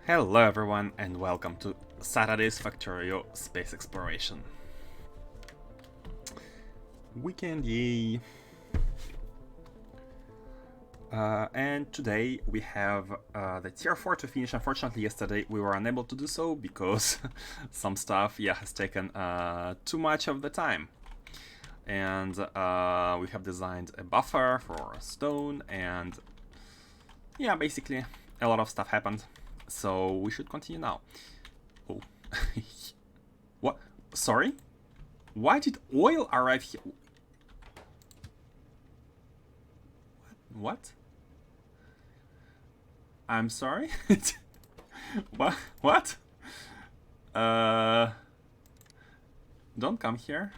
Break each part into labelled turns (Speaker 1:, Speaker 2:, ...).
Speaker 1: Hello everyone and welcome to Saturday's Factorio Space Exploration. Weekend, yay! And today we have the tier 4 to finish. Unfortunately yesterday we were unable to do so because some stuff has taken too much of the time. And we have designed a buffer for stone and basically a lot of stuff happened. So we should continue now. Oh. What? Sorry? Why did oil arrive here? What? I'm sorry? What? Don't come here.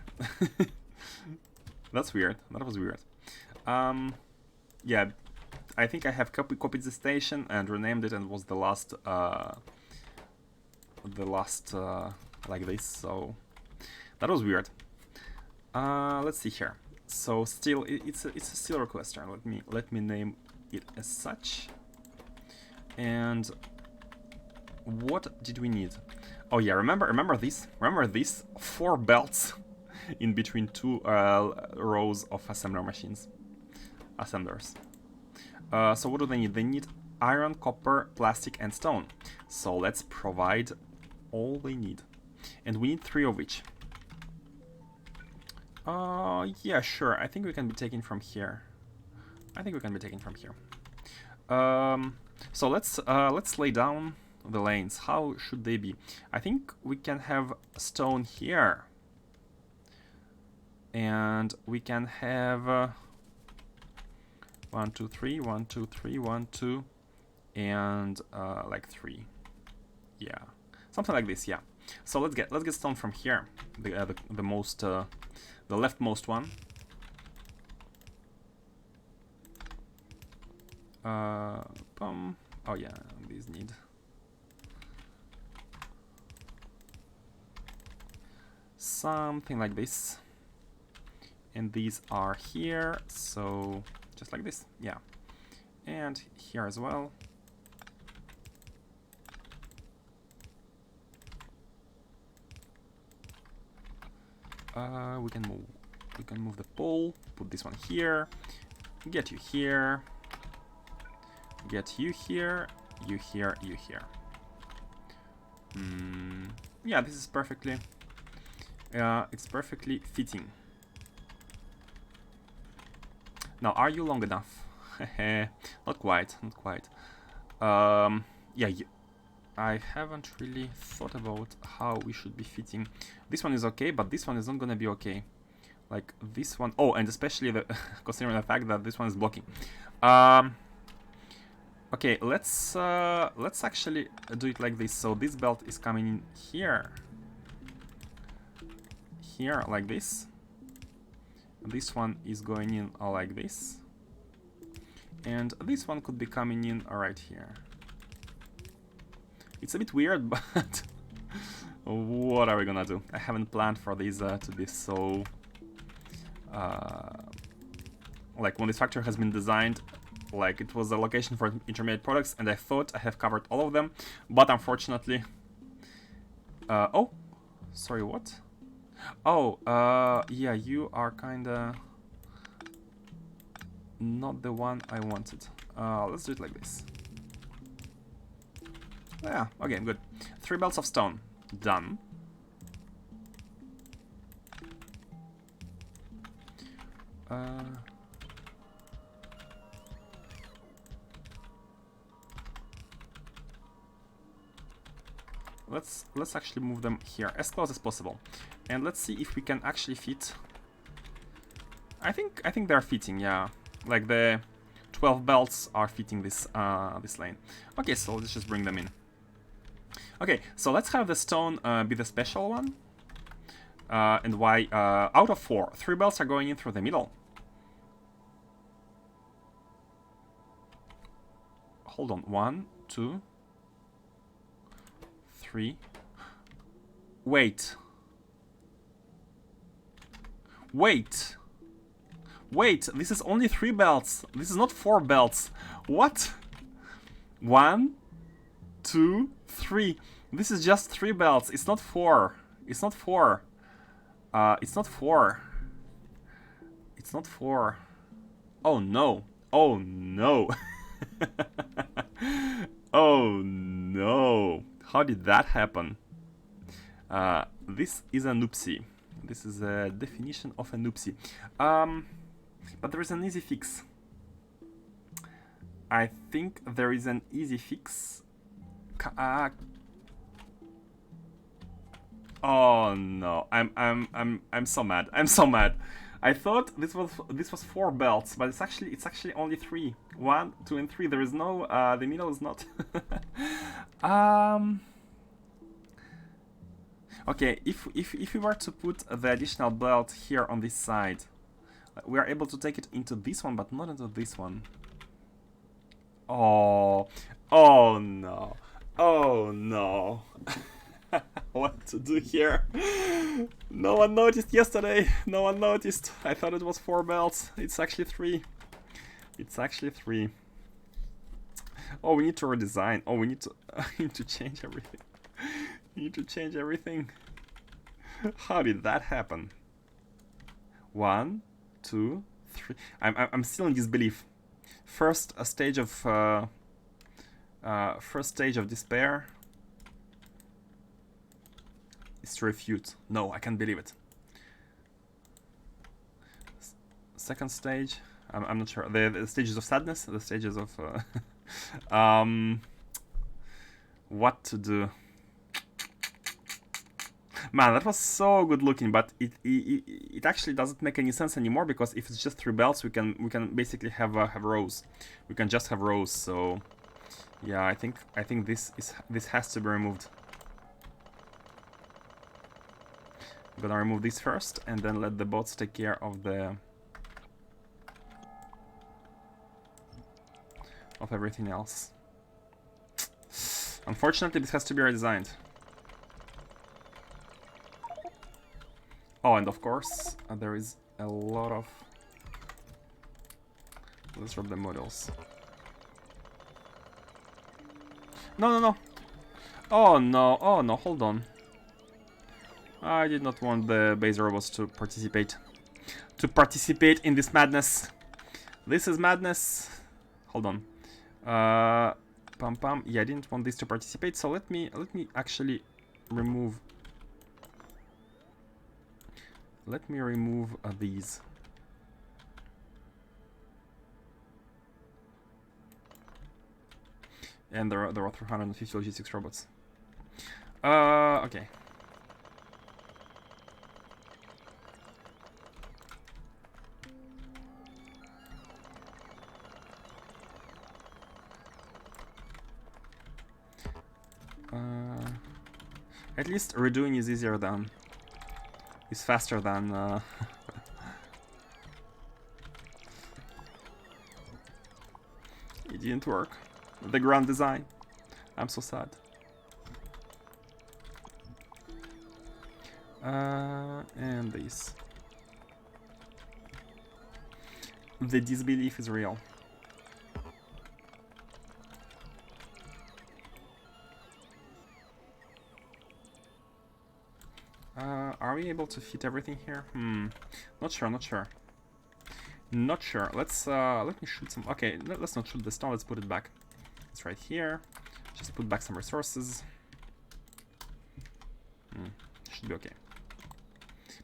Speaker 1: That's weird. That was weird. Yeah. I think I have copied the station and renamed it, and it was the last like this. So that was weird. Let's see here. So still, it's a steel requester. Let me name it as such. And what did we need? Oh yeah, remember this? Remember these 4 belts in between 2 rows of assemblers. So what do they need? They need iron, copper, plastic, and stone. So let's provide all they need. And we need 3 of each. Yeah, sure. I think we can be taken from here. So let's lay down the lanes. How should they be? I think we can have stone here. And we can have 1, 2, 3, 1, 2, 3, 1, 2, and like 3. Yeah, something like this. Yeah. So let's get stone from here. The leftmost one. Oh yeah, these need. Something like this. And these are here, so just like this, yeah. And here as well. We can move the pole, put this one here, get you here, get you here, you here, you here. Yeah, this is perfectly it's perfectly fitting. Now, are you long enough? Not quite. Yeah, I haven't really thought about how we should be fitting. This one is okay, but this one is not gonna be okay. Like this one. Oh, and especially considering the fact that this one is blocking. Okay, let's actually do it like this. So this belt is coming in here, like this. This one is going in like this. And this one could be coming in right here. It's a bit weird, but what are we gonna do? I haven't planned for these to be so... like when this factory has been designed, like it was a location for intermediate products, and I thought I have covered all of them, but unfortunately... oh, sorry, what? Oh, yeah, you are kinda not the one I wanted. Let's do it like this. Yeah, okay, good. 3 belts of stone. Done. Let's actually move them here as close as possible. And let's see if we can actually fit. I think they're fitting, yeah. Like the 12 belts are fitting this this lane. Okay, so let's just bring them in. Okay, so let's have the stone be the special one. And why? Out of 4, 3 belts are going in through the middle. Hold on, 1, 2, 3. Wait. Wait, this is only 3 belts. This is not 4 belts. What? 1, 2, 3. This is just 3 belts. It's not 4. It's not 4. It's not 4. It's not 4. Oh no. Oh no. Oh no. How did that happen? This is an oopsie. This is a definition of an oopsie. But there is an easy fix. I think there is an easy fix. Oh no! I'm so mad. I'm so mad. I thought this was 4 belts, but it's actually only 3. 1, 2, and 3. There is no the middle is not. Okay, if we were to put the additional belt here on this side, we are able to take it into this one, but not into this one. Oh, oh no, oh no. What to do here? No one noticed yesterday. No one noticed. I thought it was 4 belts. It's actually 3. It's actually 3. Oh, we need to redesign. Oh, we need to need to change everything. We need to change everything. How did that happen? 1, 2, 3. I'm still in disbelief. First stage of despair is to refute. No, I can't believe it. Second stage, I'm not sure. The stages of sadness, the stages of what to do. Man, that was so good looking, but it actually doesn't make any sense anymore, because if it's just 3 belts, we can basically have rows. We can just have rows. So yeah, I think this has to be removed. I'm gonna remove this first, and then let the bots take care of everything else. Unfortunately, this has to be redesigned. Oh, and of course, there is a lot of... Let's drop the models. No, no, no. Oh, no. Oh, no. Hold on. I did not want the base robots to participate. In this madness. This is madness. Hold on. Pam pam. Yeah, I didn't want this to participate. So let me actually remove... Let me remove these. And there are 350 logistics robots. Okay. At least redoing is easier than... is faster than... It didn't work. The grand design. I'm so sad. And this. The disbelief is real. Are we able to fit everything here? Not sure, not sure. Not sure. Let's let me shoot some... Okay, let's not shoot the stone, let's put it back. It's right here. Just put back some resources. Should be okay.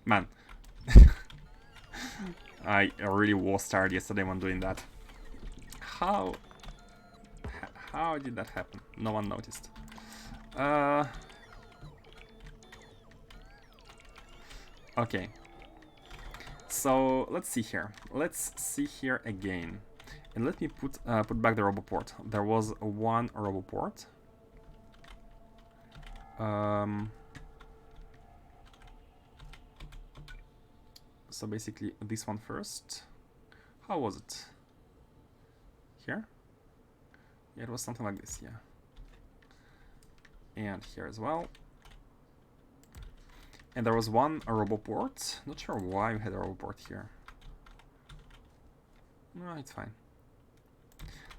Speaker 1: Man. I really was tired yesterday when doing that. How did that happen? No one noticed. Okay. So let's see here. Let's see here again. And let me put back the roboport. There was one roboport. So basically this one first. How was it? Here? Yeah, it was something like this, yeah. And here as well. And there was one roboport. Not sure why we had a roboport here. No, it's fine.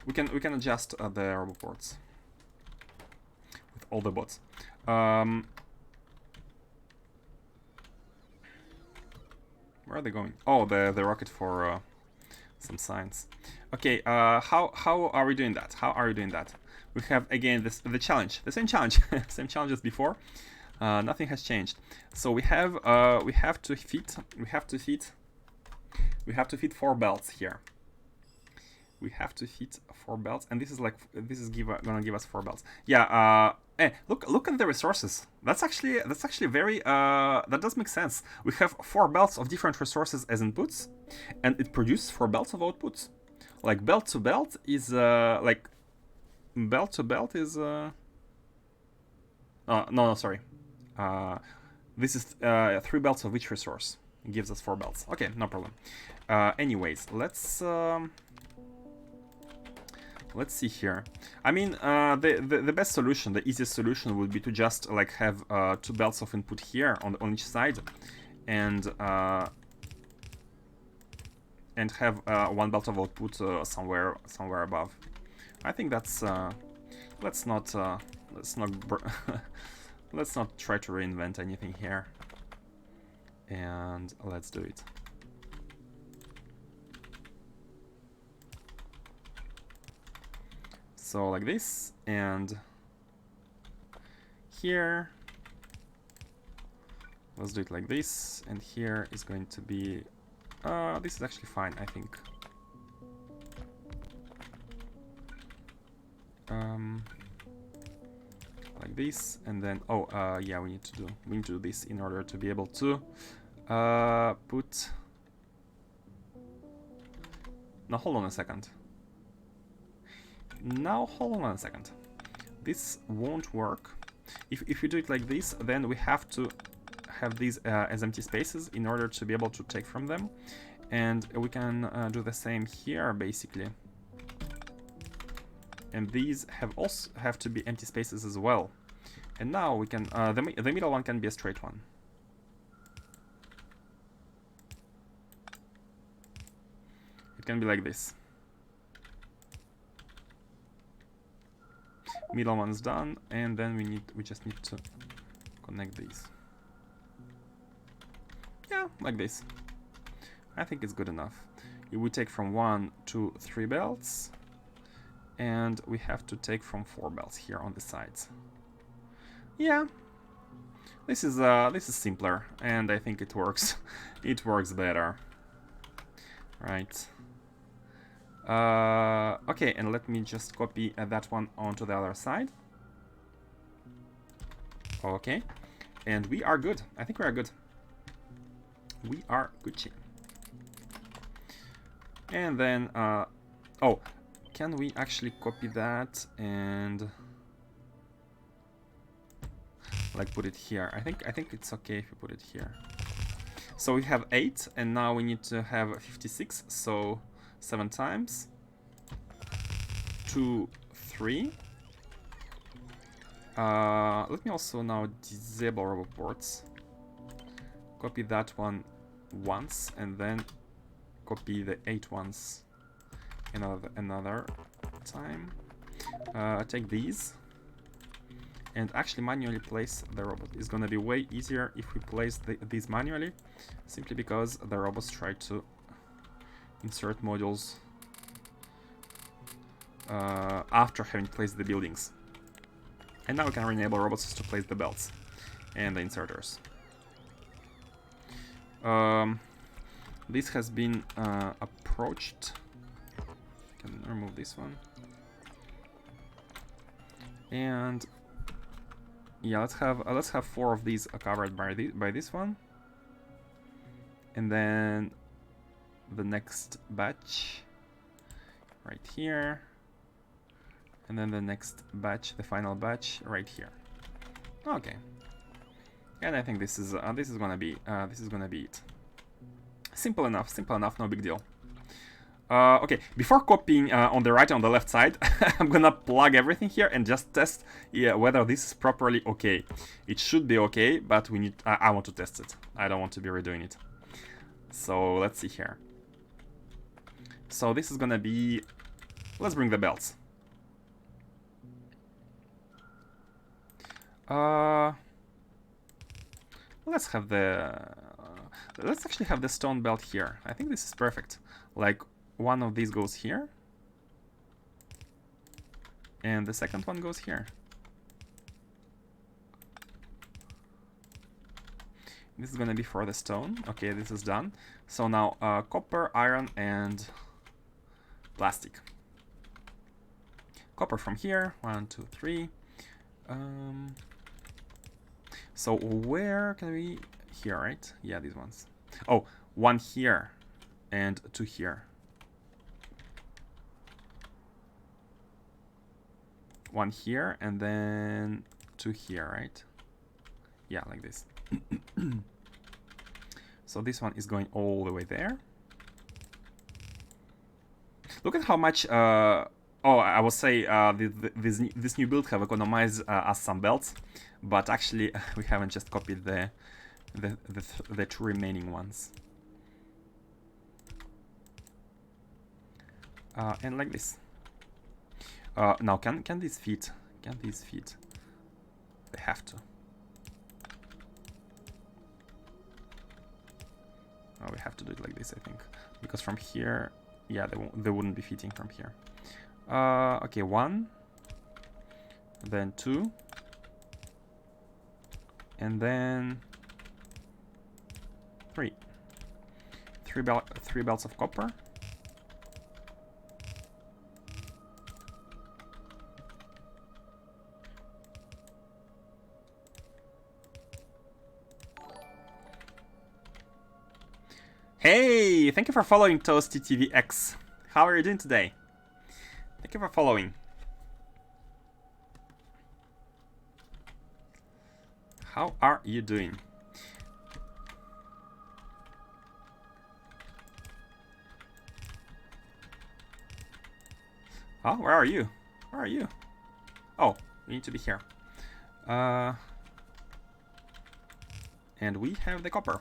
Speaker 1: We can adjust the roboports. all the bots. Where are they going? Oh, the rocket for some science. Okay, how are we doing that? How are we doing that? We have again the challenge, the same challenge, same challenge as before. Nothing has changed. So we have to fit 4 belts here. We have to fit 4 belts, and this is gonna give us 4 belts. Yeah. Look at the resources. That's actually very that does make sense. We have 4 belts of different resources as inputs, and it produces 4 belts of outputs. Like belt to belt is no, sorry. This is 3 belts of each resource. It gives us 4 belts. Okay, no problem. Anyways, let's see here. I mean, the best solution, the easiest solution would be to just like have 2 belts of input here on each side, and have 1 belt of output somewhere above. I think that's let's not let's not try to reinvent anything here, and let's do it. So like this, and here, let's do it like this, and here is going to be, this is actually fine, I think. Like this, and then, yeah, we need to do this in order to be able to put. Now hold on a second. This won't work. If you do it like this, then we have to have these as empty spaces in order to be able to take from them, and we can do the same here basically. And these have to be empty spaces as well. And now we can the middle one can be a straight one. It can be like this. Middle one's done, and then we just need to connect these. Yeah, like this. I think it's good enough. We take from 1 to 3 belts, and we have to take from 4 belts here on the sides. Yeah, this is simpler, and I think it works. It works better, right? Okay, and let me just copy that one onto the other side. Okay, and we are good. I think we are good. We are Gucci. And then, oh, can we actually copy that and like put it here? I think it's okay if we put it here. So we have 8, and now we need to have 56. So 7 times. 2, 3. Let me also now disable roboports. Copy that one once, and then copy the 8 ones another time. Take these and actually manually place the robot. It's gonna be way easier if we place these manually, simply because the robots try to insert modules after having placed the buildings. And now we can enable robots to place the belts and the inserters. This has been approached. Can remove this one. And yeah, let's have 4 of these covered by this one, and then the next batch right here, and then the next batch, the final batch right here. Okay, and I think this is gonna be it. Simple enough, no big deal. Okay, before copying on the right and on the left side, I'm gonna plug everything here and just test whether this is properly okay. It should be okay, but we need. I want to test it. I don't want to be redoing it. So let's see here. So this is gonna be. Let's bring the belts. Let's have the... let's actually have the stone belt here. I think this is perfect. Like, one of these goes here. And the second one goes here. This is gonna be for the stone. Okay, this is done. So now copper, iron, and plastic. Copper from here. 1, 2, 3. So where can we... Here, right? Yeah, these ones. Oh, 1 here and 2 here. 1 here and then 2 here, right? Yeah, like this. So this one is going all the way there. Look at how much... oh, I will say this new build have economized us some belts, but actually we haven't just copied the 2 remaining ones. And like this. Now, can these fit? Can these fit? They have to. Oh, we have to do it like this, I think, because from here, yeah, they wouldn't be fitting from here. Okay, 1, then 2, and then 3. 3 belts of copper. Hey, thank you for following Toasty TVX. How are you doing today? Thank you for following. How are you doing? Oh, where are you? Where are you? Oh, we need to be here. And we have the copper.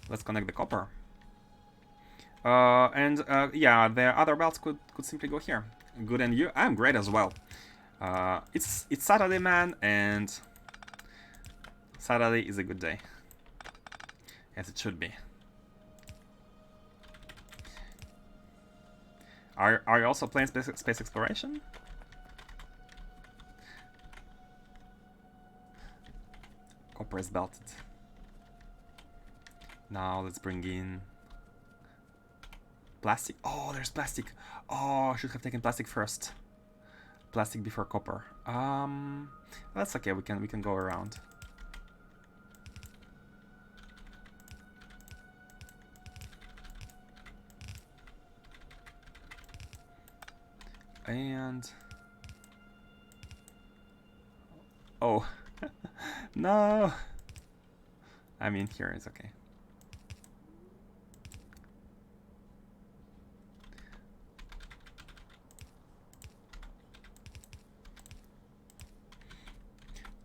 Speaker 1: Let's connect the copper. Yeah, the other belts could simply go here. Good, and you? I'm great as well. It's Saturday, man, and Saturday is a good day, as it should be. Are you also playing space exploration? Copper is belted. Now let's bring in plastic. Oh, there's plastic. Oh, I should have taken plastic first. Plastic before copper. That's okay. We can go around. And oh, no. I mean, here is okay.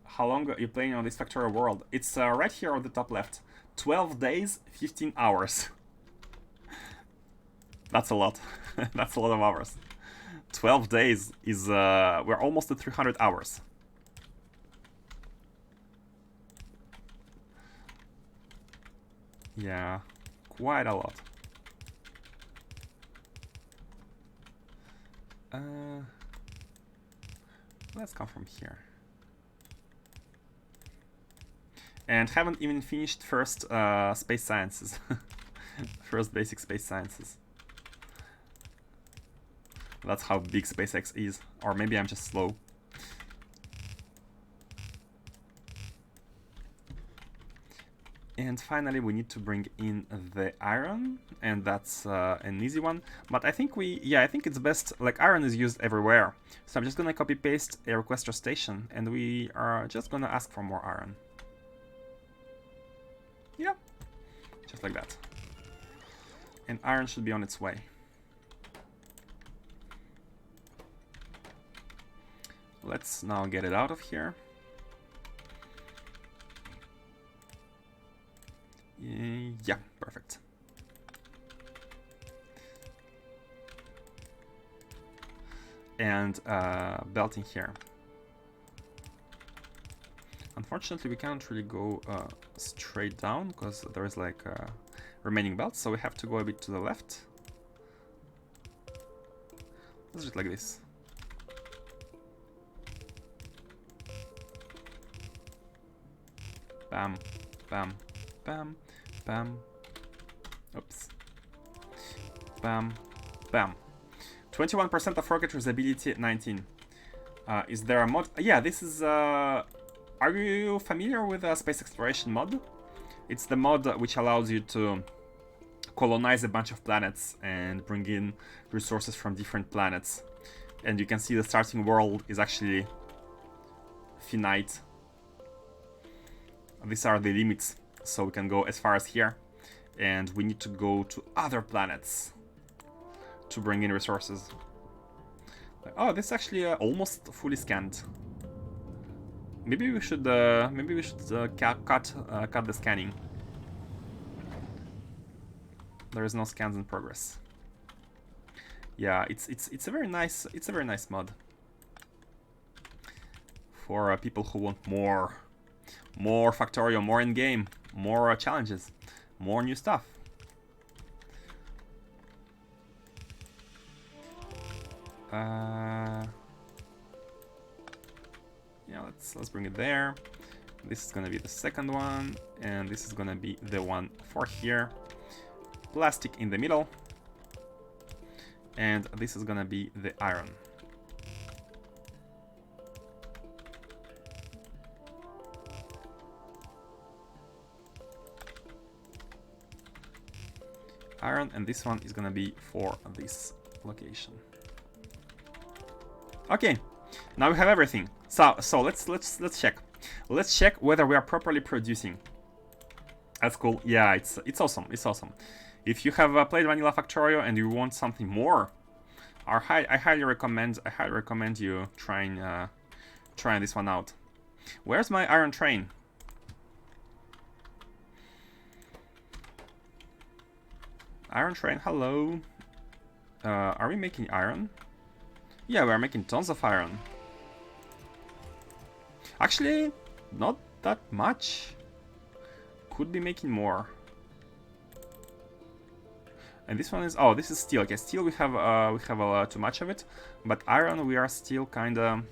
Speaker 1: How long are you playing on this Factorio world? It's right here on the top left. 12 days, 15 hours. That's a lot. That's a lot of hours. 12 days is... we're almost at 300 hours. Yeah, quite a lot. Let's come from here. And haven't even finished first space sciences. First basic space sciences. That's how big SpaceX is. Or maybe I'm just slow. And finally we need to bring in the iron, and that's an easy one. But I think I think it's best, like, iron is used everywhere. So I'm just gonna copy paste a requester station, and we are just gonna ask for more iron. Yeah, just like that. And iron should be on its way. Let's now get it out of here. Yeah, perfect. And belting here. Unfortunately, we can't really go straight down because there is like remaining belts, so we have to go a bit to the left. Let's do it like this. Bam, bam, bam, bam. Oops. Bam, bam. 21% of rocket usability, 19. Is there a mod? Yeah, this is... are you familiar with the Space Exploration mod? It's the mod which allows you to colonize a bunch of planets and bring in resources from different planets. And you can see the starting world is actually finite. These are the limits, so we can go as far as here. And we need to go to other planets to bring in resources. Oh, this is actually almost fully scanned. Maybe we should cut the scanning. There is no scans in progress. Yeah, it's a very nice mod for people who want more Factorio, more in game, more challenges, more new stuff. Yeah, let's bring it there. This is gonna be the second one, and this is gonna be the one for here. Plastic in the middle, and this is gonna be the iron. Iron, and this one is gonna be for this location. Okay, now we have everything. So let's check. Let's check whether we are properly producing. That's cool. Yeah, it's awesome. It's awesome. If you have played Vanilla Factorio and you want something more, I highly recommend you trying this one out. Where's my iron train? Iron train, hello. Are we making iron? Yeah, we are making tons of iron. Actually, not that much. Could be making more. And this one is, oh, this is steel. Okay, steel we have too much of it, but iron we are still kinda.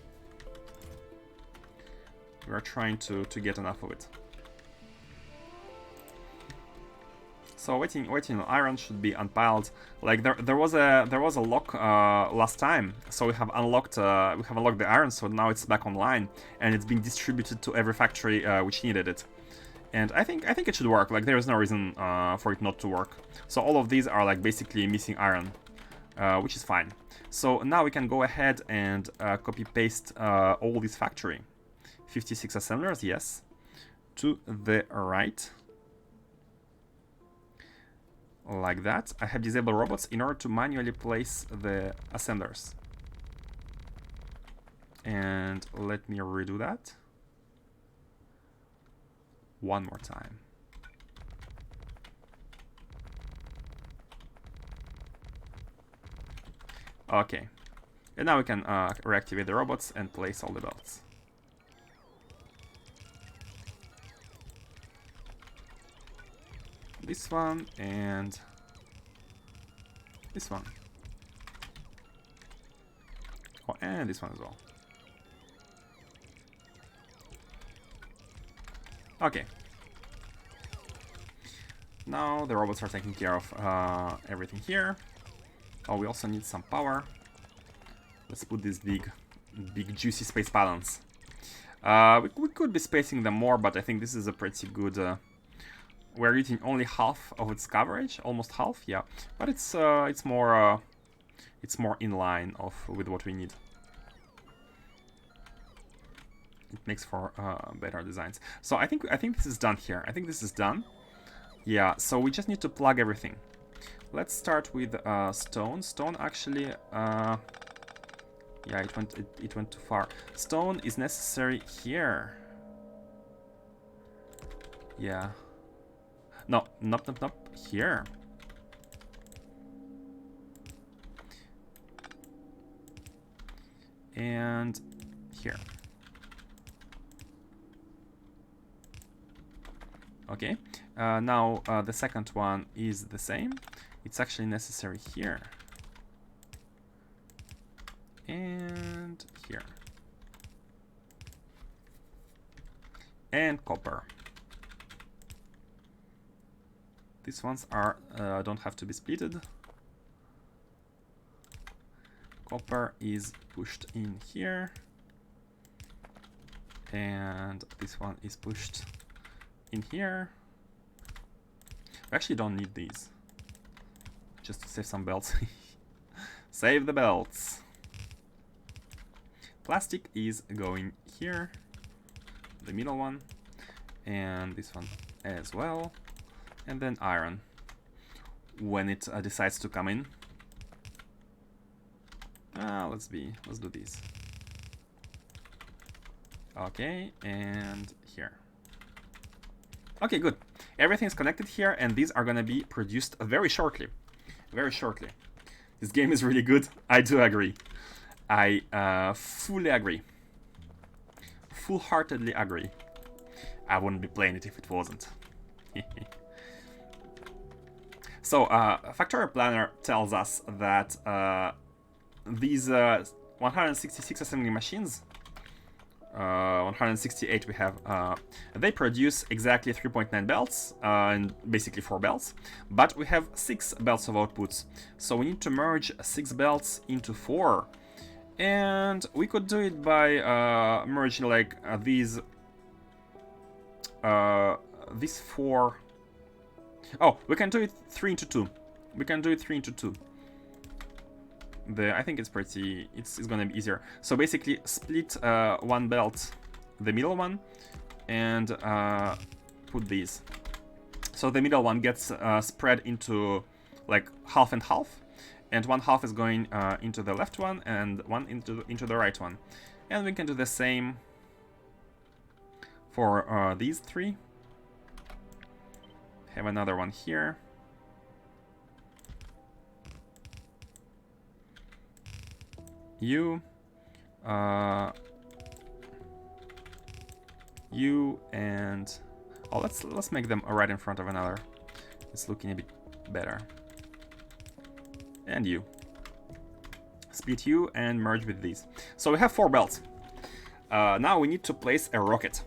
Speaker 1: We are trying to get enough of it. So waiting on iron should be unpiled. Like there was a lock last time, so we have unlocked the iron. So now it's back online and it's being distributed to every factory which needed it. And I think it should work. Like there is no reason for it not to work. So all of these are like basically missing iron, which is fine. So now we can go ahead and copy paste all these factory. 56 assemblers, yes, to the right. Like that. I have disabled robots in order to manually place the assemblers. And let me redo that one more time. Okay. And now we can reactivate the robots and place all the belts. This one and this one. Oh, and this one as well. Okay. Now the robots are taking care of everything here. Oh, we also need some power. Let's put this big juicy space balance. We could be spacing them more, but I think this is a pretty good. We're eating only half of its coverage, almost half, yeah. But it's more in line with what we need. It makes for better designs. So I think this is done here. I think this is done. Yeah. So we just need to plug everything. Let's start with stone. Stone actually. Yeah, it went too far. Stone is necessary here. Yeah. No, nope. Here. And here. Okay, now the second one is the same. It's actually necessary here and here. And copper. These ones are don't have to be splitted. Copper is pushed in here, and this one is pushed in here. We actually don't need these, just to save some belts. Save the belts. Plastic is going here, the middle one, and this one as well, and then iron when it decides to come in. Let's do these. Okay, and here. Okay, good. Everything's connected here, and these are gonna be produced very shortly. Very shortly. This game is really good. I do agree. I fully agree. Full-heartedly agree. I wouldn't be playing it if it wasn't. So, Factorio Planner tells us that these 166 assembly machines, 168 we have, they produce exactly 3.9 belts, and basically 4 belts, but we have 6 belts of outputs. So we need to merge 6 belts into 4. And we could do it by merging like these 4. Oh, we can do it 3 into 2. We can do it 3 into 2. I think it's pretty. It's gonna be easier. So basically, split one belt, the middle one, and put these. So the middle one gets spread into like half and half, and one half is going into the left one, and one into the right one. And we can do the same for these 3. Have another one here. You, and oh, let's make them right in front of another. It's looking a bit better. And you. Split you and merge with these. So we have 4 belts. Now we need to place a rocket.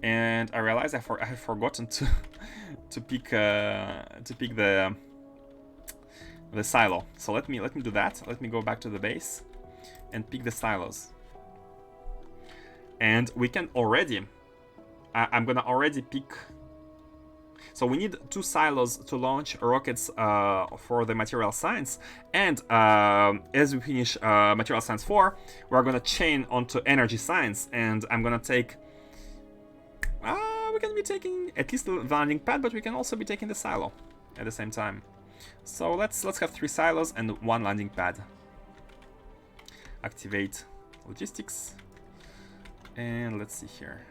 Speaker 1: And I realized I have forgotten to pick the silo. So let me do that. Let me go back to the base and pick the silos. And we can already, I'm gonna already pick. So we need 2 silos to launch rockets for the material science. And as we finish material science 4, we're gonna chain onto energy science. And I'm gonna take. We can be taking at least the landing pad, but we can also be taking the silo at the same time. So let's have 3 silos and 1 landing pad. Activate logistics. And let's see here.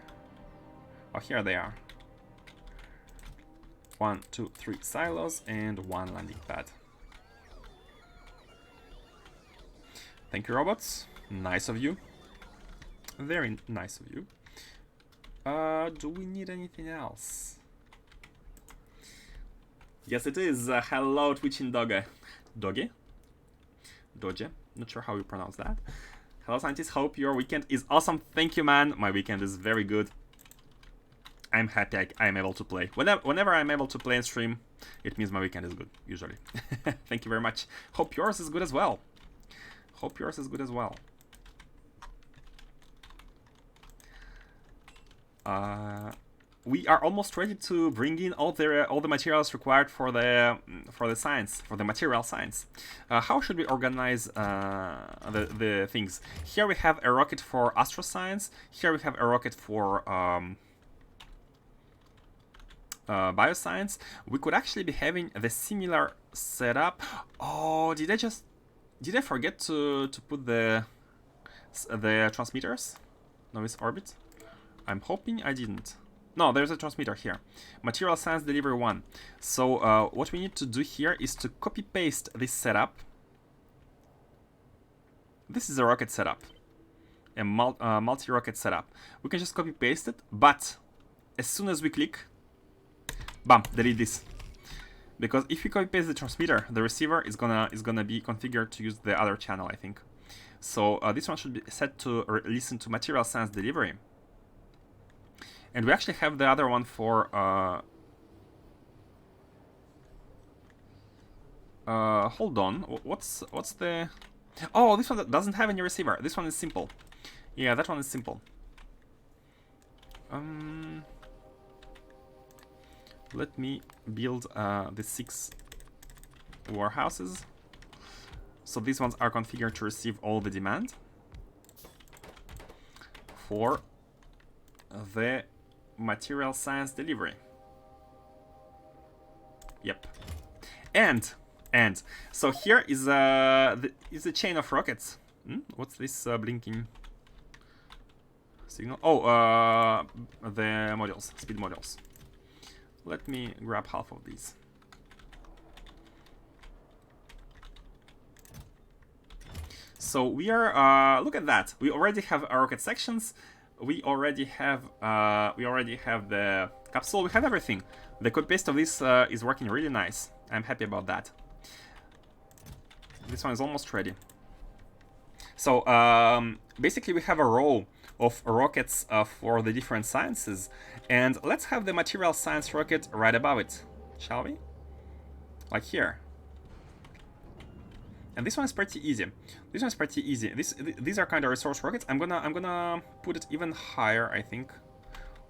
Speaker 1: Oh, here they are. 1, 2, 3 silos and 1 landing pad. Thank you, robots. Nice of you. Very nice of you. Do we need anything else? Yes, it is. Hello, Twitching Doge. Doge? Doge? Not sure how you pronounce that. Hello, scientists. Hope your weekend is awesome. Thank you, man. My weekend is very good. I'm happy I'm able to play. Whenever I'm able to play and stream, it means my weekend is good, usually. Thank you very much. Hope yours is good as well. Hope yours is good as well. We are almost ready to bring in all the materials required for the science, for the material science. How should we organize the things? Here we have a rocket for astroscience. Here we have a rocket for bioscience. We could actually be having the similar setup. Oh, did I forget to put the transmitters? Novice orbit? I'm hoping I didn't. No, there's a transmitter here. Material Science Delivery 1. So what we need to do here is to copy-paste this setup. This is a rocket setup. A multi-rocket setup. We can just copy-paste it, but as soon as we click, Bam, delete this. Because if you copy paste the transmitter, the receiver is gonna be configured to use the other channel, I think. So this one should be set to listen to material science delivery. And we actually have the other one for hold on, what's the... Oh, this one doesn't have any receiver. This one is simple. Yeah, that one is simple. Let me build the 6 warehouses. So these ones are configured to receive all the demand for the material science delivery. Yep. And so here is the chain of rockets. What's this blinking signal? Oh, the modules, speed modules. Let me grab half of these. So we are look at that. We already have our rocket sections. We already have the capsule. We have everything. The code paste of this is working really nice. I'm happy about that. This one is almost ready. So basically we have a row of rockets for the different sciences, and let's have the material science rocket right above it, shall we? Like here. And this one is pretty easy. This one is pretty easy. These are kind of resource rockets. I'm gonna put it even higher, I think.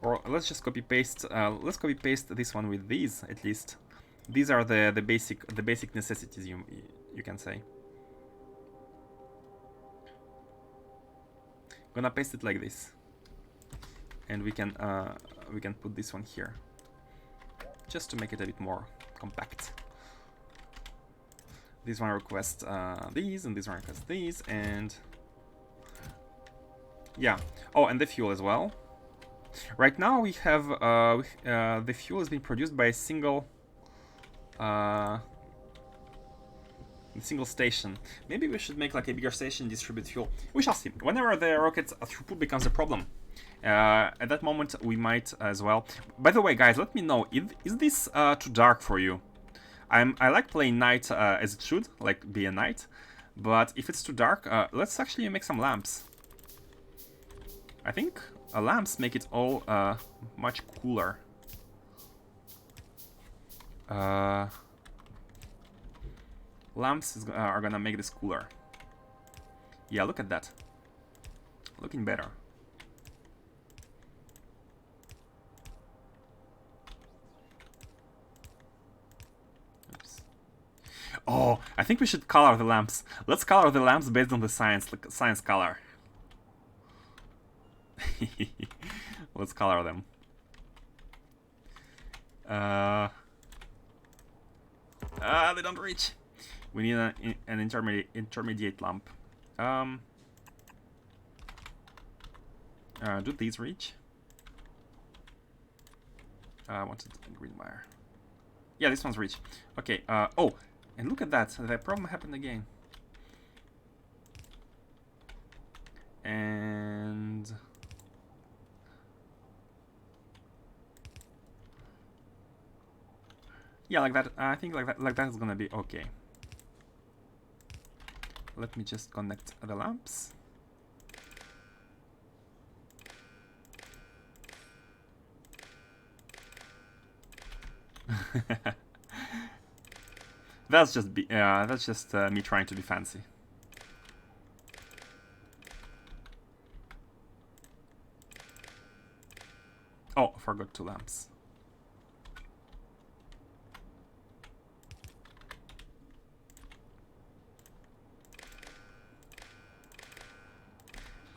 Speaker 1: Or let's just copy paste. Let's copy paste this one with these at least. These are the basic necessities, you can say. Gonna paste it like this, and we can put this one here, just to make it a bit more compact. This one requests these, and this one requests these, and yeah. Oh, and the fuel as well. Right now we have the fuel is being produced by a single station. Maybe we should make like a bigger station, distribute fuel. We shall see. Whenever the rocket's throughput becomes a problem, at that moment we might as well. By the way, guys, let me know, is this too dark for you? I like playing night as it should, like be a night. But if it's too dark, let's actually make some lamps. I think lamps make it all much cooler. Lamps are gonna make this cooler. Yeah, look at that. Looking better. Oops. Oh, I think we should color the lamps. Let's color the lamps based on the science color. Let's color them. They don't reach. We need an intermediate lamp. Do these reach? I wanted green wire. Yeah, this one's reach. Okay. Oh, and look at that. The problem happened again. And yeah, like that. I think like that is gonna be okay. Let me just connect the lamps. That's just me trying to be fancy. Oh, forgot 2 lamps.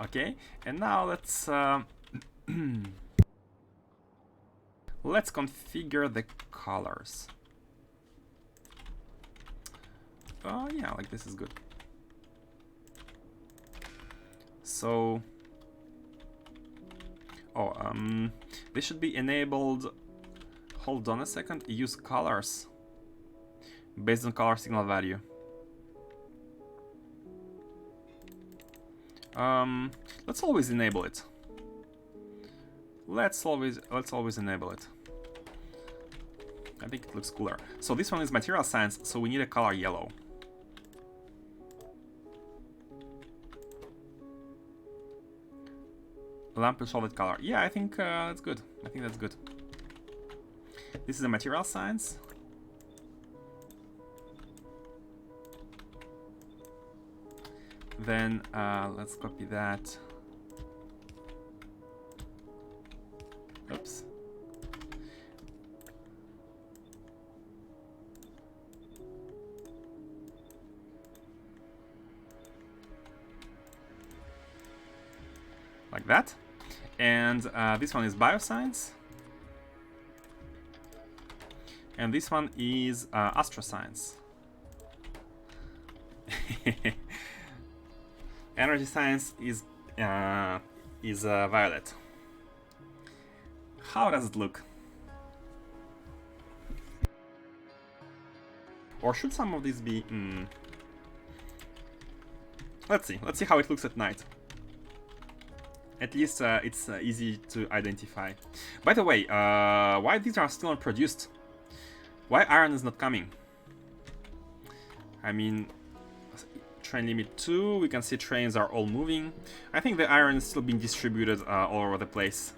Speaker 1: Okay, and now let's let's configure the colors. Oh yeah, like this is good. So, this should be enabled. Hold on a second. Use colors based on color signal value. Let's always enable it. Let's always enable it. I think it looks cooler. So this one is material science, so we need a color yellow. Lamp with solid color. Yeah, I think that's good. I think that's good. This is a material science. Then let's copy that. Oops. Like that. And this one is bioscience. And this one is astroscience. Energy science is violet. How does it look? Or should some of these be... Let's see. Let's see how it looks at night. At least it's easy to identify. By the way, why these are still not produced? Why iron is not coming? I mean, train limit 2, we can see trains are all moving. I think the iron is still being distributed all over the place.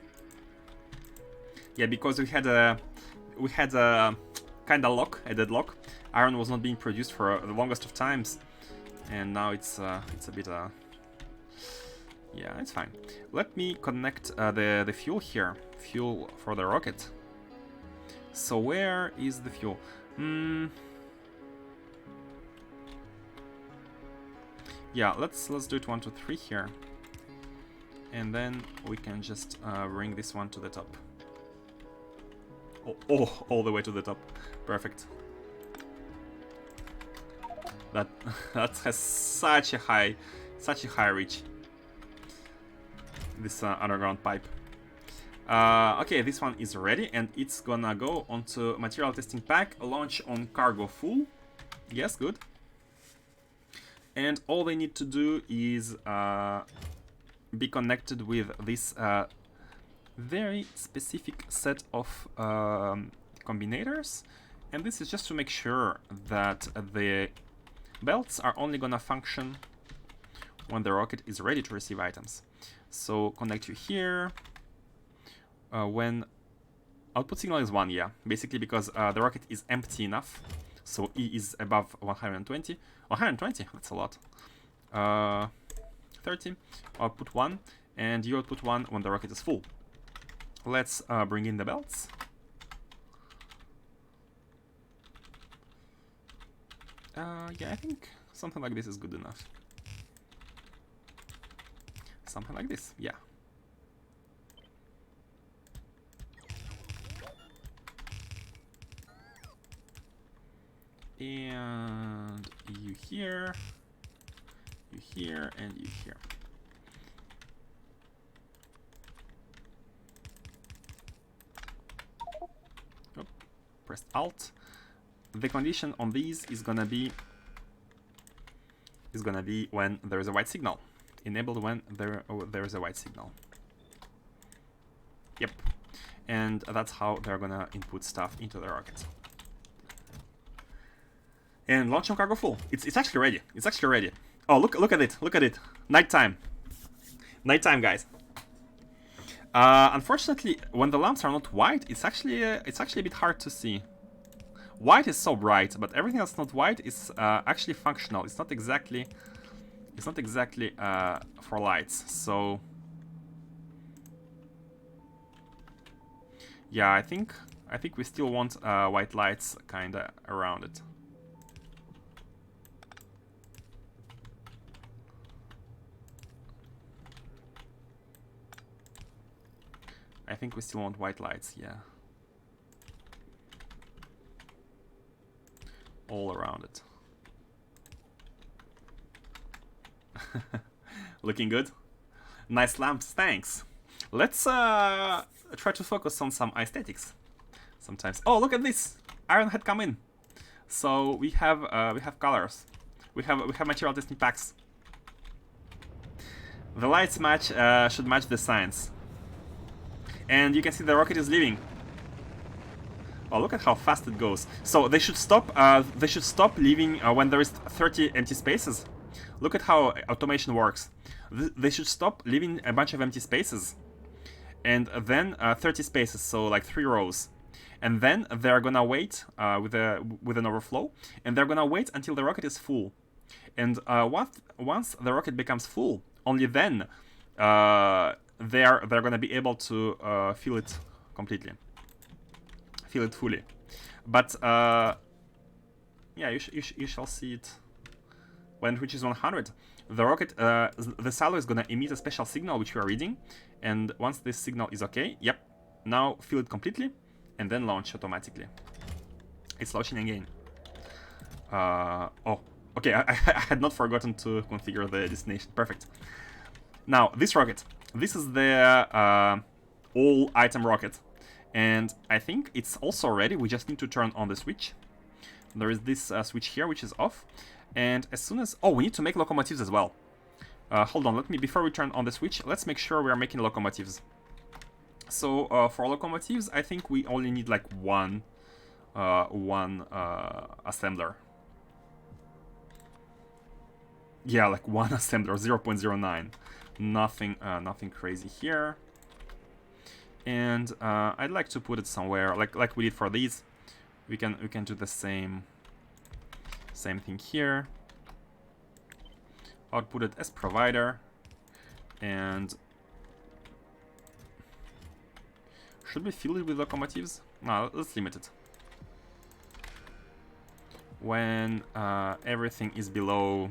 Speaker 1: Yeah, because we had a kind of a deadlock. Iron was not being produced for the longest of times, and now it's a bit yeah, it's fine. Let me connect the fuel here. Fuel for the rocket. So where is the fuel? Yeah, let's do it 1, 2, 3 here, and then we can just bring this one to the top. Oh, all the way to the top. Perfect. That has such a high reach. This underground pipe. Okay, this one is ready, and it's gonna go onto material testing pack, launch on cargo full. Yes, good. And all they need to do is be connected with this very specific set of combinators, and this is just to make sure that the belts are only gonna function when the rocket is ready to receive items. So connect you here when output signal is 1, yeah, basically because the rocket is empty enough, so E is above 120. 120, that's a lot. 30, output 1, and you output 1 when the rocket is full. Let's bring in the belts. Yeah, I think something like this is good enough. Something like this, yeah. And you here, and you here. Oh, press Alt. The condition on these is gonna be when there is a white signal. Enabled when there is a white signal. Yep. And that's how they're gonna input stuff into the rocket. And launch on cargo full. It's actually ready. It's actually ready. Oh, look at it. Look at it. Nighttime. Nighttime, guys. Unfortunately, when the lamps are not white, it's actually a bit hard to see. White is so bright, but everything that's not white is actually functional. It's not exactly for lights. So yeah, I think we still want white lights kinda around it. I think we still want white lights, yeah. All around it. Looking good. Nice lamps, thanks. Let's try to focus on some aesthetics. Sometimes. Oh, look at this! Iron had come in. So we have colors. We have material testing packs. The lights match should match the science. And you can see the rocket is leaving. Oh, look at how fast it goes. So they should stop. They should stop leaving when there is 30 empty spaces. Look at how automation works. They should stop leaving a bunch of empty spaces, and then 30 spaces, so like 3 rows, and then they're gonna wait with an overflow, and they're gonna wait until the rocket is full, and once the rocket becomes full, only then they're gonna be able to fill it completely. Fill it fully. But yeah, you shall see it when it reaches 100. The rocket, the silo is gonna emit a special signal which we are reading, and once this signal is okay, yep, now fill it completely, and then launch automatically. It's launching again. Oh, okay, I had not forgotten to configure the destination. Perfect. Now, this rocket, this is the all item rocket. And I think it's also ready. We just need to turn on the switch. There is this switch here, which is off. And as soon as... Oh, we need to make locomotives as well. Hold on, before we turn on the switch, let's make sure we are making locomotives. So for locomotives, I think we only need like one assembler. Yeah, like one assembler, 0.09. Nothing crazy here. And I'd like to put it somewhere, like we did for these. We can do the same thing here. I'll put it as provider, and should we fill it with locomotives? No, let's limit it. When everything is below,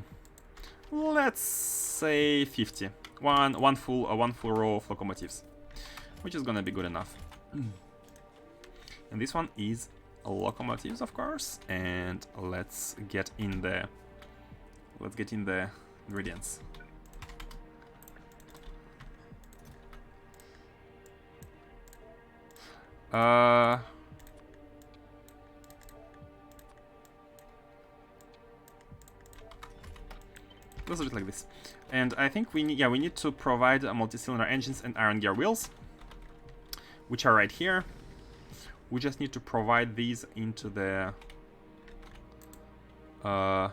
Speaker 1: let's say 50, one full row of locomotives, which is gonna be good enough. And this one is locomotives, of course, and let's get in the ingredients. Let's do it like this. And I think we need to provide multi-cylinder engines and iron gear wheels, which are right here. We just need to provide these into the iron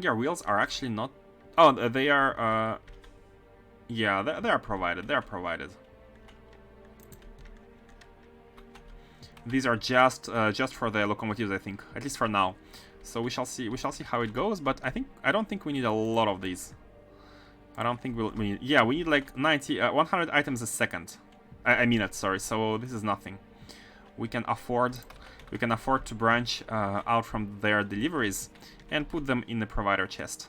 Speaker 1: gear wheels are actually not... Oh, they are... yeah, they are provided. They are provided. These are just for the locomotives, I think, at least for now. So we shall see. We shall see how it goes. But I don't think we need a lot of these. I don't think we need. Yeah, we need like 100 items a second. I minute, sorry. So this is nothing. We can afford to branch out from their deliveries and put them in the provider chest.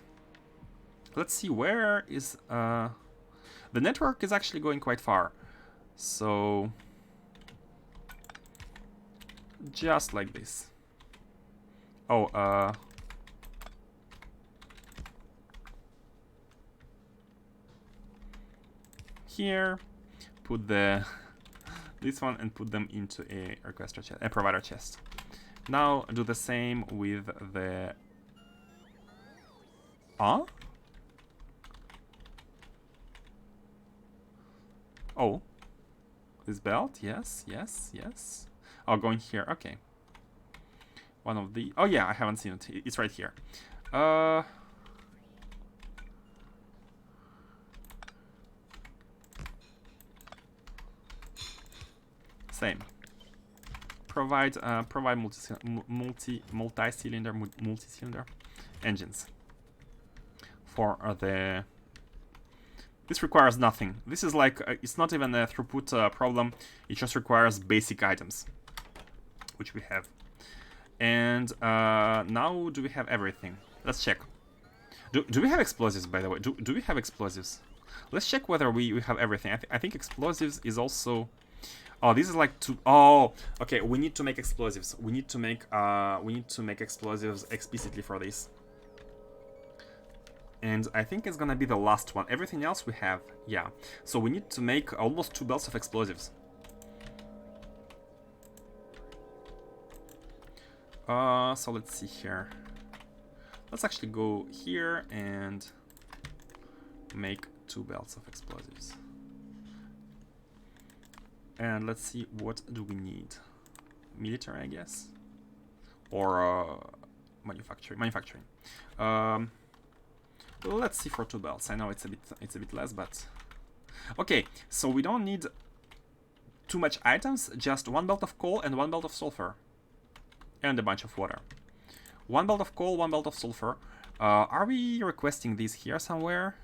Speaker 1: Let's see, where is the network is actually going quite far. So just like this. Oh, here, put this one and put them into a requester chest, a provider chest. Now do the same with the... Oh, this belt, yes. Oh, going here, okay. One of the... Oh yeah, I haven't seen it. It's right here. Same. Provide multi-cylinder engines for the... This requires nothing. This is like it's not even a throughput problem. It just requires basic items, which we have. And now do we have everything? Let's check. Do we have explosives, by the way? Do we have explosives? Let's check whether we have everything. I think explosives is also... Oh, this is like two... Oh, okay. We need to make explosives. We need to make explosives explicitly for this. And I think it's gonna be the last one. Everything else we have, yeah. So we need to make almost 2 belts of explosives. So let's see here. Let's actually go here and make 2 belts of explosives. And let's see, what do we need? Military, I guess, or manufacturing. Let's see for 2 belts. I know it's a bit less, but okay. So we don't need too much items. Just 1 belt of coal and 1 belt of sulfur, and a bunch of water. 1 belt of coal, 1 belt of sulfur. Are we requesting these here somewhere?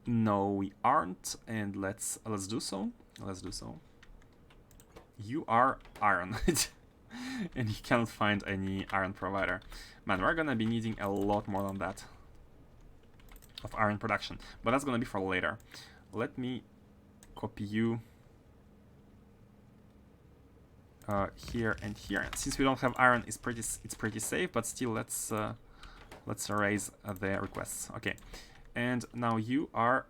Speaker 1: No, we aren't, and let's do so. Let's do so. You are iron, and you cannot find any iron provider. Man, we're gonna be needing a lot more than that of iron production, but that's gonna be for later. Let me copy you here and here. Since we don't have iron, it's pretty safe, but still, let's raise the requests. Okay, and now you are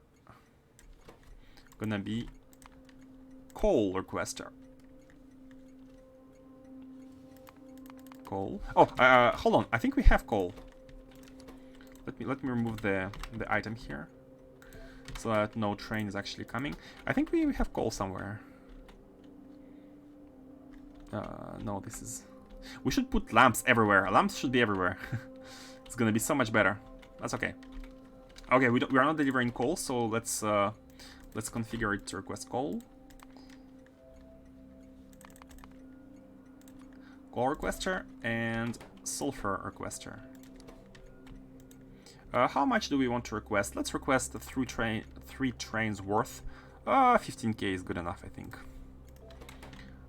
Speaker 1: gonna be coal requester. Coal. Oh, hold on. I think we have coal. Let me remove the item here, so that no train is actually coming. I think we have coal somewhere. No, this is... We should put lamps everywhere. Lamps should be everywhere. It's gonna be so much better. That's okay. Okay, we are not delivering coal, so let's configure it to request coal. Coal requester and sulfur requester. How much do we want to request? Let's request 3 trains worth. 15k is good enough, I think.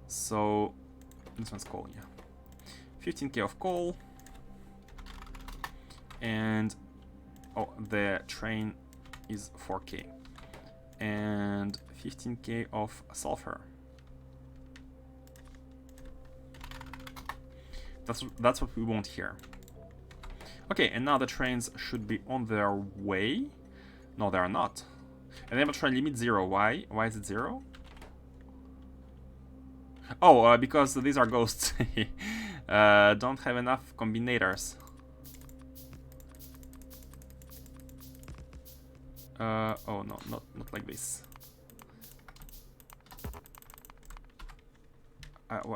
Speaker 1: So this one's coal, yeah. 15k of coal. And oh, the train is 4k. And 15k of sulfur. That's what we want here. Okay, and now the trains should be on their way. No, they are not. Enable train limit 0. Why? Why is it 0? Oh, because these are ghosts. Don't have enough combinators. Oh no, not like this.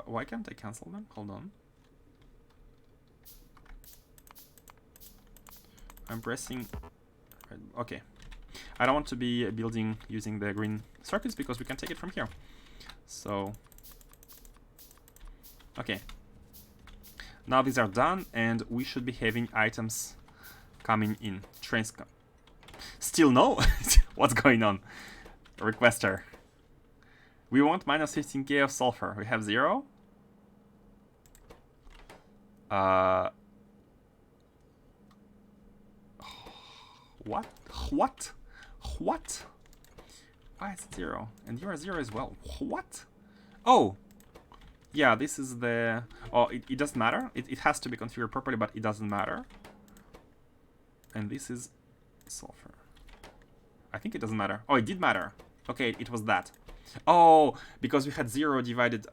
Speaker 1: Why can't I cancel them? Hold on. I'm pressing... Okay. I don't want to be building using the green circuits because we can take it from here. So... Okay. Now these are done and we should be having items coming in. Trains come. Still no? What's going on? Requester. We want minus 15k of sulfur. We have 0. What? What? What? Why is it 0? And you are 0 as well. What? Oh! Yeah, this is the... Oh, it doesn't matter. It has to be configured properly, but it doesn't matter. And this is sulfur. I think it doesn't matter. Oh, it did matter. Okay, it was that. Oh, because we had 0 divided...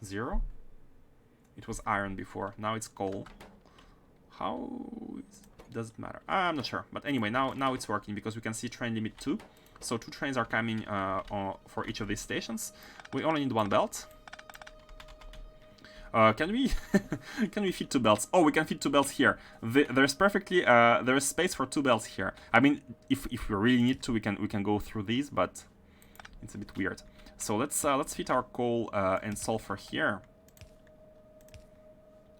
Speaker 1: 0? It was iron before. Now it's coal. How... Does it matter? I'm not sure, but anyway, now it's working because we can see train limit 2. So 2 trains are coming for each of these stations. We only need 1 belt. Can we can we fit 2 belts? Oh, we can fit 2 belts here. There's perfectly there is space for 2 belts here. I mean, if we really need to, we can go through these, but it's a bit weird. So let's fit our coal and sulfur here.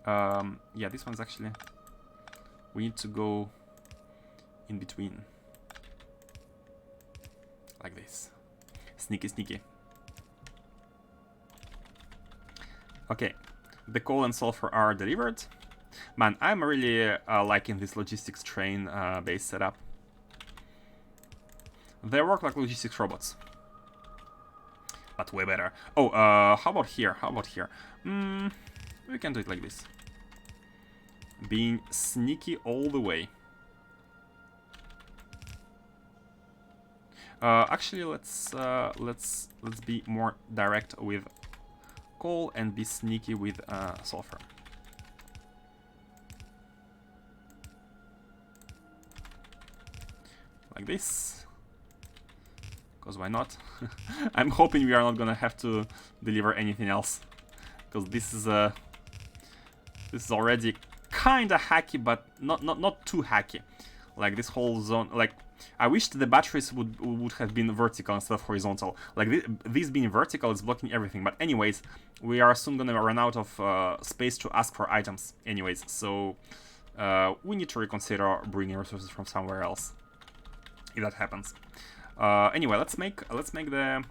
Speaker 1: Yeah, this one's actually... We need to go in between. Like this. Sneaky, sneaky. Okay. The coal and sulfur are delivered. Man, I'm really liking this logistics train base setup. They work like logistics robots. But way better. Oh, how about here? How about here? We can do it like this. Being sneaky all the way. Actually, let's be more direct with coal and be sneaky with sulfur. Like this. because why not? I'm hoping we are not gonna have to deliver anything else, because this is already kinda hacky, but not too hacky. Like this whole zone, like I wish the batteries would have been vertical instead of horizontal. Like this being vertical is blocking everything. But anyways, we are soon gonna run out of space to ask for items. Anyways, so we need to reconsider bringing resources from somewhere else, if that happens. Anyway, let's make the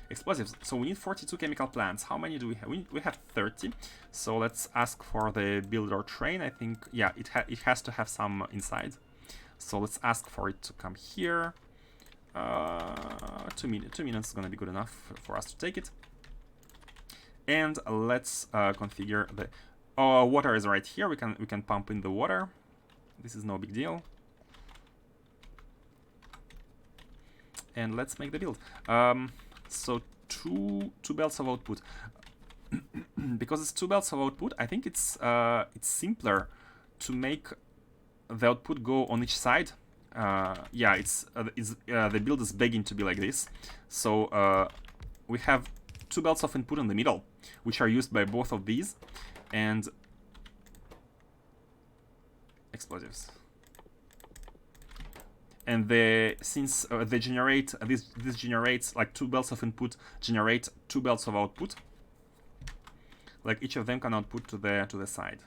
Speaker 1: explosives. So we need 42 chemical plants. How many do we have? We have 30. So let's ask for the builder train. I think, yeah, it has to have some inside. So let's ask for it to come here. 2 minutes. 2 minutes is gonna be good enough for us to take it. And let's configure the water is right here. We can pump in the water. This is no big deal. And let's make the build. So two belts of output. Because it's 2 belts of output, I think it's simpler to make the output go on each side. Yeah, the build is begging to be like this. So we have 2 belts of input in the middle, which are used by both of these, and explosives. And since they generate this generates like 2 belts of input generate 2 belts of output. Like each of them can output to the side,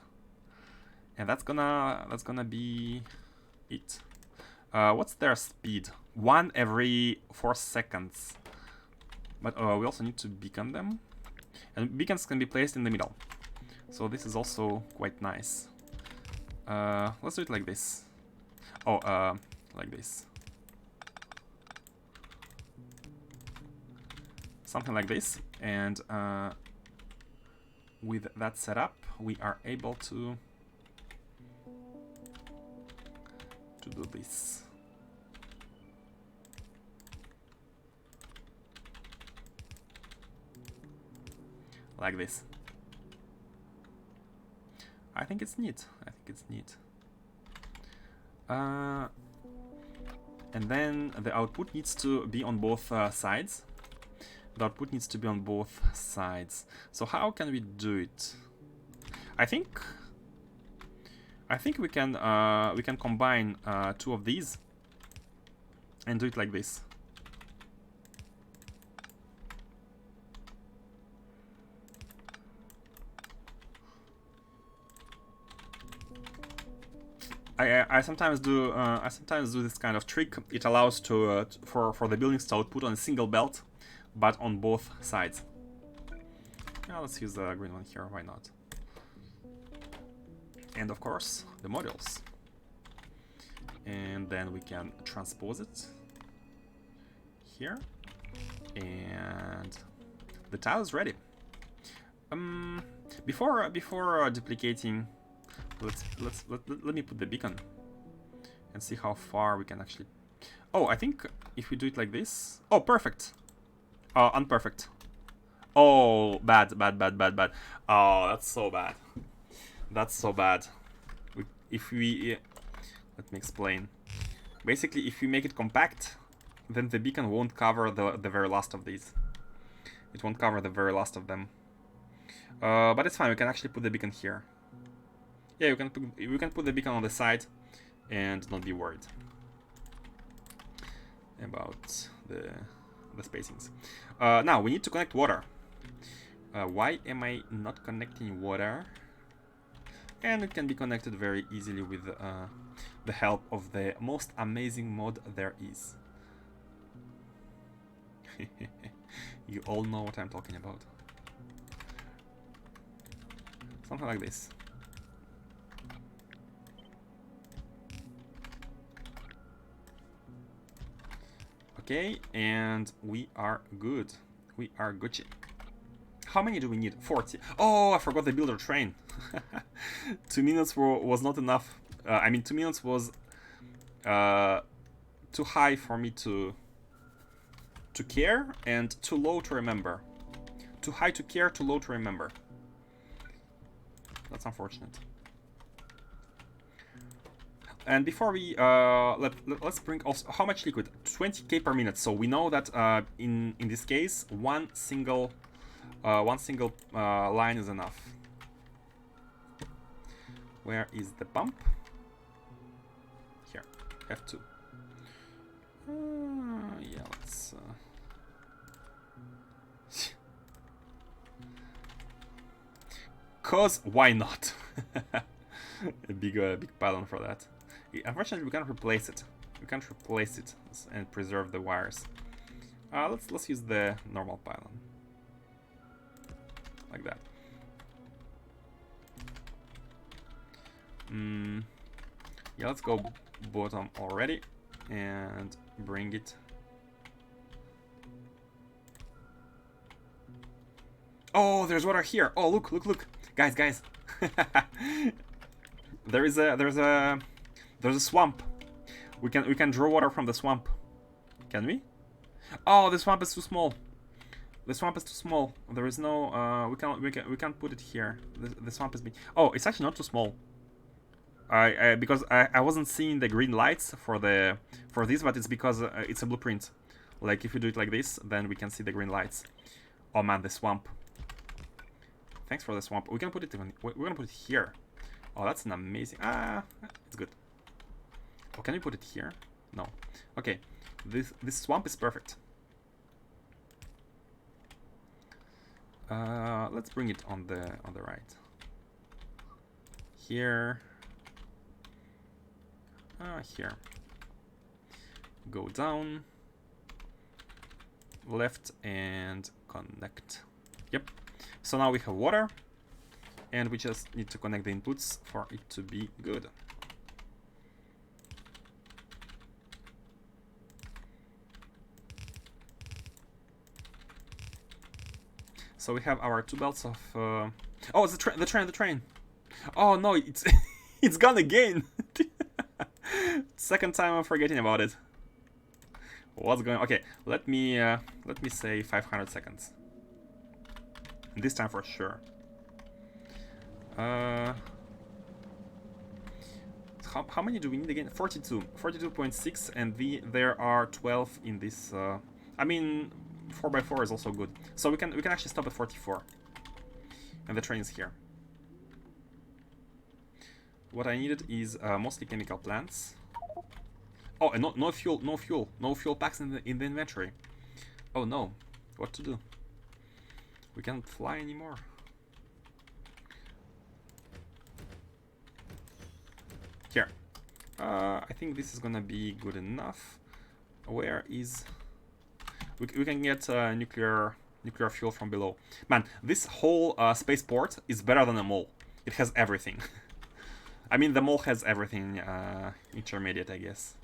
Speaker 1: and that's gonna be it. What's their speed? 1 every 4 seconds. But we also need to beacon them, and beacons can be placed in the middle. So this is also quite nice. Let's do it like this. Like this. Something like this, and with that setup, we are able to do this. Like this. I think it's neat. And then the output needs to be on both sides. The output needs to be on both sides. So how can we do it? I think we can combine 2 of these and do it like this. I sometimes do this kind of trick. It allows for the buildings to output on a single belt, but on both sides. Now let's use the green one here. Why not? And of course the modules. And then we can transpose it here, and the tile is ready. Before duplicating. Let me put the beacon and see how far we can actually. Oh, I think if we do it like this. Oh, perfect. Unperfect. Oh, bad. Oh, that's so bad. Let me explain. Basically, if we make it compact, then the beacon won't cover the very last of these. It won't cover the very last of them. But it's fine. We can actually put the beacon here. Yeah, we can put the beacon on the side and not be worried about the spacings. Now we need to connect water. Why am I not connecting water? And it can be connected very easily with the help of the most amazing mod there is. You all know what I'm talking about. Something like this. Okay, and we are good. We are Gucci. How many do we need? 40. Oh, I forgot the builder train. 2 minutes was not enough. I mean, 2 minutes was too high for me to care, and too low to remember. Too high to care, too low to remember. That's unfortunate. And before we let's bring also how much liquid? 20k per minute. So we know that in this case one single line is enough. Where is the pump? Here, F2. Yeah, let's. Cause why not? a big pylon for that. Unfortunately, we can't replace it. We can't replace it and preserve the wires. Let's use the normal pylon, like that. Yeah, let's go bottom already and bring it. Oh, there's water here. Oh, look, guys. there's a swamp. We can draw water from the swamp. Can we? Oh, the swamp is too small. The swamp is too small. There is no. We can't put it here. The swamp is big. Oh, it's actually not too small. Because I wasn't seeing the green lights for this, but it's because it's a blueprint. Like if you do it like this, then we can see the green lights. Oh man, the swamp. Thanks for the swamp. We can put it even. We're gonna put it here. Oh, that's an amazing. It's good. Oh, can we put it here? No. Okay, this swamp is perfect. Let's bring it on the right. Here. Here. Go down. Left and connect. Yep. So now we have water, and we just need to connect the inputs for it to be good. So we have our 2 belts of. Oh, it's the train. Oh no, it's it's gone again. Second time I'm forgetting about it. What's going on? Okay, let me say 500 seconds. This time for sure. How many do we need again? 42. 42.6, and there are 12 in this. I mean, 4x4 is also good. So we can actually stop at 44. And the train is here. What I needed is mostly chemical plants. Oh, and no fuel packs in the inventory. Oh no, what to do? We can't fly anymore. Here. I think this is gonna be good enough. Where is... We can get nuclear fuel from below. Man, this whole spaceport is better than a mall. It has everything. I mean, the mall has everything intermediate, I guess.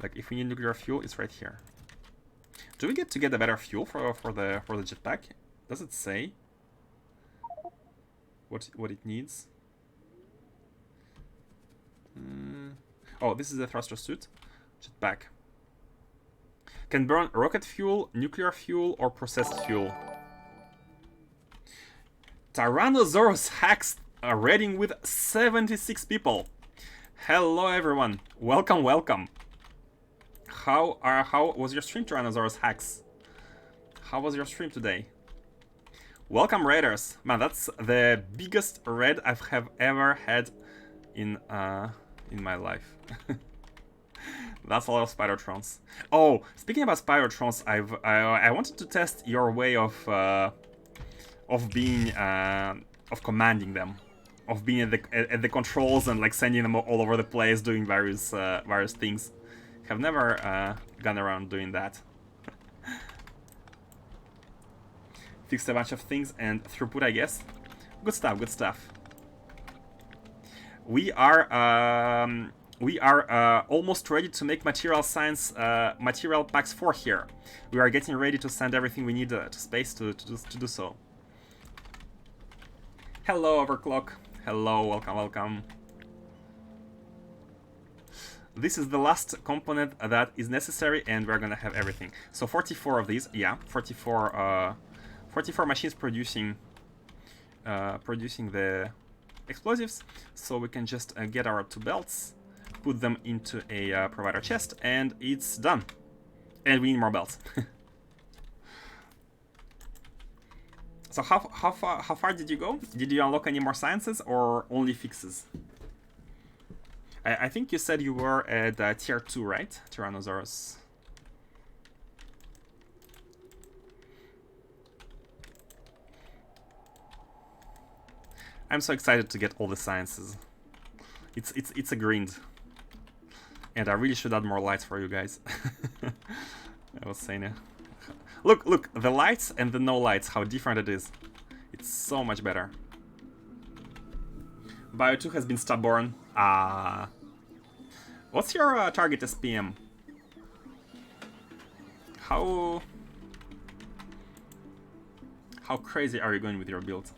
Speaker 1: Like, if we need nuclear fuel, it's right here. Do we get to get a better fuel for the jetpack? Does it say what it needs? Oh, this is the thruster suit. Jetpack. Can burn rocket fuel, nuclear fuel, or processed fuel. Tyrannosaurus hacks a raiding with 76 people. Hello everyone, welcome. How was your stream, Tyrannosaurus hacks? How was your stream today? Welcome raiders. Man, that's the biggest raid I have ever had in my life. That's a lot of Spidertrons. Oh, speaking about Spidertrons, I wanted to test your way of being of commanding them, of being at the controls and like sending them all over the place, doing various things. Have never gone around doing that. Fixed a bunch of things and throughput, I guess. Good stuff. We are almost ready to make material science material packs 4 here. We are getting ready to send everything we need to space to do so. Hello, Overclock. Hello, welcome. This is the last component that is necessary, and we're gonna have everything. So 44 of these, yeah, 44 machines producing the explosives, so we can just get our 2 belts, put them into a provider chest, and it's done. And we need more belts. So how far did you go? Did you unlock any more sciences or only fixes? I think you said you were at tier 2, right? Tyrannosaurus. I'm so excited to get all the sciences. It's a grind. And I really should add more lights for you guys. I was saying it. Look, the lights and the no lights, how different it is. It's so much better. Bio 2 has been stubborn. What's your target SPM? How crazy are you going with your build?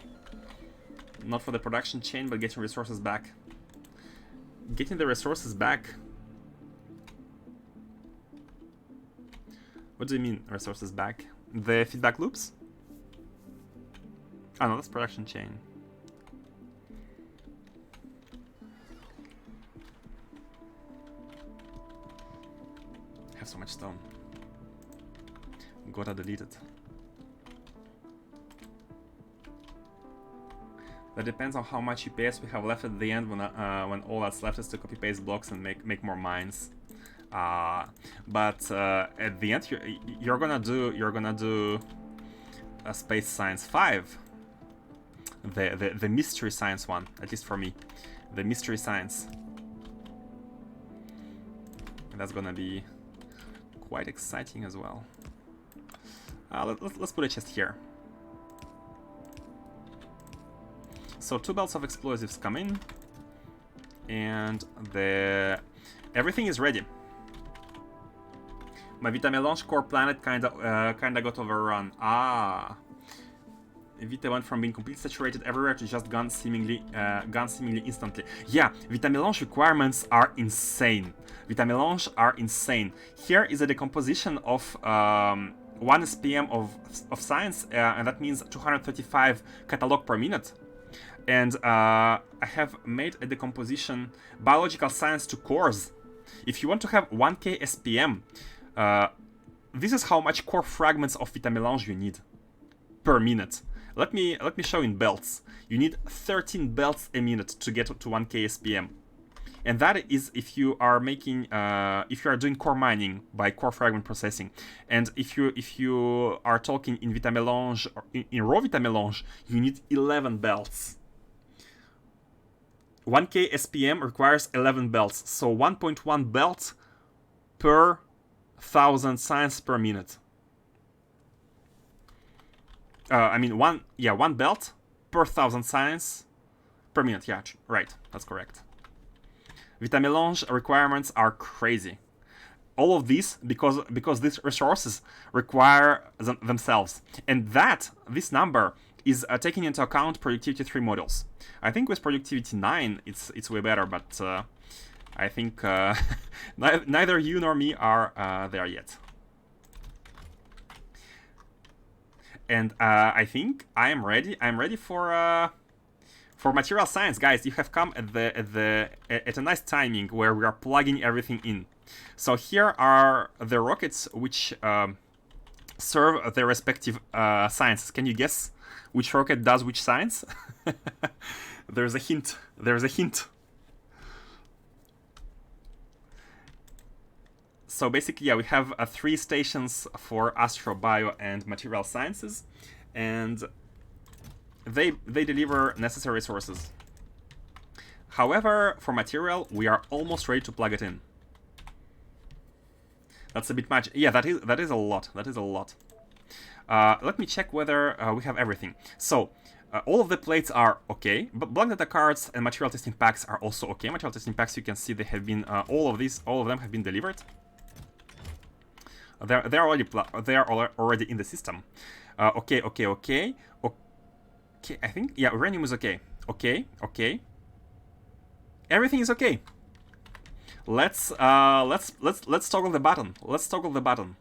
Speaker 1: Not for the production chain, but getting resources back. Getting the resources back? What do you mean, resources back? The feedback loops? Oh no, that's production chain. I have so much stone. Gotta delete it. That depends on how much UPS we have left at the end when all that's left is to copy paste blocks and make more mines. But at the end, you're gonna do a Space Science 5, the Mystery Science one, at least for me, the Mystery Science. And that's gonna be quite exciting as well. Let's put a chest here. So 2 belts of explosives come in, and everything is ready. My Vita Melange core planet kinda got overrun. Vita went from being completely saturated everywhere to just gone seemingly instantly. Yeah, Vita Melange requirements are insane. Vita Melange are insane. Here is a decomposition of 1 SPM of science, and that means 235 catalog per minute. And I have made a decomposition biological science to cores. If you want to have 1k SPM, this is how much core fragments of Vita Melange you need per minute. Let me show in belts. You need 13 belts a minute to get to 1k SPM, and that is if you are making if you are doing core mining by core fragment processing. And if you are talking in Vita Melange or in raw Vita Melange, you need 11 belts. 1k SPM requires 11 belts, so 1.1 belt per 1000 science per minute. I mean, one belt per 1000 science per minute. Yeah, right, that's correct. Vita Melange requirements are crazy. All of these because these resources require themselves, and this number is taking into account productivity 3 modules. I think with productivity 9 it's way better, but I think neither you nor me are there yet. And I think I am ready. I'm ready for material science, guys. You have come at a nice timing where we are plugging everything in. So here are the rockets which serve their respective sciences. Can you guess which rocket does which science? There's a hint. There's a hint. So basically, yeah, we have 3 stations for Astro, Bio, and Material Sciences, and they deliver necessary resources. However, for Material, we are almost ready to plug it in. That's a bit much. Yeah, that is a lot. That is a lot. Let me check whether we have everything. So all of the plates are okay, but block data cards and material testing packs are also okay. Material testing packs, you can see they have been all of them have been delivered. They are already in the system. Okay. I think, yeah, uranium is okay. Okay. Everything is okay. Let's toggle the button. Let's toggle the button.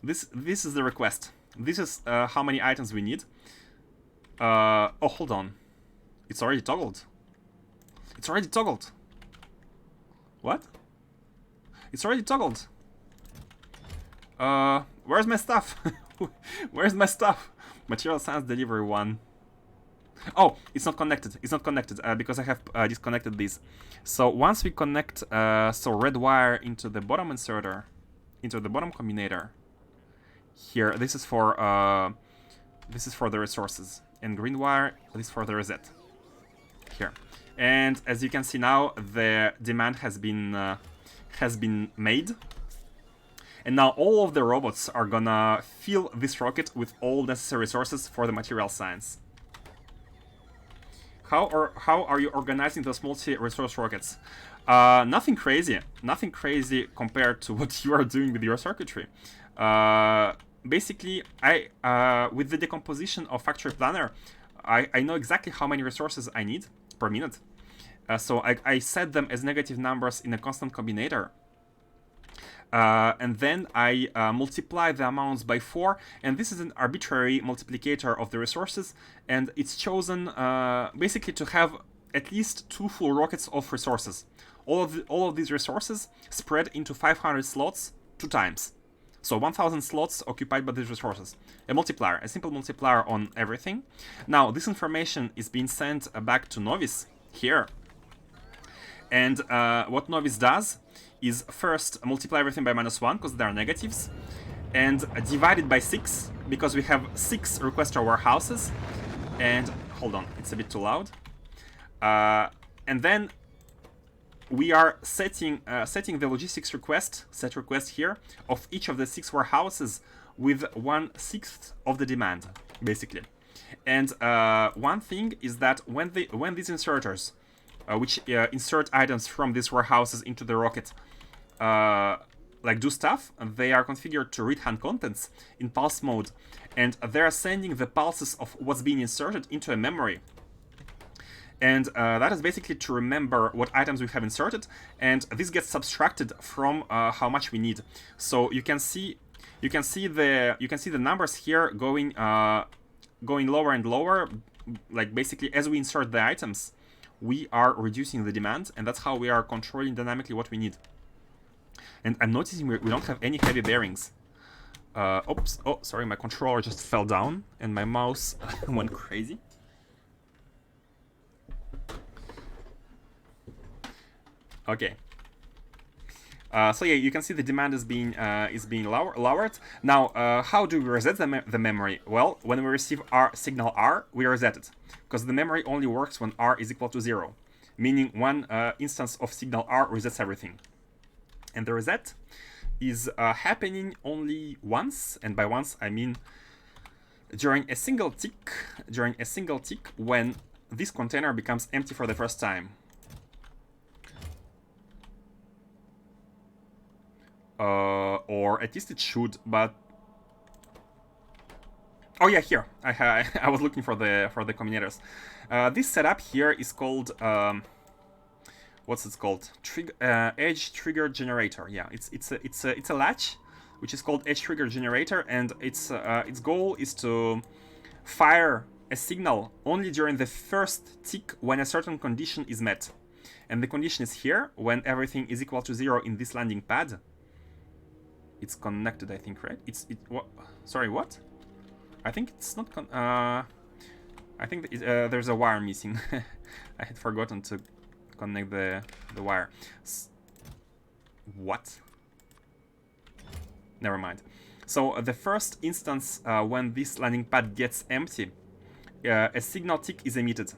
Speaker 1: This is the request. This is how many items we need. Oh, hold on. It's already toggled. It's already toggled. What? It's already toggled. Where's my stuff? Where's my stuff? Material Science Delivery 1. Oh, it's not connected. It's not connected because I have disconnected this. So once we connect so red wire into the bottom inserter, into the bottom combinator, here this is for the resources, and green wire this is for the reset. Here, and as you can see now, the demand has been made. And now all of the robots are gonna fill this rocket with all necessary resources for the material science. How are you organizing those multi-resource rockets? Nothing crazy compared to what you are doing with your circuitry. Basically, with the decomposition of Factory Planner, I know exactly how many resources I need per minute. So I set them as negative numbers in a constant combinator. And then I multiply the amounts by 4, and this is an arbitrary multiplicator of the resources, and it's chosen basically to have at least 2 full rockets of resources. All of these resources spread into 500 slots 2 times. So 1000 slots occupied by these resources. A multiplier, a simple multiplier on everything. Now this information is being sent back to Novice here. And what Novice does is first multiply everything by -1 because they are negatives, and divide it by 6 because we have 6 requester warehouses. And hold on, it's a bit too loud. And then we are setting the logistics set request here of each of the 6 warehouses with 1/6 of the demand, basically. And one thing is that when these inserters, which insert items from these warehouses into the rocket, like do stuff, they are configured to read hand contents in pulse mode, and they are sending the pulses of what's being inserted into a memory. And that is basically to remember what items we have inserted, and this gets subtracted from how much we need. So you can see the numbers here going lower and lower. Like basically, as we insert the items, we are reducing the demand, and that's how we are controlling dynamically what we need. And I'm noticing we don't have any heavy bearings. Oops! Oh, sorry, my controller just fell down, and my mouse went crazy. Okay. So yeah, you can see the demand is being lowered. Now, how do we reset the memory? Well, when we receive signal R, we reset it, because the memory only works when R is equal to 0, meaning one instance of signal R resets everything. And the reset is happening only once, and by once I mean during a single tick. When this container becomes empty for the first time. Or at least it should, but oh yeah, here I was looking for the combinators. This setup here is called what's it called? Edge trigger generator. Yeah, it's a latch which is called edge trigger generator, and its goal is to fire a signal only during the first tick when a certain condition is met, and the condition is here when everything is equal to 0 in this landing pad. It's connected, I think, right? What? Sorry, what? I think it's not I think there's a wire missing. I had forgotten to connect the wire. What? Never mind. So the first instance when this landing pad gets empty, a signal tick is emitted.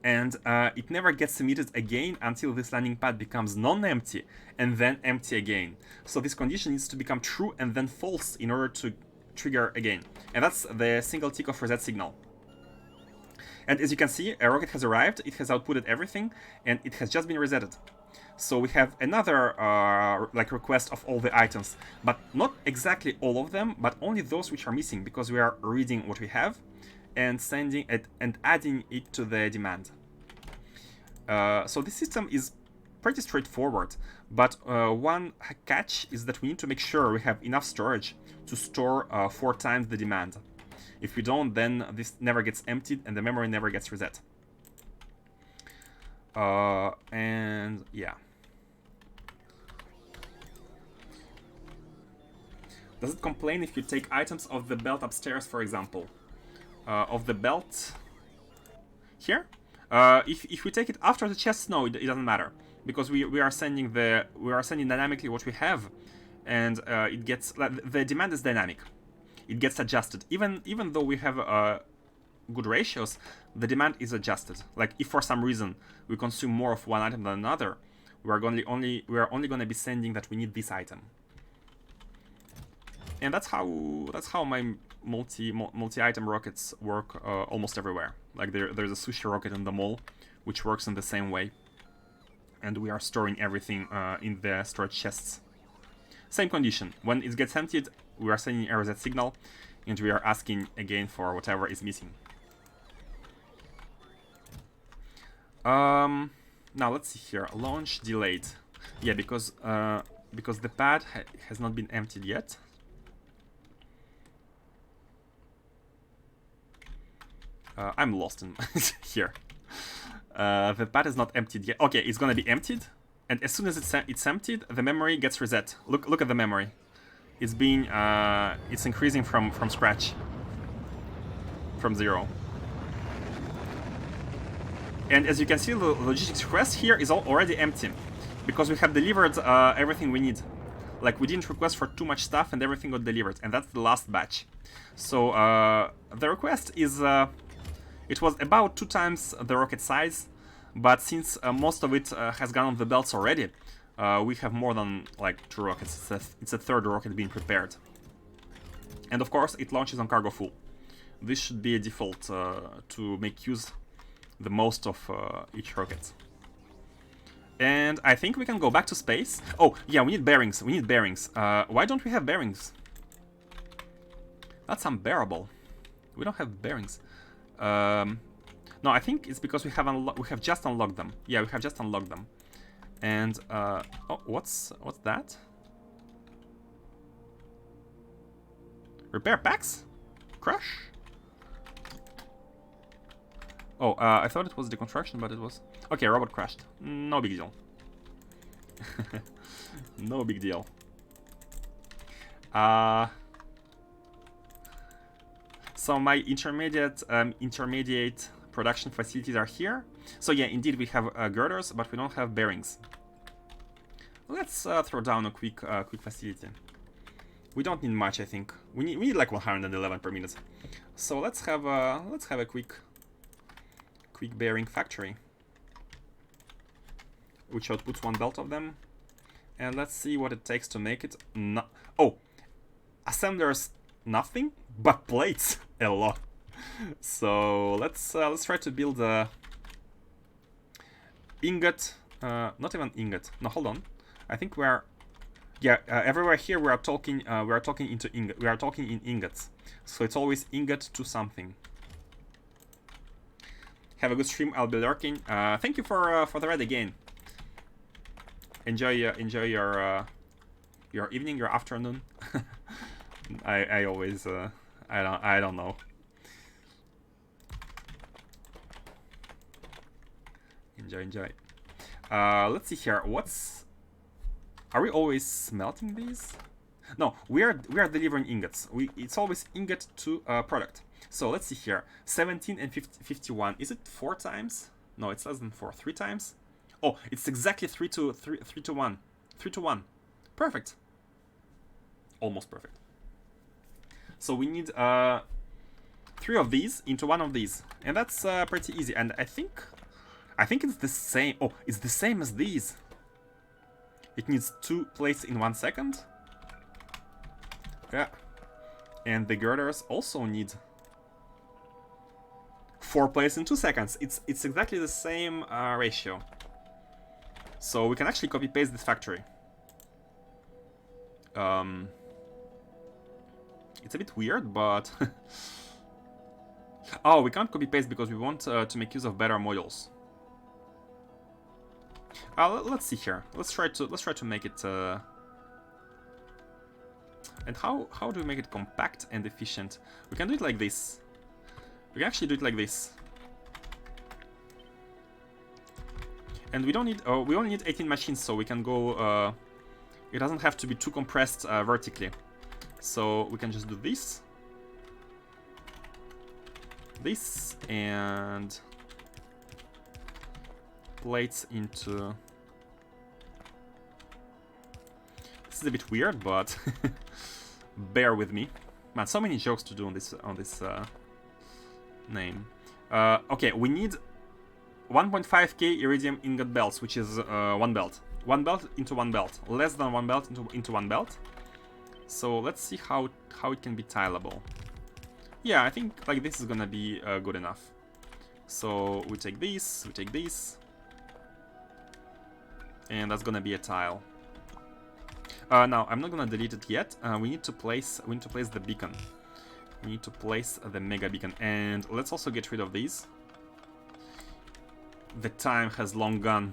Speaker 1: And it never gets emitted again until this landing pad becomes non-empty and then empty again. So this condition needs to become true and then false in order to trigger again. And that's the single tick of reset signal. And as you can see, a rocket has arrived, it has outputted everything, and it has just been resetted. So we have another request of all the items, but not exactly all of them, but only those which are missing, because we are reading what we have and sending it and adding it to the demand. So this system is pretty straightforward, but one catch is that we need to make sure we have enough storage to store 4 times the demand. If we don't, then this never gets emptied and the memory never gets reset. And yeah. Does it complain if you take items off the belt upstairs, for example? Of the belt here? If we take it after the chest, no, it doesn't matter, because we are sending dynamically what we have, and it gets the demand is dynamic. It gets adjusted, even though we have good ratios. The demand is adjusted. Like if for some reason we consume more of one item than another, we are only going to be sending that we need this item. And that's how my multi-item rockets work almost everywhere. Like there's a sushi rocket in the mall, which works in the same way. And we are storing everything in the storage chests. Same condition. When it gets emptied, we are sending a reset signal, and we are asking again for whatever is missing. Now let's see here. Launch delayed. Yeah, because the pad has not been emptied yet. I'm lost in here. The pad is not emptied yet. Okay, it's gonna be emptied, and as soon as it's emptied, the memory gets reset. Look at the memory. It's being it's increasing from scratch, from 0. And as you can see, the logistics request here is already empty, because we have delivered everything we need. Like, we didn't request for too much stuff, and everything got delivered, and that's the last batch. So the request is it was about 2 times the rocket size, but since most of it has gone on the belts already, we have more than like 2 rockets. It's a third rocket being prepared, and of course it launches on cargo full. This should be a default to make use the most of each rocket. And I think we can go back to space. Oh yeah, we need bearings. Why don't we have bearings? That's unbearable. We don't have bearings. No, I think it's because we have just unlocked them. Yeah, we have just unlocked them. And oh, what's that? Repair packs? Crush? Oh, I thought it was deconstruction, but it was... Okay, robot crashed. No big deal. No big deal. So my intermediate production facilities are here. So yeah, indeed we have girders, but we don't have bearings. Let's throw down a quick facility. We don't need much, I think. We need like 111 per minute. So let's have a quick bearing factory, which outputs 1 belt of them, and let's see what it takes to make it. Oh, assemblers nothing, but plates a lot. So let's try to build a ingot. Not even ingot. No, hold on. I think we're everywhere here we are talking into ingot. We are talking in ingots. So it's always ingot to something. Have a good stream. I'll be lurking. Thank you for the raid again. Enjoy your evening, your afternoon. I always I don't know. Enjoy. Let's see here. Are we always smelting these? No, we are delivering ingots. It's always ingot to product. So let's see here. 17 and 51. Is it 4 times? No, it's less than 4. 3 times? Oh, it's exactly 3 to 1. 3 to 1. Perfect. Almost perfect. So we need 3 of these into 1 of these, and that's pretty easy. And I think it's the same. Oh, it's the same as these. It needs 2 plates in 1 second. Yeah. And the girders also need 4 plates in 2 seconds. It's exactly the same ratio. So we can actually copy paste this factory. It's a bit weird, but oh, we can't copy paste because we want to make use of better modules. Let's see here. Let's try to make it. And how do we make it compact and efficient? We can do it like this. We can actually do it like this. And we don't need, we only need 18 machines, so we can go, it doesn't have to be too compressed vertically. So we can just do this, and plates into... This is a bit weird, but bear with me. Man, so many jokes to do on this name. Okay, we need 1.5k iridium ingot belts, which is one belt. One belt into one belt. Less than one belt into one belt. So let's see how it can be tileable. Yeah, I think like this is gonna be good enough. So we take this, and that's gonna be a tile. Now I'm not gonna delete it yet. We need to place the beacon. We need to place the mega beacon, and let's also get rid of these. The time has long gone.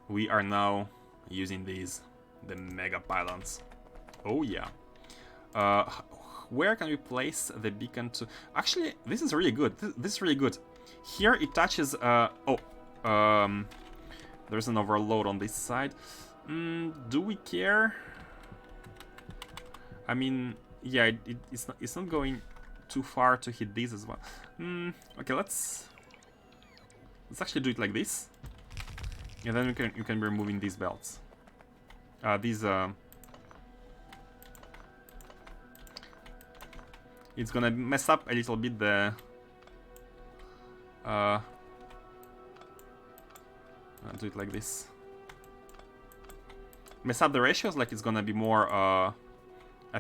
Speaker 1: We are now using these, the mega pylons. Oh yeah. Where can we place the beacon to? Actually, this is really good. This is really good. Here it touches. There's an overload on this side. Do we care? I mean, yeah, it's not going too far to hit these as well. Okay, let's actually do it like this, and then you can be removing these belts. It's gonna mess up a little bit the. I'll do it like this. Mess up the ratios, like it's gonna be more. I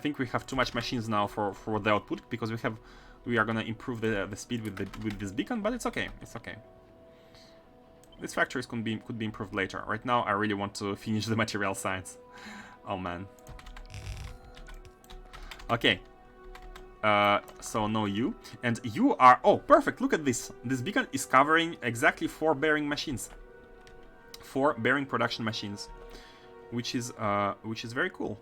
Speaker 1: think we have too much machines now for the output, because we are gonna improve the speed with this beacon, but it's okay. It's okay. These factories could be improved later. Right now, I really want to finish the material science. Oh man. Okay. So no you, and you are. Oh, perfect! Look at this. This beacon is covering exactly 4 bearing machines, 4 bearing production machines, which is very cool.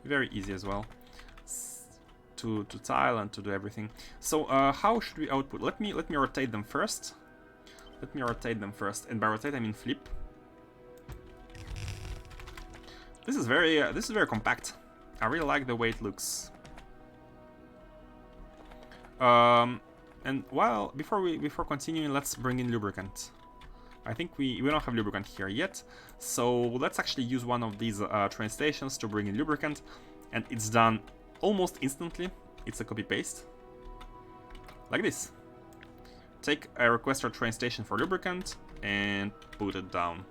Speaker 1: Very easy as well to tile and to do everything. So how should we output? Let me rotate them first. And by rotate I mean flip. This is very compact. I really like the way it looks. And before continuing, let's bring in lubricant. I think we don't have lubricant here yet, so let's actually use one of these train stations to bring in lubricant, and it's done almost instantly. It's a copy paste, like this. Take a requester train station for lubricant and put it down.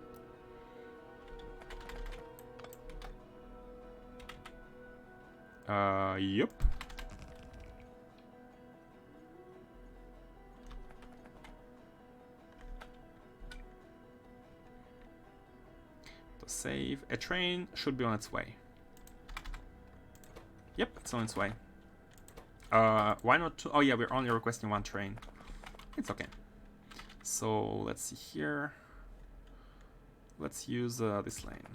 Speaker 1: Yep. Save. A train should be on its way. Yep, it's on its way. Why not two? Oh yeah, we're only requesting 1 train. It's okay. So let's see here. Let's use this lane.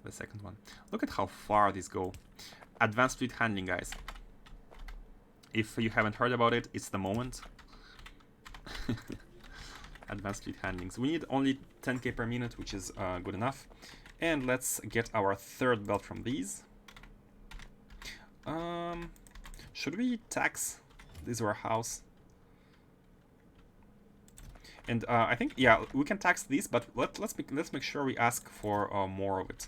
Speaker 1: The second one. Look at how far these go. Advanced fleet handling, guys. If you haven't heard about it, it's the moment. Advanced fleet handlings. We need only 10k per minute, which is good enough. And let's get our 3rd belt from these. Should we tax this warehouse? And I think, yeah, we can tax these, but let's make sure we ask for more of it.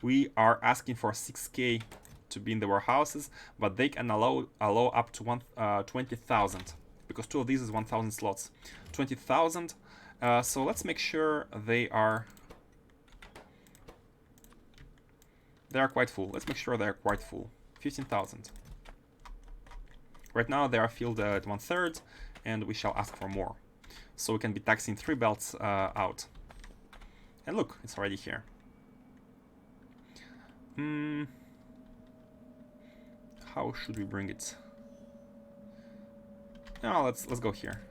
Speaker 1: We are asking for 6k to be in the warehouses, but they can allow up to 20,000. Because 2 of these is 1,000 slots. 20,000. So let's make sure they are quite full. Let's make sure they're quite full. 15,000. Right now they are filled at 1/3, and we shall ask for more. So we can be taxing 3 belts out. And look, it's already here. How should we bring it? No, let's go here.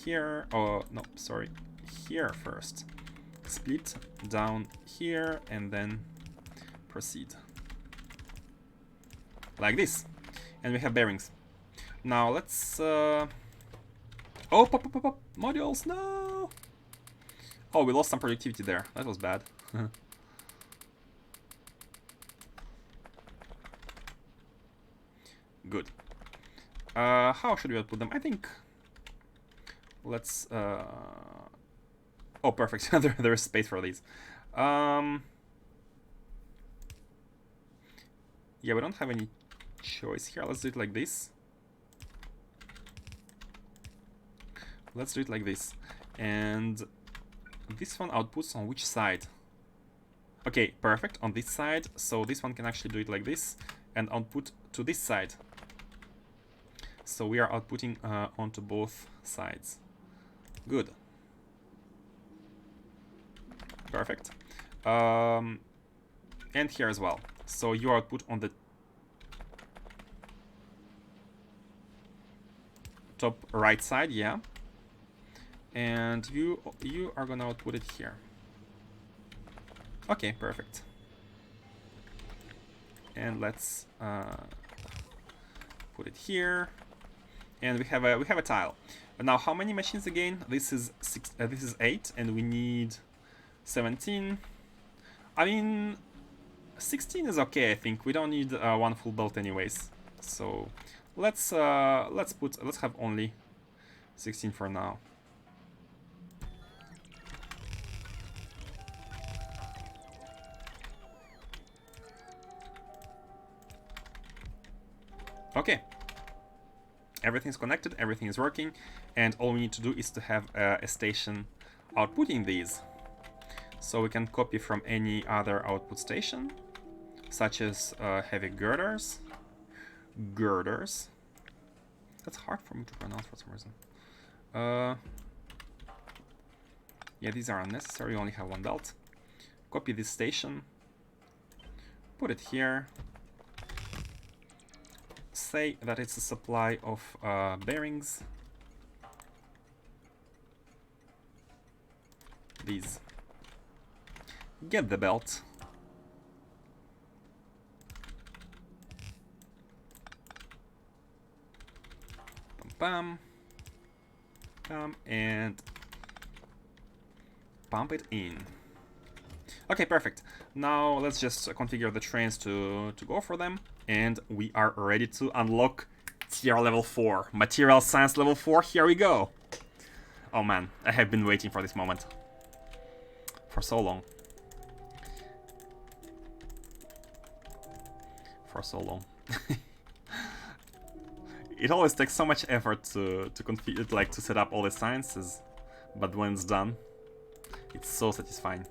Speaker 1: Here, oh no, sorry, here first. Split down here and then Proceed. Like this. And we have bearings. Now let's... Oh, pop. Modules, no! Oh, we lost some productivity there. That was bad. Good. How should we output them? I think... Let's... Oh, perfect. there is space for these. Yeah, we don't have any choice here. Let's do it like this. Let's do it like this. And this one outputs on which side? Okay, perfect. On this side. So this one can actually do it like this and output to this side. So we are outputting onto both sides. Good. Perfect. And here as well. So you output on the top right side, yeah. And you are gonna output it here. Okay, perfect. And let's put it here. And we have a tile. Now, how many machines again? This is 8, and we need 17. I mean, 16 is okay. I think we don't need one full belt anyways. So let's have only 16 for now. Okay. Everything's connected, everything is working, and all we need to do is to have a station outputting these. So we can copy from any other output station, such as heavy girders. That's hard for me to pronounce for some reason. Yeah, these are unnecessary, we only have one belt. Copy this station, put it here. Say that it's a supply of bearings. These. Get the belt. Bam, bam, and pump it in. Okay, perfect. Now let's just configure the trains to go for them. And we are ready to unlock tier level 4. Material science level 4, here we go. Oh man, I have been waiting for this moment. For so long. For so long. It always takes so much effort to configure, like to set up all the sciences. But when it's done, it's so satisfying.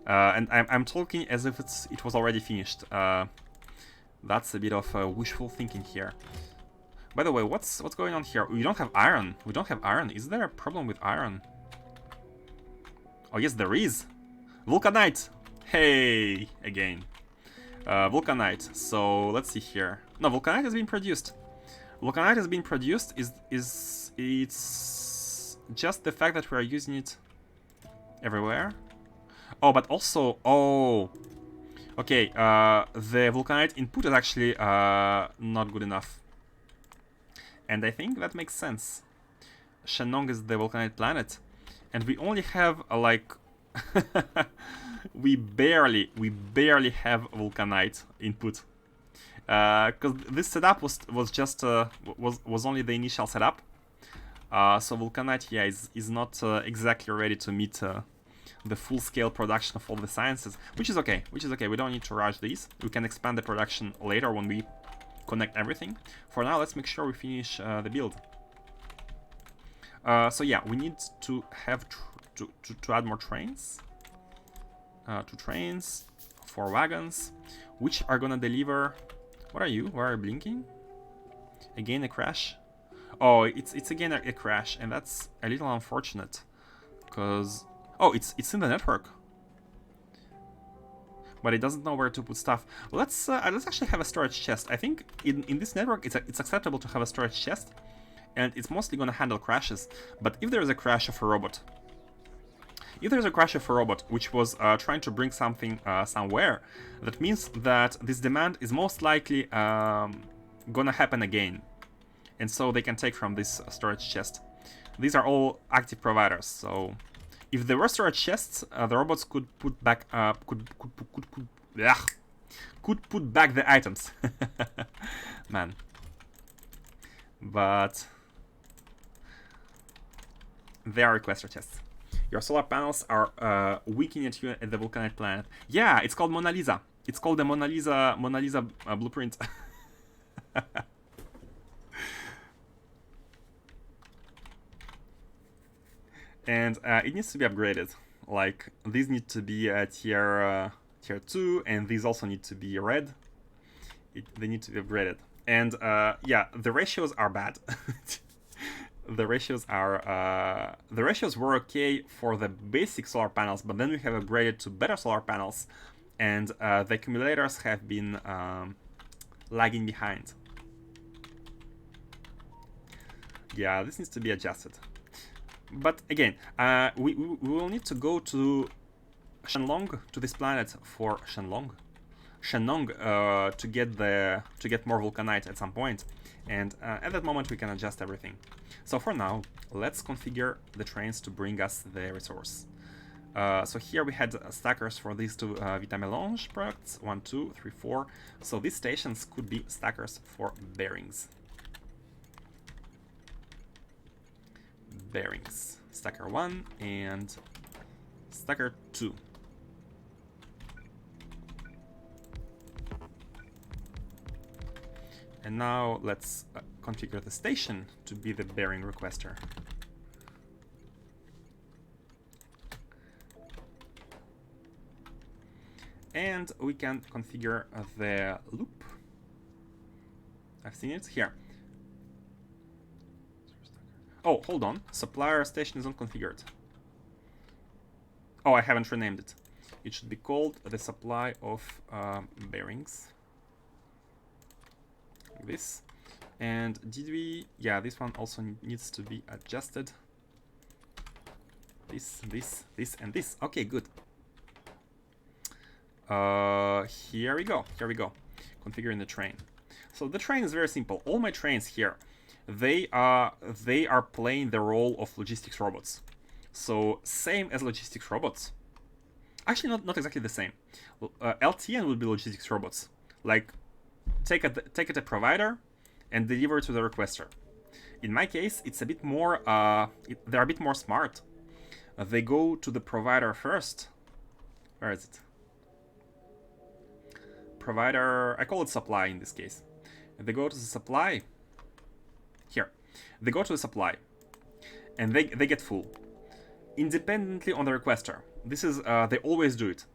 Speaker 1: And I'm talking as if it was already finished. That's a bit of wishful thinking here. By the way, what's going on here? We don't have iron. We don't have iron. Is there a problem with iron? Oh yes, there is. Vulcanite. Hey, again. Vulcanite. So let's see here. No, vulcanite has been produced. Vulcanite has been produced. It's just the fact that we are using it everywhere. Oh, but also okay, the vulcanite input is actually not good enough. And I think that makes sense. Shenong is the vulcanite planet. And we only have, like... we barely have vulcanite input. Because this setup was just... was only the initial setup. So vulcanite, yeah, is not exactly ready to meet... the full-scale production of all the sciences, which is okay. We don't need to rush these. We can expand the production later when we connect everything. For now, let's make sure we finish the build. So yeah, we need to have to add more trains. 2 trains, 4 wagons, which are gonna deliver... What are you? Why are you blinking? Again a crash? Oh, it's again a crash, and that's a little unfortunate, because... Oh, it's in the network, but it doesn't know where to put stuff. Let's actually have a storage chest. I think in this network it's acceptable to have a storage chest, and it's mostly gonna handle crashes. But if there is a crash of a robot, If there's a crash of a robot which was trying to bring something somewhere, that means that this demand is most likely gonna happen again. And so they can take from this storage chest. These are all active providers, so if there were storage chests, the robots could put back could put back the items. Man. But they are requester chests. Your solar panels are winking at you at the volcanic planet. Yeah, it's called Mona Lisa. It's called the Mona Lisa blueprint. And it needs to be upgraded. Like, these need to be tier 2, and these also need to be red. They need to be upgraded. And yeah, the ratios are bad. The ratios were okay for the basic solar panels, but then we have upgraded to better solar panels, and the accumulators have been lagging behind. Yeah, this needs to be adjusted. But again, we will need to go to Shenlong, to this planet for Shenlong to get more vulcanite at some point, and at that moment we can adjust everything. So for now, let's configure the trains to bring us the resource. So here we had stackers for these two Vitamelange products, 1, 2, 3, 4. So these stations could be stackers for bearings. Bearings. Stacker 1 and stacker 2. And now let's configure the station to be the bearing requester. And we can configure the loop. I've seen it here. Oh, hold on. Supplier station is not configured. Oh, I haven't renamed it. It should be called the supply of bearings. Like this. And did we... Yeah, this one also needs to be adjusted. This, and this. Okay, good. Here we go. Configuring the train. So the train is very simple. All my trains here, they are playing the role of logistics robots. So same as logistics robots. Actually, not exactly the same. LTN would be logistics robots. Like, take it a provider and deliver it to the requester. In my case, it's a bit more. They're a bit more smart. They go to the provider first. Where is it? Provider. I call it supply in this case. They go to the supply. Here, they go to the supply, and they get full, independently on the requester. This is they always do it,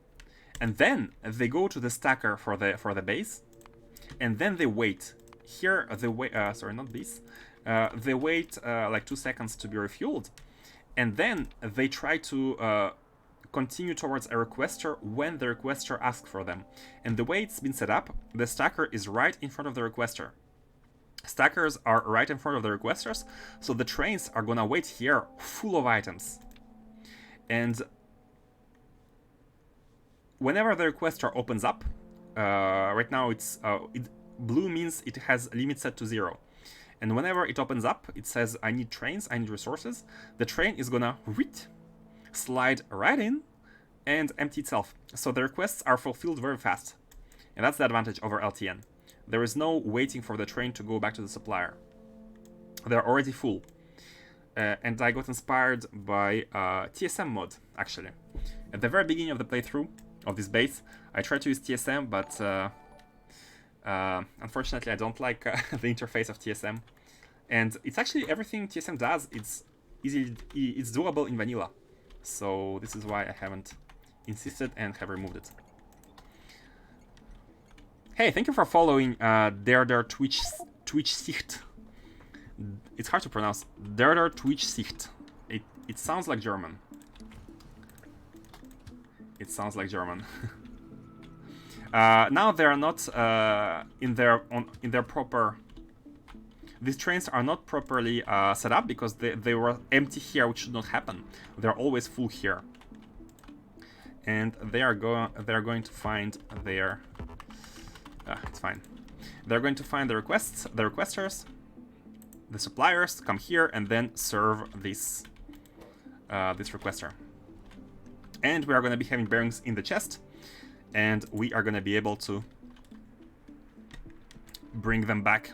Speaker 1: and then they go to the stacker for the base, and then they wait. Here they wait. Sorry, not this. They wait like 2 seconds to be refueled, and then they try to continue towards a requester when the requester asks for them. And the way it's been set up, the stacker is right in front of the requester. Stackers are right in front of the requesters, so the trains are gonna wait here full of items. And whenever the requester opens up, right now it's blue means it has limit set to 0. And whenever it opens up, it says I need trains, I need resources. The train is gonna slide right in and empty itself. So the requests are fulfilled very fast. And that's the advantage over LTN. There is no waiting for the train to go back to the supplier. They're already full. And I got inspired by TSM mod, actually. At the very beginning of the playthrough of this base, I tried to use TSM, but unfortunately I don't like the interface of TSM. And it's actually everything TSM does, it's doable in vanilla. So this is why I haven't insisted and have removed it. Hey, thank you for following der Twitch Sicht. It's hard to pronounce. Der Twitch Sicht. It sounds like German. It sounds like German. Now they are not in their proper. These trains are not properly set up because they were empty here, which should not happen. They're always full here. and they are going to find their it's fine. They're going to find the requesters, the suppliers, come here and then serve this this requester. And we are going to be having bearings in the chest, and we are going to be able to bring them back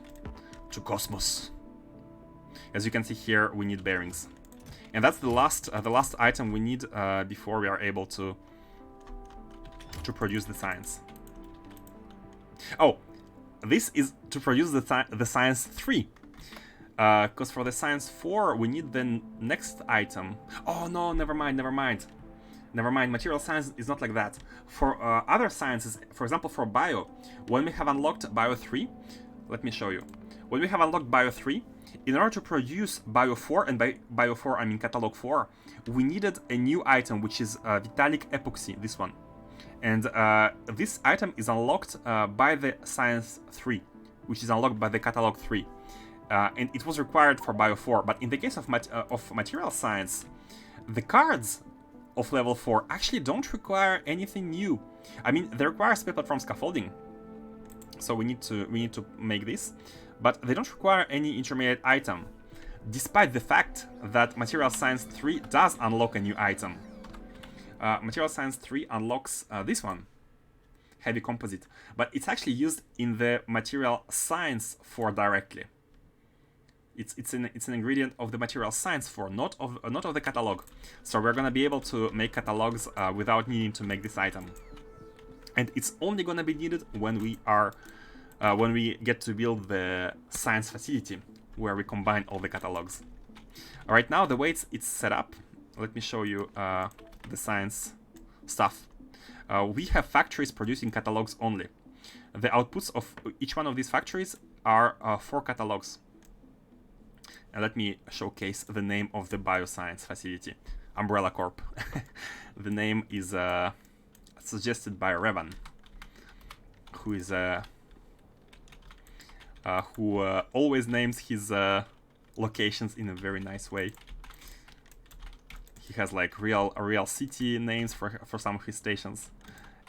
Speaker 1: to Cosmos. As you can see here, we need bearings, and that's the last item we need before we are able to produce the science. Oh, this is to produce the science 3. Because for the science 4, we need the next item. Oh no, never mind. Material science is not like that. For other sciences, for example, for bio, when we have unlocked bio 3, let me show you. When we have unlocked bio 3, in order to produce bio 4, and by bio 4 I mean catalog 4, we needed a new item, which is Vitalic Epoxy, this one. And this item is unlocked by the science 3, which is unlocked by the catalog 3. And it was required for bio 4, but in the case of material science, the cards of level 4 actually don't require anything new. I mean, they require space platform scaffolding, so we need to make this, but they don't require any intermediate item, despite the fact that Material Science 3 does unlock a new item. Material Science 3 unlocks this one, Heavy Composite, but it's actually used in the Material Science 4 directly. It's an ingredient of the Material Science 4, not of the catalog. So we're gonna be able to make catalogs without needing to make this item, and it's only gonna be needed when we get to build the science facility, where we combine all the catalogs. Right now, the way it's set up, let me show you the science stuff. We have factories producing catalogs only. The outputs of each one of these factories are 4 catalogs. And let me showcase the name of the bioscience facility, Umbrella Corp. The name is suggested by Revan, who is who always names his locations in a very nice way. He has like real city names for some of his stations,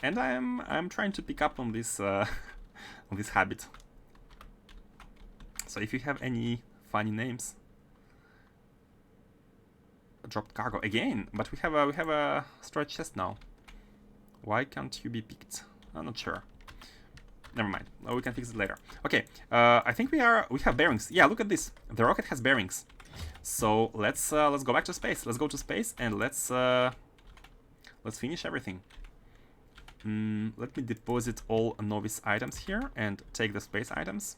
Speaker 1: and I'm trying to pick up on this on this habit. So if you have any funny names, dropped cargo again, but we have a storage chest now. Why can't you be picked? I'm not sure. Never mind. We can fix it later. Okay, I think we have bearings. Yeah, look at this. The rocket has bearings. So let's go back to space. Let's go to space and let's finish everything. Let me deposit all novice items here and take the space items.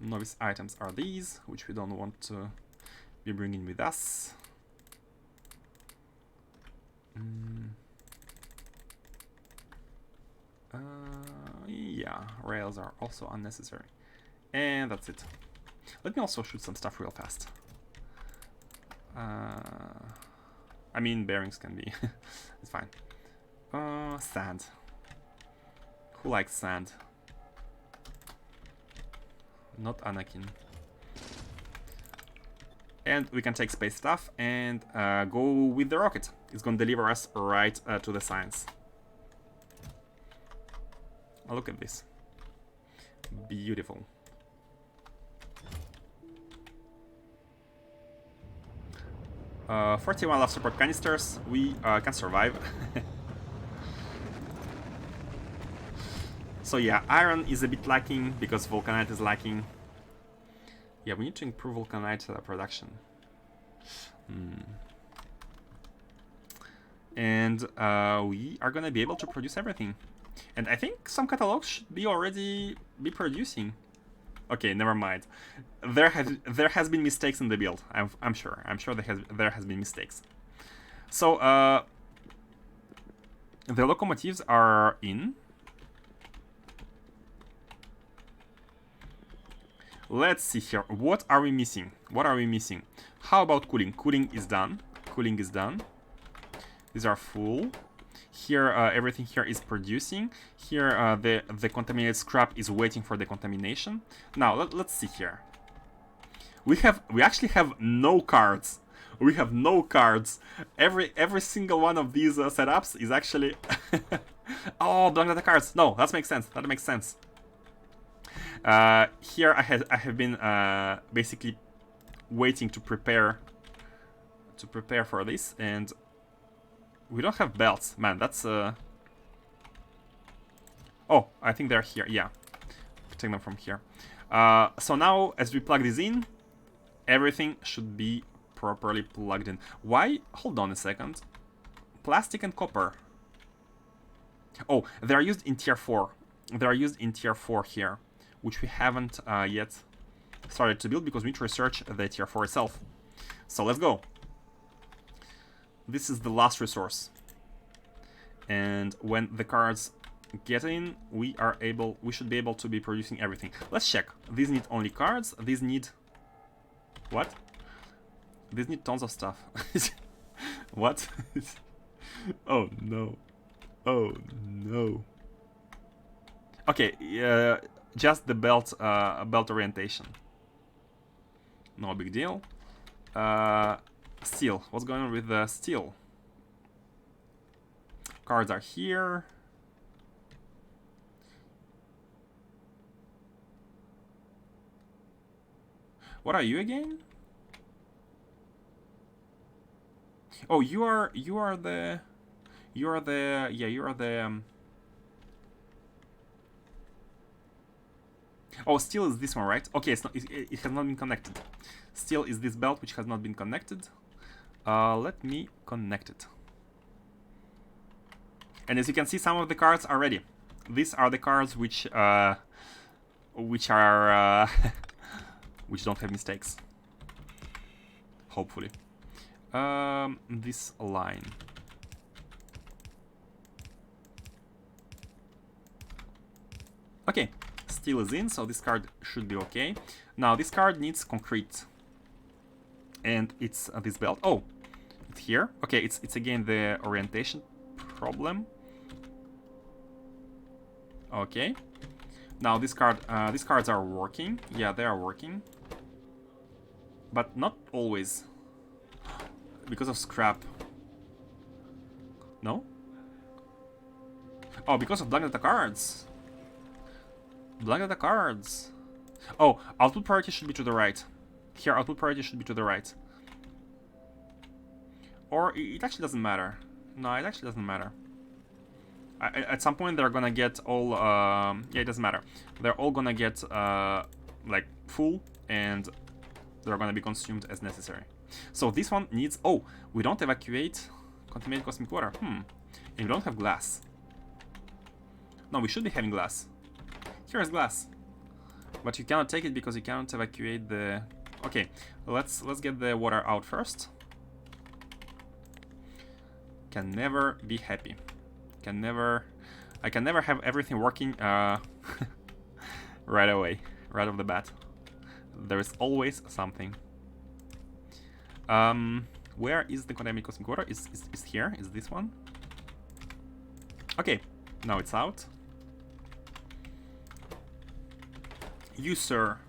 Speaker 1: Novice items are these, which we don't want to be bringing with us. Yeah, rails are also unnecessary. And that's it. Let me also shoot some stuff real fast. I mean, bearings can be... it's fine. Sand. Who likes sand? Not Anakin. And we can take space stuff and go with the rocket. It's going to deliver us right to the science. Oh, look at this. Beautiful. Uh, 41 life support canisters. We can survive. So yeah, iron is a bit lacking because vulcanite is lacking. Yeah, we need to improve vulcanite production. And we are gonna be able to produce everything. And I think some catalogs should be already be producing. Okay, never mind. There has been mistakes in the build. I'm sure. I'm sure there has been mistakes. So the locomotives are in. Let's see here. What are we missing? What are we missing? How about cooling? Cooling is done. Cooling is done. These are full. Here, everything here is producing. Here, the contaminated scrap is waiting for the contamination. Now, let's see here. We actually have no cards We have no cards. Every single one of these setups is actually... Oh, don't get the cards. No, that makes sense. That makes sense. Here I have been basically waiting to prepare for this, and we don't have belts. Man, that's... Oh, I think they're here. Yeah, take them from here. So now, as we plug this in, everything should be properly plugged in. Why? Hold on a second. Plastic and copper. Oh, they are used in tier 4. They are used in tier 4 here, which we haven't yet started to build because we need to research the tier 4 itself. So let's go. This is the last resource. And when the cards get in, we should be able to be producing everything. Let's check. These need only cards. These need... What? These need tons of stuff. What? Oh no. Oh no. Okay, just the belt orientation. No big deal. Steel. What's going on with the steel? Cards are here. What are you again? Oh, you are the Oh, steel is this one, right? Okay, it's not, it has not been connected. Steel is this belt which has not been connected. Let me connect it. And as you can see, some of the cards are ready. These are the cards which are which don't have mistakes. Hopefully. This line. Okay, steel is in, so this card should be okay. Now this card needs concrete, and it's this belt. Oh, it's here. Okay, it's again the orientation problem. Okay. Now these cards are working. Yeah, they are working, but not always because of scrap. No? Oh, because of black data cards. Black data cards. Oh, output priority should be to the right. Here, output priority should be to the right. Or it actually doesn't matter. No, it actually doesn't matter. At some point, they're gonna get all... yeah, it doesn't matter. They're all gonna get, like, full, and they're gonna be consumed as necessary. So this one needs... Oh, we don't evacuate contaminated cosmic water. And we don't have glass. No, we should be having glass. Here's glass. But you cannot take it because you cannot evacuate the... Okay, let's get the water out first. Can never be happy. I can never have everything working right away, right off the bat. There is always something. Where is the contaminated cosmic water? Is here? Is this one? Okay, now it's out. You, sir,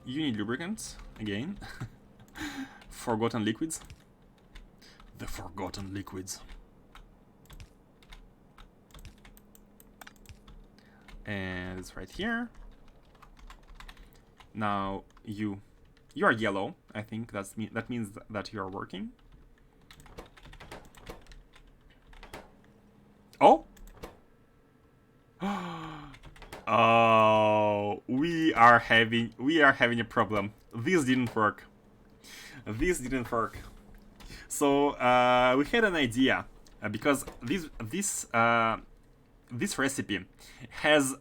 Speaker 1: you need lubricants again. Forgotten liquids. The forgotten liquids. And it's right here. Now you are yellow. I think that means that you are working. Oh. Oh, we are having a problem. This didn't work. This didn't work. So we had an idea because this recipe has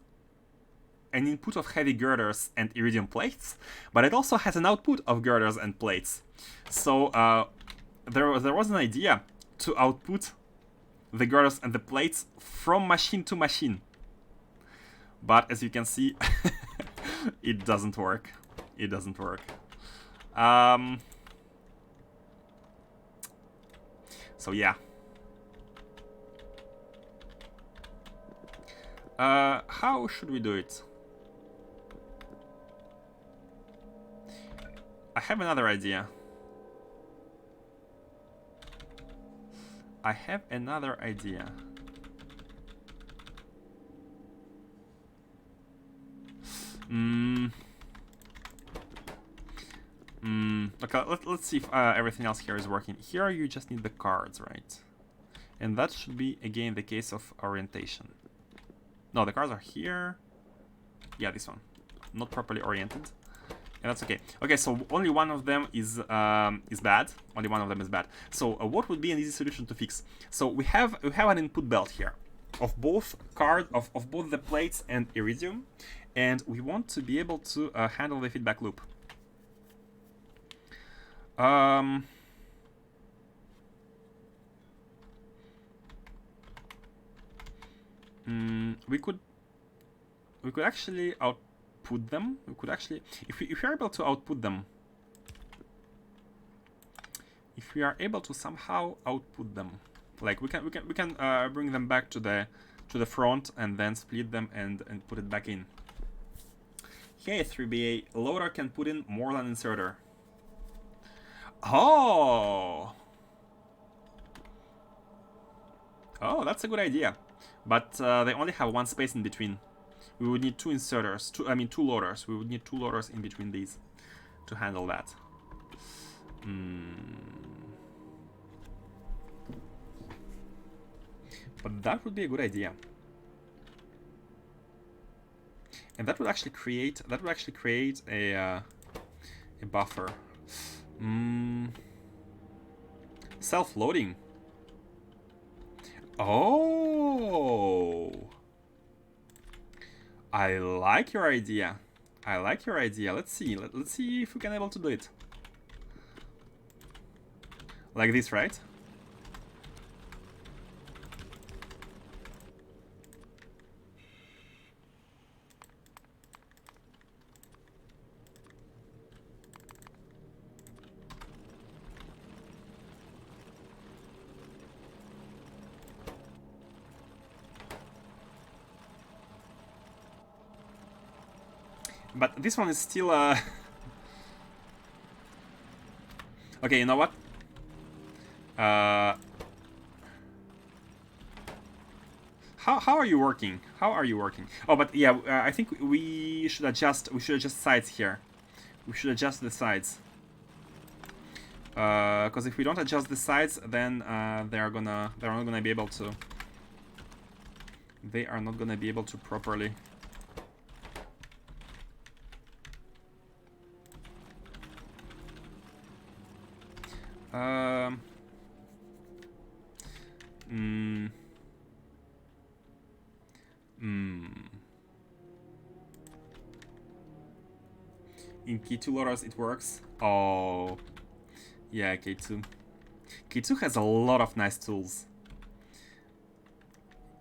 Speaker 1: an input of heavy girders and iridium plates, but it also has an output of girders and plates. So there was an idea to output the girders and the plates from machine to machine. But as you can see, it doesn't work. It doesn't work. So yeah. How should we do it? I have another idea. I have another idea. Okay, let's see if everything else here is working. Here you just need the cards, right? And that should be, again, the case of orientation. No, the cards are here. Yeah, this one. Not properly oriented. And that's okay. Okay, so only one of them is bad. Only one of them is bad. So what would be an easy solution to fix? So we have an input belt here of both of both the plates and iridium, and we want to be able to handle the feedback loop. We could actually output them. We could actually, if we are able to output them, if we are able to somehow output them, like we can bring them back to the front and then split them and put it back in. Hey 3BA, loader can put in more than inserter. Oh, that's a good idea. But they only have one space in between. We would need two inserters, two loaders. We would need two loaders in between these to handle that. But that would be a good idea. And that would actually create a buffer. Self-loading. Oh, I like your idea. I like your idea. Let's see. Let's see if we can able to do it. Like this, right? But this one is still okay, you know what? How are you working? How are you working? Oh, but yeah, I think we should adjust sides here. We should adjust the sides. Because if we don't adjust the sides, then they're not gonna be able to. They are not gonna be able to properly. In K2 loaders it works. Oh, yeah, K2. K2 has a lot of nice tools.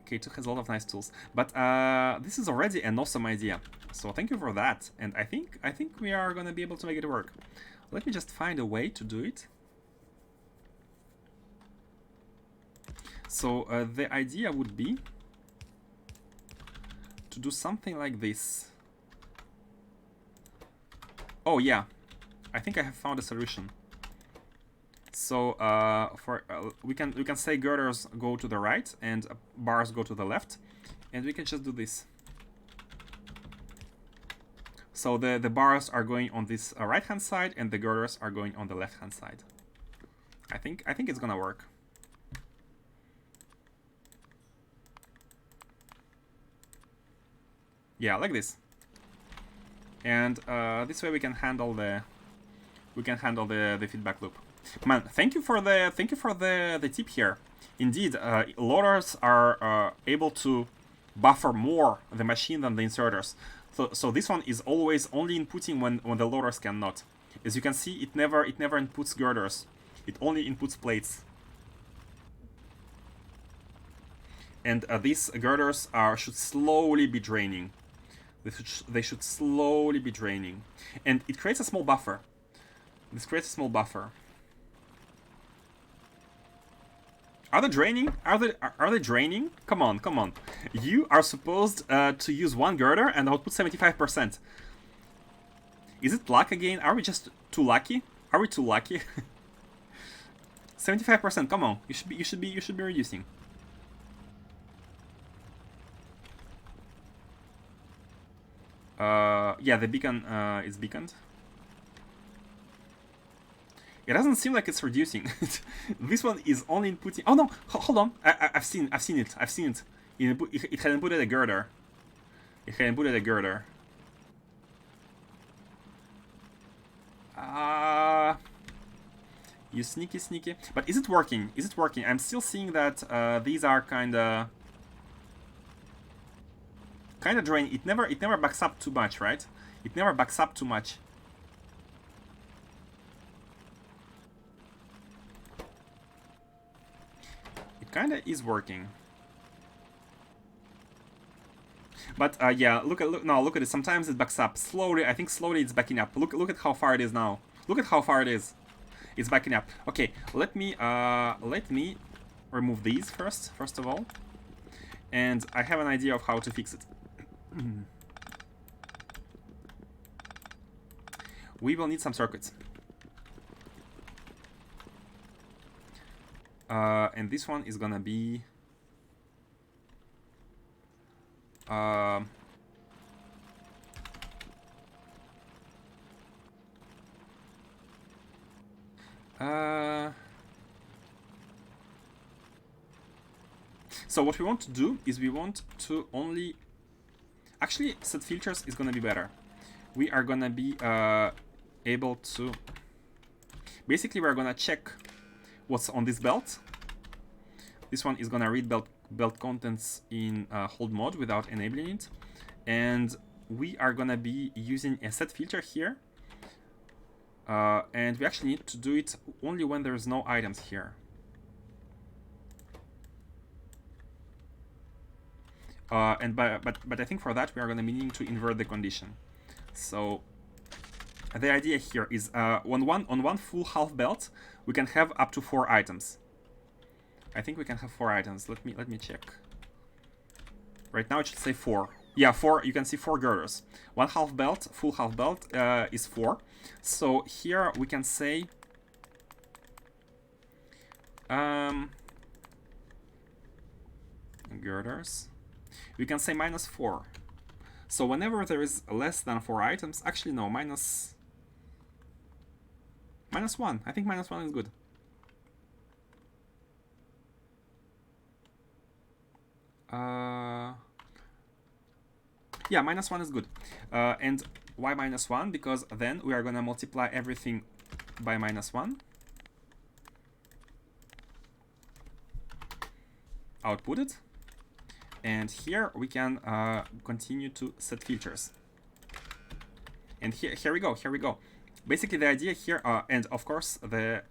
Speaker 1: K2 has a lot of nice tools, but this is already an awesome idea. So thank you for that, and I think we are gonna be able to make it work. Let me just find a way to do it. So the idea would be to do something like this. Oh yeah, I think I have found a solution. So we can say girders go to the right and bars go to the left, and we can just do this. So the bars are going on this right hand side and the girders are going on the left hand side. I think it's gonna work. Yeah, like this. And this way we can handle the feedback loop. Man, thank you for the tip here. Indeed, loaders are able to buffer more the machine than the inserters. So this one is always only inputting when the loaders cannot. As you can see, it never inputs girders. It only inputs plates. And these girders should slowly be draining. They should slowly be draining, and it creates a small buffer. This creates a small buffer. Are they draining? Are they draining? Come on, come on. You are supposed to use one girder and output 75%. Is it luck again? Are we just too lucky? Are we too lucky? 75%. Come on, you should be reducing. Yeah, the beacon is beaconed. It doesn't seem like it's reducing. This one is only inputting. Oh no, hold on. I've seen it. It had inputted a girder. You sneaky. But is it working? I'm still seeing that these are kinda drain. It never backs up too much, right? It never backs up too much. It kinda is working. But yeah, look at it. Sometimes it backs up slowly. I think slowly it's backing up. Look at how far it is now. Look at how far it is. It's backing up. Okay, let me remove these first of all, and I have an idea of how to fix it. We will need some circuits. And this one is gonna be so what we want to do is we want to only actually set filters is gonna be better. We are gonna be able to basically we're gonna check what's on this belt. This one is gonna read belt contents in hold mode without enabling it, and we are gonna be using a set filter here, and we actually need to do it only when there's no items here. But I think for that we are gonna be needing to invert the condition. So the idea here is on one full half belt we can have up to 4 items. I think we can have 4 items. Let me check. Right now it should say 4. Yeah, 4. You can see 4 girders. One half belt, full half belt is 4. So here we can say girders. We can say -4. So whenever there is less than 4 items, actually no, minus 1. I think -1 is good. Yeah, -1 is good. And why -1? Because then we are gonna multiply everything by -1. Output it. And here we can continue to set filters. And here we go. Basically the idea here, and of course the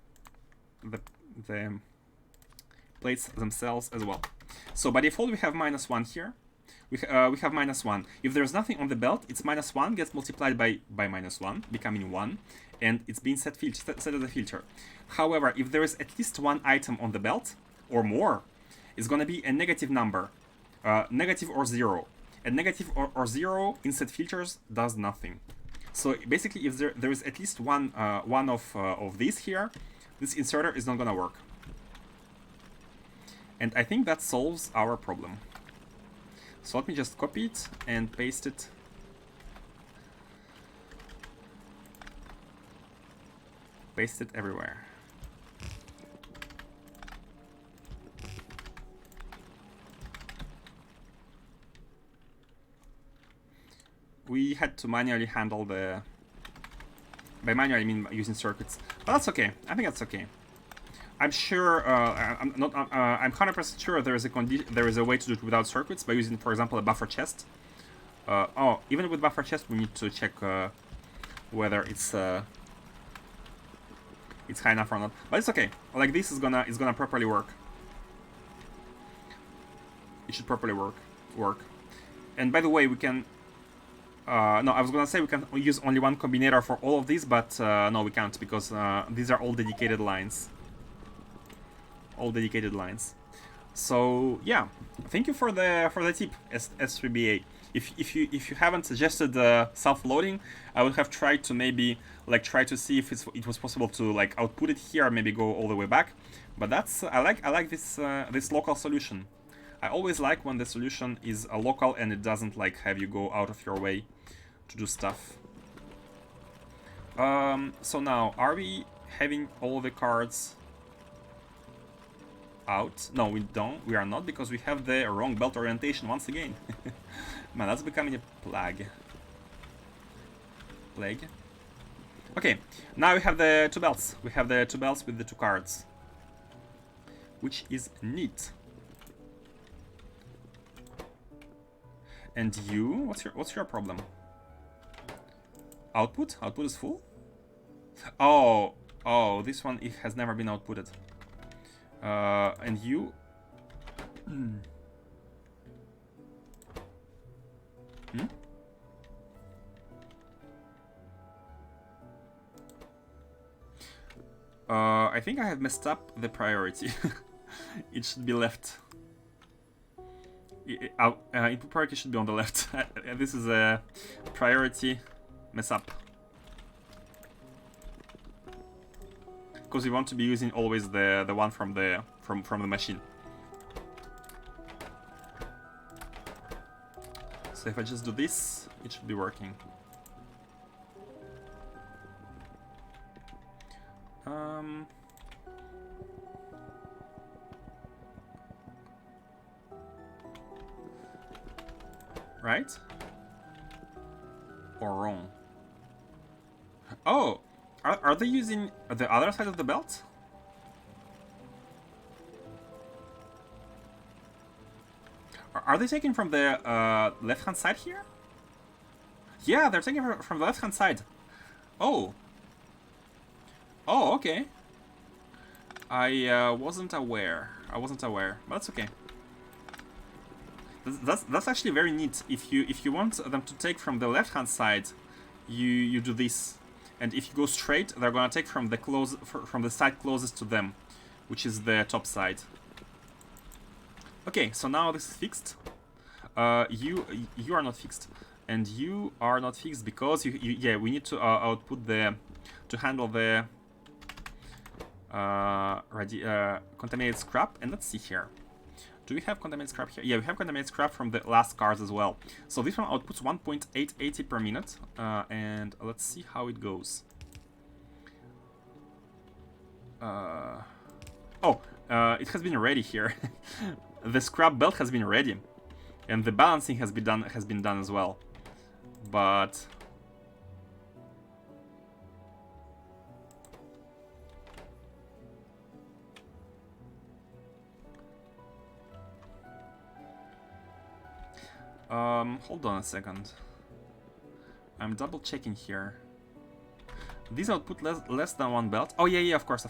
Speaker 1: plates themselves as well. So by default we have -1 here. We have -1. If there's nothing on the belt, it's -1 gets multiplied by -1, becoming 1, and it's being set as a filter. However, if there is at least 1 item on the belt or more, it's going to be a negative number, negative or 0. And negative or 0 in set filters does nothing. So basically, if there is at least one of these here, this inserter is not going to work. And I think that solves our problem. So let me just copy it and paste it. Paste it everywhere. We had to manually handle the... By manually I mean using circuits. But that's okay. I think that's okay. I'm sure, I'm 100% sure there is a way to do it without circuits by using, for example, a buffer chest. Oh, even with buffer chest, we need to check whether it's high enough or not. But it's okay. Like this is gonna properly work. It should properly work. And by the way, we can. No, I was gonna say we can use only one combinator for all of these, but no, we can't because these are all dedicated lines. So yeah, thank you for the tip, S3BA. If you haven't suggested self-loading, I would have tried to maybe try to see if it was possible to output it here, maybe go all the way back. But that's I like this this local solution. I always like when the solution is a local and it doesn't like have you go out of your way to do stuff. So now, are we having all the cards out? No, we don't. We are not, because we have the wrong belt orientation once again. Man, that's becoming a plague. Okay, now we have the two belts. We have the two belts with the two cards, which is neat. And you, what's your problem? Output? Output is full? Oh, this one, it has never been outputted. And you? Hmm? I think I have messed up the priority. It should be left. Input priority should be on the left. This is a priority mess up. Because we want to be using always the one from the machine. So if I just do this, it should be working. Right? Or wrong? Oh! Are they using the other side of the belt? Are they taking from the left-hand side here? Yeah, they're taking from the left-hand side. Oh. Oh, okay. I wasn't aware. But that's okay. That's actually very neat. If you want them to take from the left-hand side, you do this. And if you go straight, they're gonna take from the side closest to them, which is the top side. Okay, so now this is fixed. You are not fixed, and you are not fixed because yeah, we need to output to handle the contaminated scrap. And let's see here. Do we have contaminated scrap here? Yeah, we have contaminated scrap from the last cards as well. So this one outputs 1.880 per minute, and let's see how it goes. It has been ready here. The scrap belt has been ready, and the balancing has been done as well. But hold on a second. I'm double checking here. These output less than one belt. Oh yeah, of course.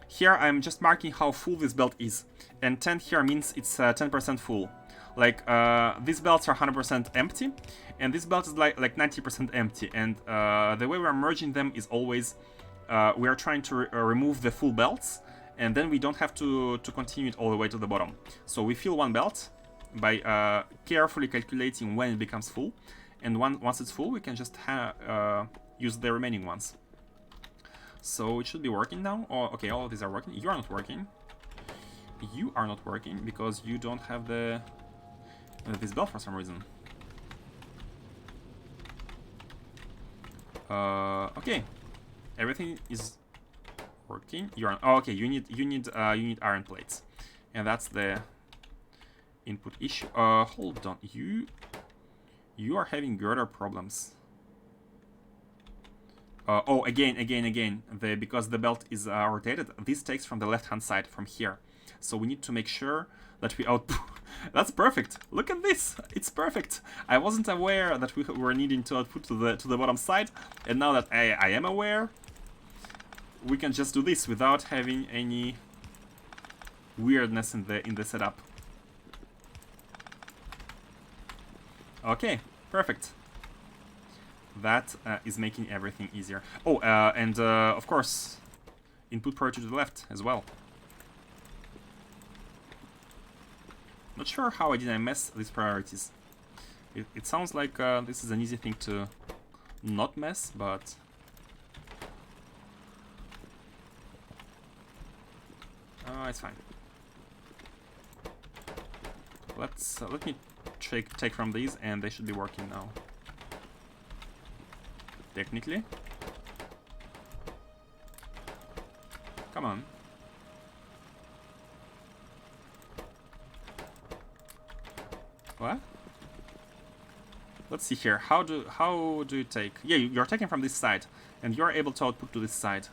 Speaker 1: Here I'm just marking how full this belt is, and 10 here means it's 10% full. Like these belts are 100% empty, and this belt is like 90% empty. And the way we're merging them is always we are trying to remove the full belts, and then we don't have to continue it all the way to the bottom. So we fill one belt by carefully calculating when it becomes full, and once it's full, we can just use the remaining ones. So it should be working now. Oh, okay, all of these are working. You are not working. You are not working because you don't have this belt for some reason. Okay, everything is working. You are okay. You need iron plates, and that's the input issue. Hold on. You are having girder problems. Oh, again. Because the belt is rotated, this takes from the left-hand side, from here. So we need to make sure that we output. That's perfect. Look at this. It's perfect. I wasn't aware that we were needing to output to the bottom side, and now that I am aware, we can just do this without having any weirdness in the setup. Okay, perfect. That is making everything easier. Oh, and of course, input priority to the left as well. Not sure how I didn't mess these priorities. It sounds like this is an easy thing to not mess, but It's fine. Let me take from these, and they should be working now. Technically. Come on. What? Let's see here. How do you take? Yeah, you're taking from this side, and you're able to output to this side.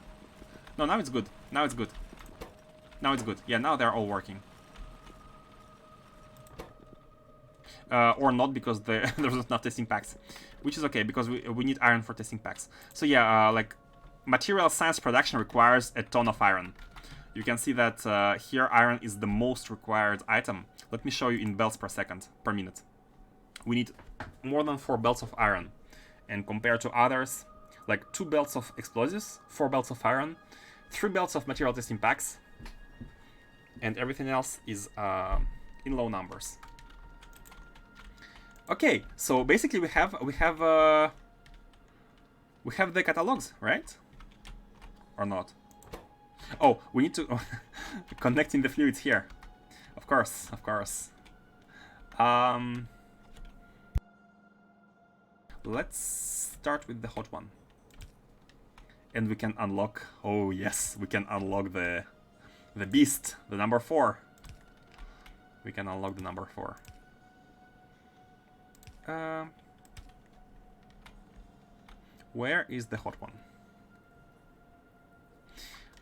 Speaker 1: No, now it's good. Now it's good. Now it's good. Yeah, now they're all working. Or not, because there's not enough testing packs, which is okay because we need iron for testing packs. So yeah, like material science production requires a ton of iron. You can see that here iron is the most required item. Let me show you in belts per minute. We need more than 4 belts of iron, and compared to others, like 2 belts of explosives, 4 belts of iron, 3 belts of material testing packs, and everything else is in low numbers. Okay, so basically we have the catalogs, right? Or not? Oh, we need to connecting the fluids here. Of course, of course. Let's start with the hot one, and we can unlock. Oh yes, we can unlock the beast, the number 4. We can unlock the number 4. Where is the hot one?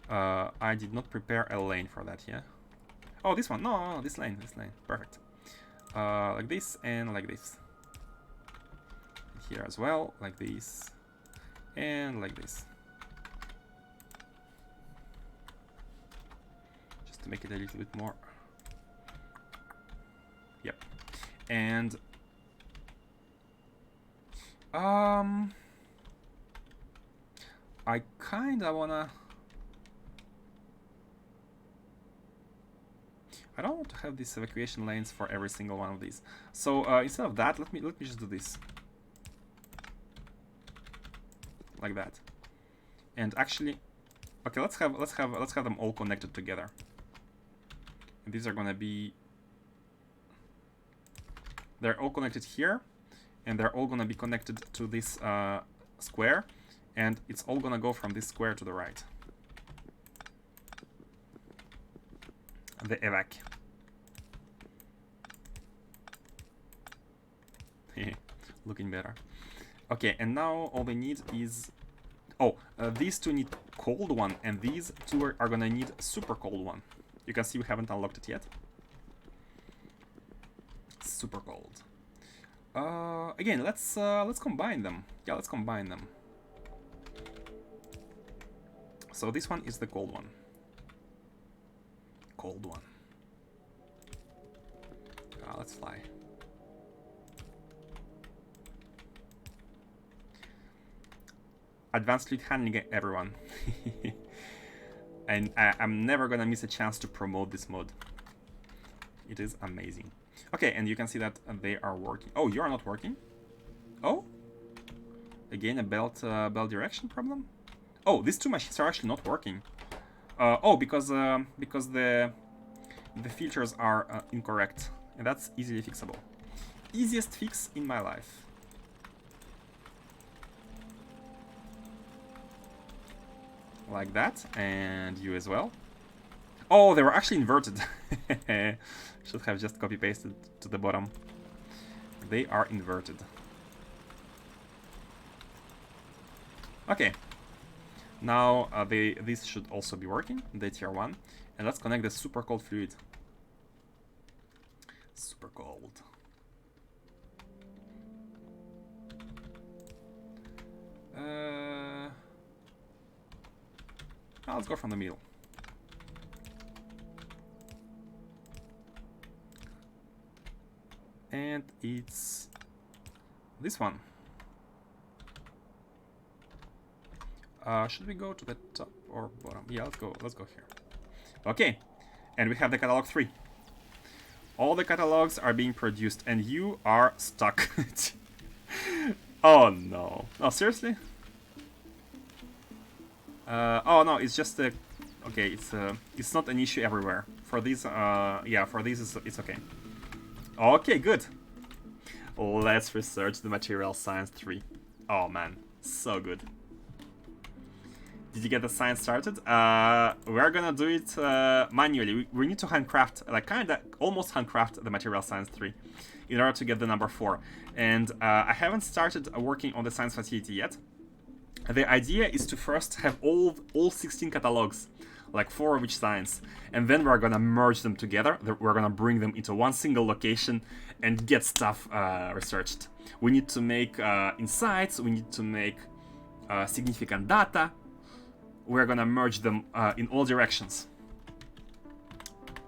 Speaker 1: I did not prepare a lane for that, yeah? Oh, this one. No, this lane. Perfect. Like this and like this. Here as well, like this. And like this. Just to make it a little bit more. Yep. And I kinda wanna. I don't want to have these evacuation lanes for every single one of these. So instead of that, let me just do this, like that. And actually, okay, let's have them all connected together. And these are gonna be. They're all connected here. And they're all gonna be connected to this square, and it's all gonna go from this square to the right. The evac. Looking better. Okay, and now all they need is. Oh, these two need cold one, and these two are gonna need super cold one. You can see we haven't unlocked it yet. Super cold. Again, let's combine them. Yeah, let's combine them. So this one is the cold one. Cold one. Let's fly. Advanced fleet handling, everyone. And I'm never gonna miss a chance to promote this mod. It is amazing. Okay, and you can see that they are working. Oh, you are not working? Oh? Again, a belt direction problem? Oh, these two machines are actually not working. Oh, because the filters are incorrect. And that's easily fixable. Easiest fix in my life. Like that, and you as well. Oh, they were actually inverted. Should have just copy-pasted to the bottom. They are inverted. Okay. Now this should also be working, the tier 1. And let's connect the super cold fluid. Super cold. Let's go from the middle. And it's this one. Should we go to the top or bottom? Yeah, let's go here. Okay, and we have the catalog 3. All the catalogs are being produced, and you are stuck. Oh no! Oh, seriously? Oh no, it's just the. Okay, it's not an issue everywhere. For these, yeah, for these it's okay. Okay, good. Let's research the material science 3. Oh man, so good. Did you get the science started? We're gonna do it manually. We need to handcraft, like kinda almost handcraft the material science 3 in order to get the number 4. And I haven't started working on the science facility yet. The idea is to first have all 16 catalogs, like 4 of each science, and then we're gonna merge them together. We're gonna bring them into one single location and get stuff researched. We need to make insights, we need to make significant data. We're gonna merge them in all directions.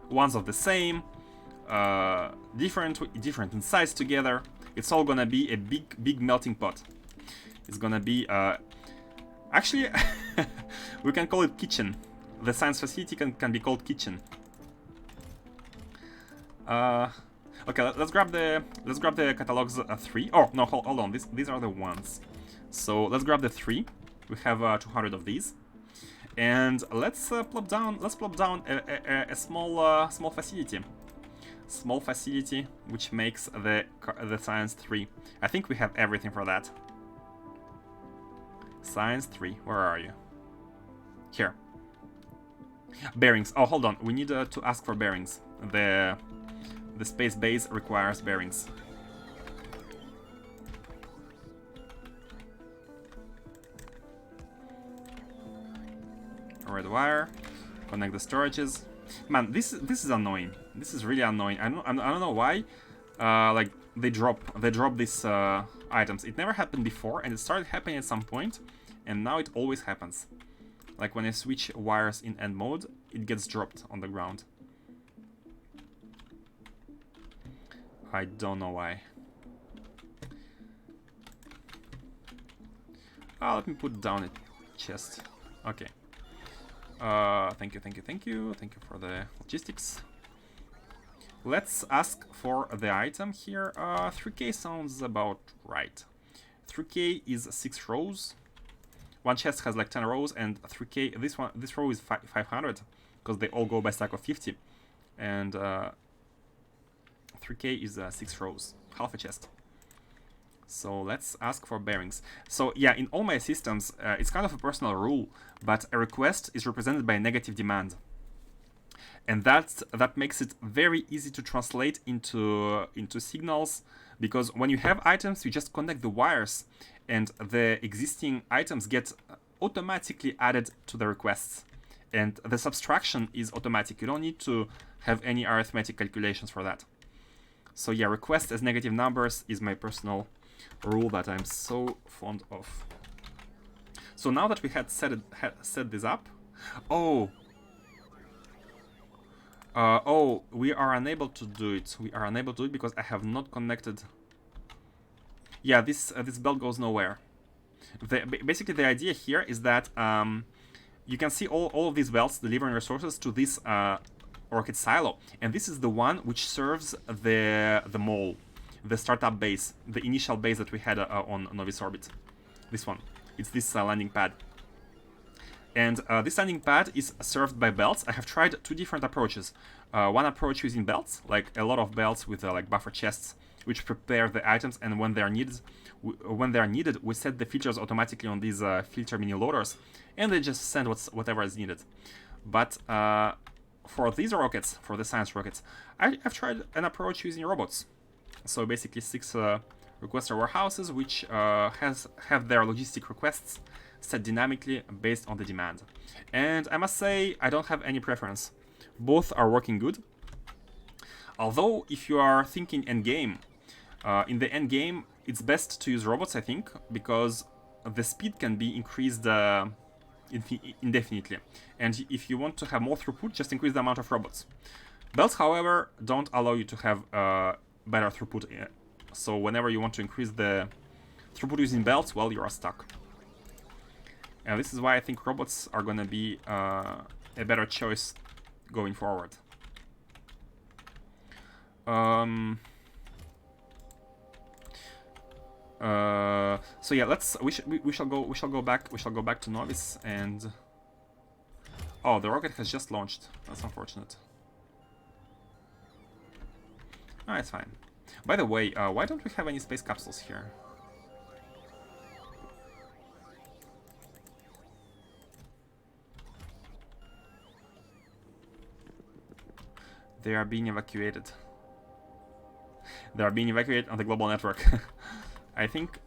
Speaker 1: Ones of the same, different insights together. It's all gonna be a big melting pot. It's gonna be actually we can call it kitchen. The science facility can be called kitchen. Okay, let's grab the catalogs 3. Oh no, hold on. These are the ones. So let's grab the 3. We have 200 of these, and let's plop down a small facility. Small facility which makes the science 3. I think we have everything for that. Science 3, where are you? Here. Bearings. Oh, hold on. We need to ask for bearings. The space base requires bearings. Red wire. Connect the storages. Man, this is annoying. This is really annoying. I don't know why. Like they drop these items. It never happened before, and it started happening at some point, and now it always happens. Like when I switch wires in end mode, it gets dropped on the ground. I don't know why. Let me put down a chest. Okay. Thank you for the logistics. Let's ask for the item here. 3K sounds about right. 3K is 6 rows. One chest has like 10 rows, and 3K. This row is 500 because they all go by stack of 50, and 3K is 6 rows, half a chest. So let's ask for bearings. So yeah, in all my systems, it's kind of a personal rule, but a request is represented by a negative demand. And that makes it very easy to translate into signals, because when you have items, you just connect the wires, and the existing items get automatically added to the requests. And the subtraction is automatic. You don't need to have any arithmetic calculations for that. So yeah, request as negative numbers is my personal rule that I'm so fond of. So now that we had set this up, oh, we are unable to do it. We are unable to do it because I have not connected. Yeah, this belt goes nowhere. Basically, the idea here is that you can see all of these belts delivering resources to this rocket silo, and this is the one which serves the mole, the startup base, the initial base that we had on Novice Orbit. This one. It's this landing pad. And this landing pad is served by belts. I have tried 2 different approaches. One approach using belts, like a lot of belts with like buffer chests, which prepare the items, and when they are needed, we set the filters automatically on these filter mini loaders, and they just send whatever is needed. But for these rockets, for the science rockets, I've tried an approach using robots. So basically 6 requester warehouses, which have their logistic requests set dynamically based on the demand. And I must say, I don't have any preference. Both are working good. Although, if you are thinking endgame, in the endgame, it's best to use robots, I think, because the speed can be increased indefinitely. And if you want to have more throughput, just increase the amount of robots. Belts, however, don't allow you to have better throughput. So whenever you want to increase the throughput using belts, well, you are stuck. And this is why I think robots are gonna be a better choice going forward. So yeah, we shall go back to Novice, and Oh, the rocket has just launched. That's unfortunate. Oh, it's fine. By the way, why don't we have any space capsules here? They are being evacuated. They are being evacuated on the global network. I think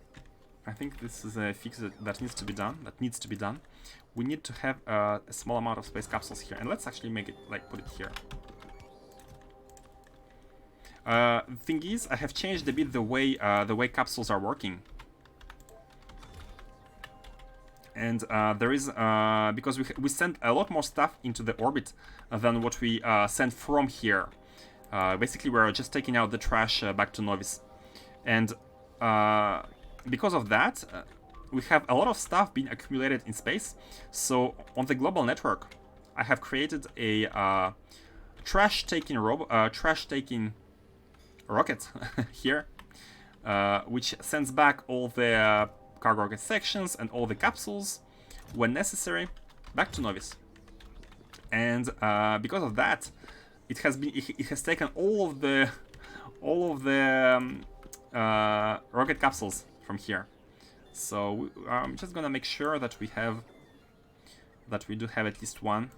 Speaker 1: this is a fix that needs to be done. We need to have a small amount of space capsules here, and let's actually make it like put it here. The thing is, I have changed a bit the way capsules are working, and there is because we send a lot more stuff into the orbit than what we send from here. Basically, we're just taking out the trash back to Novice, and because of that, we have a lot of stuff being accumulated in space. So on the global network, I have created a trash-taking rocket here, which sends back all the cargo rocket sections and all the capsules when necessary back to Novice. And because of that, it has taken all of the rocket capsules from here. So I'm just gonna make sure that we do have at least one.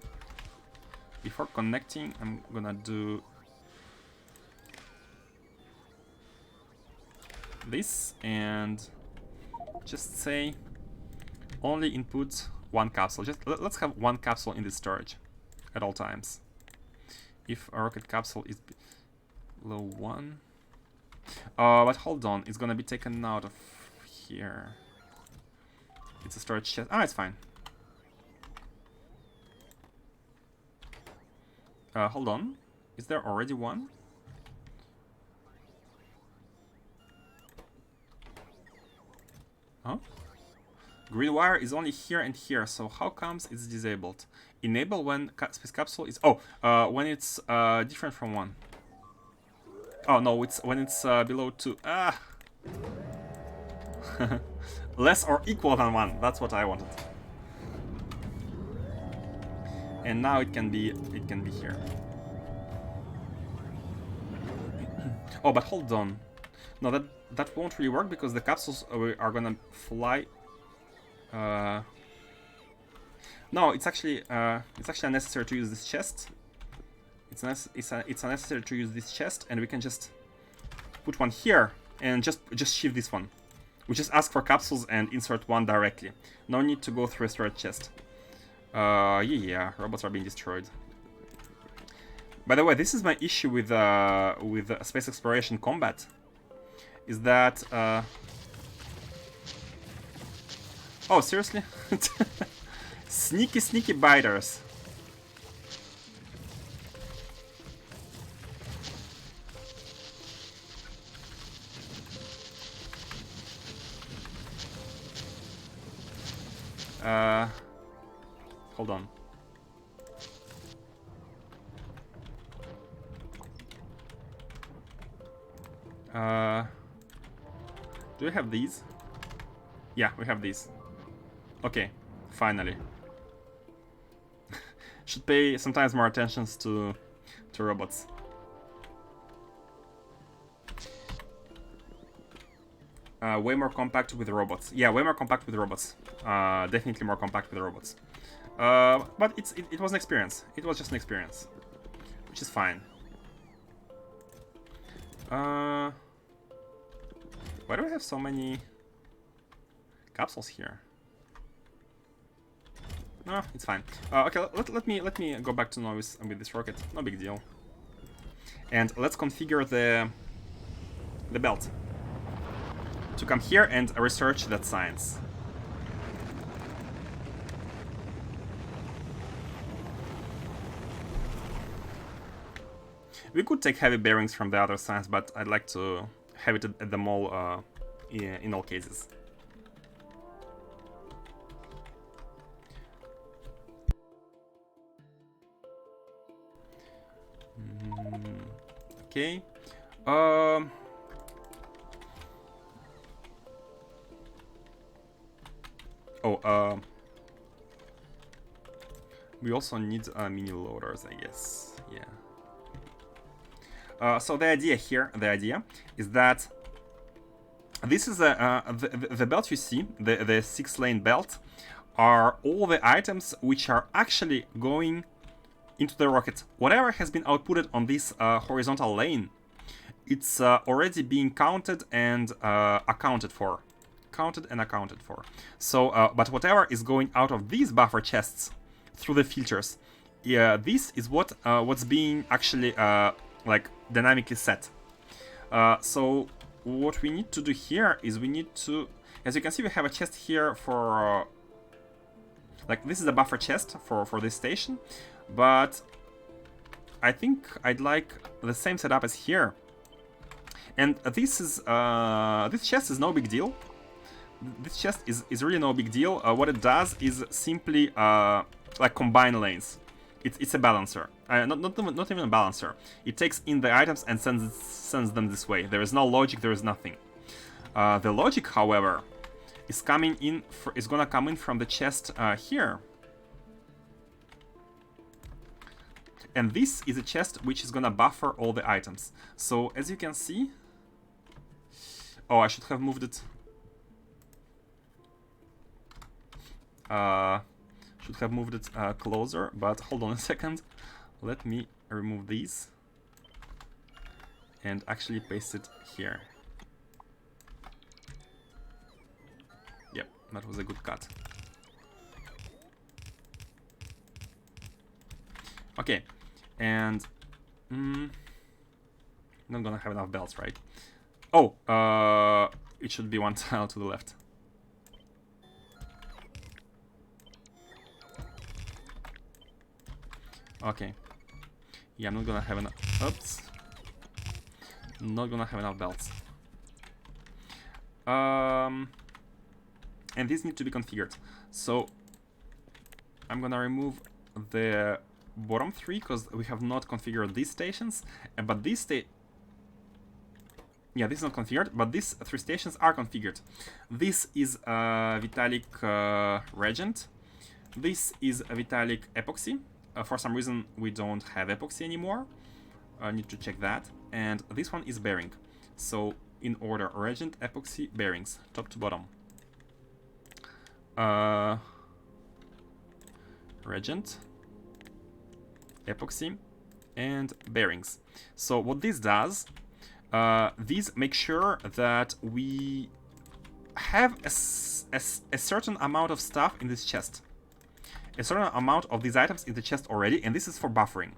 Speaker 1: Before connecting, I'm gonna do this and just say only input one capsule. Just let's have one capsule in this storage at all times. If a rocket capsule is below 1, but hold on, it's gonna be taken out of here. It's a storage chest. Ah, it's fine. Hold on, is there already one? Huh? Green wire is only here and here, so how comes it's disabled? Enable when space capsule is... Oh, when it's different from 1. Oh, no, it's when it's below 2. Ah! Less or equal than 1, that's what I wanted. And now it can be here. Oh, but hold on. No, that won't really work because the capsules are gonna fly. No, it's actually unnecessary to use this chest. It's unnecessary to use this chest, and we can just put one here and just shift this one. We just ask for capsules and insert one directly. No need to go through a storage chest. Yeah, robots are being destroyed. By the way, this is my issue with space exploration combat. Is that oh, seriously? Sneaky biters. Hold on. Do we have these? Yeah, we have these. Okay, finally. Should pay sometimes more attention to robots. Way more compact with robots. Yeah, way more compact with robots. Definitely more compact with robots. But it was an experience. It was just an experience, which is fine. Why do we have so many capsules here? No, it's fine. Okay, let me go back to Novice with this rocket. No big deal. And let's configure the belt to come here and research that science. We could take heavy bearings from the other science, but I'd like to have it at the mall in all cases. Okay. We also need mini loaders, I guess. Yeah. So the idea is that this is the belt you see, the 6-lane belt, are all the items which are actually going into the rocket. Whatever has been outputted on this horizontal lane, it's already being counted and accounted for. So, but whatever is going out of these buffer chests through the filters, yeah, this is what's being actually like dynamically set. So what we need to do here is we need to, as you can see, we have a chest here for like this is a buffer chest for this station, but I think I'd like the same setup as here. And this chest is no big deal. This chest is really no big deal. What it does is simply like combine lanes. It's a balancer. Not even a balancer. It takes in the items and sends them this way. There is no logic. There is nothing. The logic, however, is gonna come in from the chest here. And this is a chest which is gonna buffer all the items. So as you can see, oh, I should have moved it. Should have moved it closer, but hold on a second. Let me remove these and actually paste it here. Yep, that was a good cut. Okay, and not gonna have enough belts, right? Oh, it should be one tile to the left. Okay. Yeah, I'm not gonna have enough. Oops. Not gonna have enough belts. And these need to be configured. So I'm gonna remove the bottom 3 because we have not configured these stations. But these yeah, this is not configured, but these 3 stations are configured. This is Vitalik Regent. This is Vitalik Epoxy. For some reason, we don't have epoxy anymore. I need to check that. And this one is bearing. So, in order, Regent, epoxy, bearings, top to bottom. Regent, epoxy, and bearings. So, what this does, these make sure that we have a certain amount of stuff in this chest. A certain amount of these items in the chest already, and this is for buffering.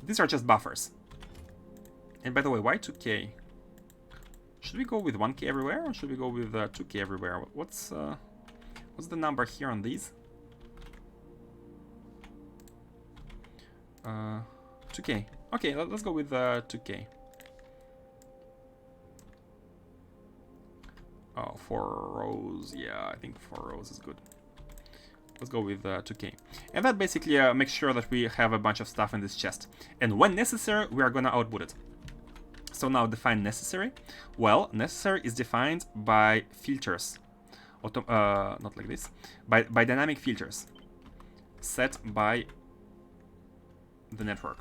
Speaker 1: These are just buffers. And by the way, why 2k? Should we go with 1k everywhere, or should we go with 2k everywhere? What's the number here on these? 2k. Okay, let's go with 2k. Oh, 4 rows. Yeah, I think 4 rows is good. Let's go with 2k. And that basically makes sure that we have a bunch of stuff in this chest. And when necessary, we are gonna output it. So now define necessary. Well, necessary is defined by filters. Not like this. By dynamic filters. Set by the network.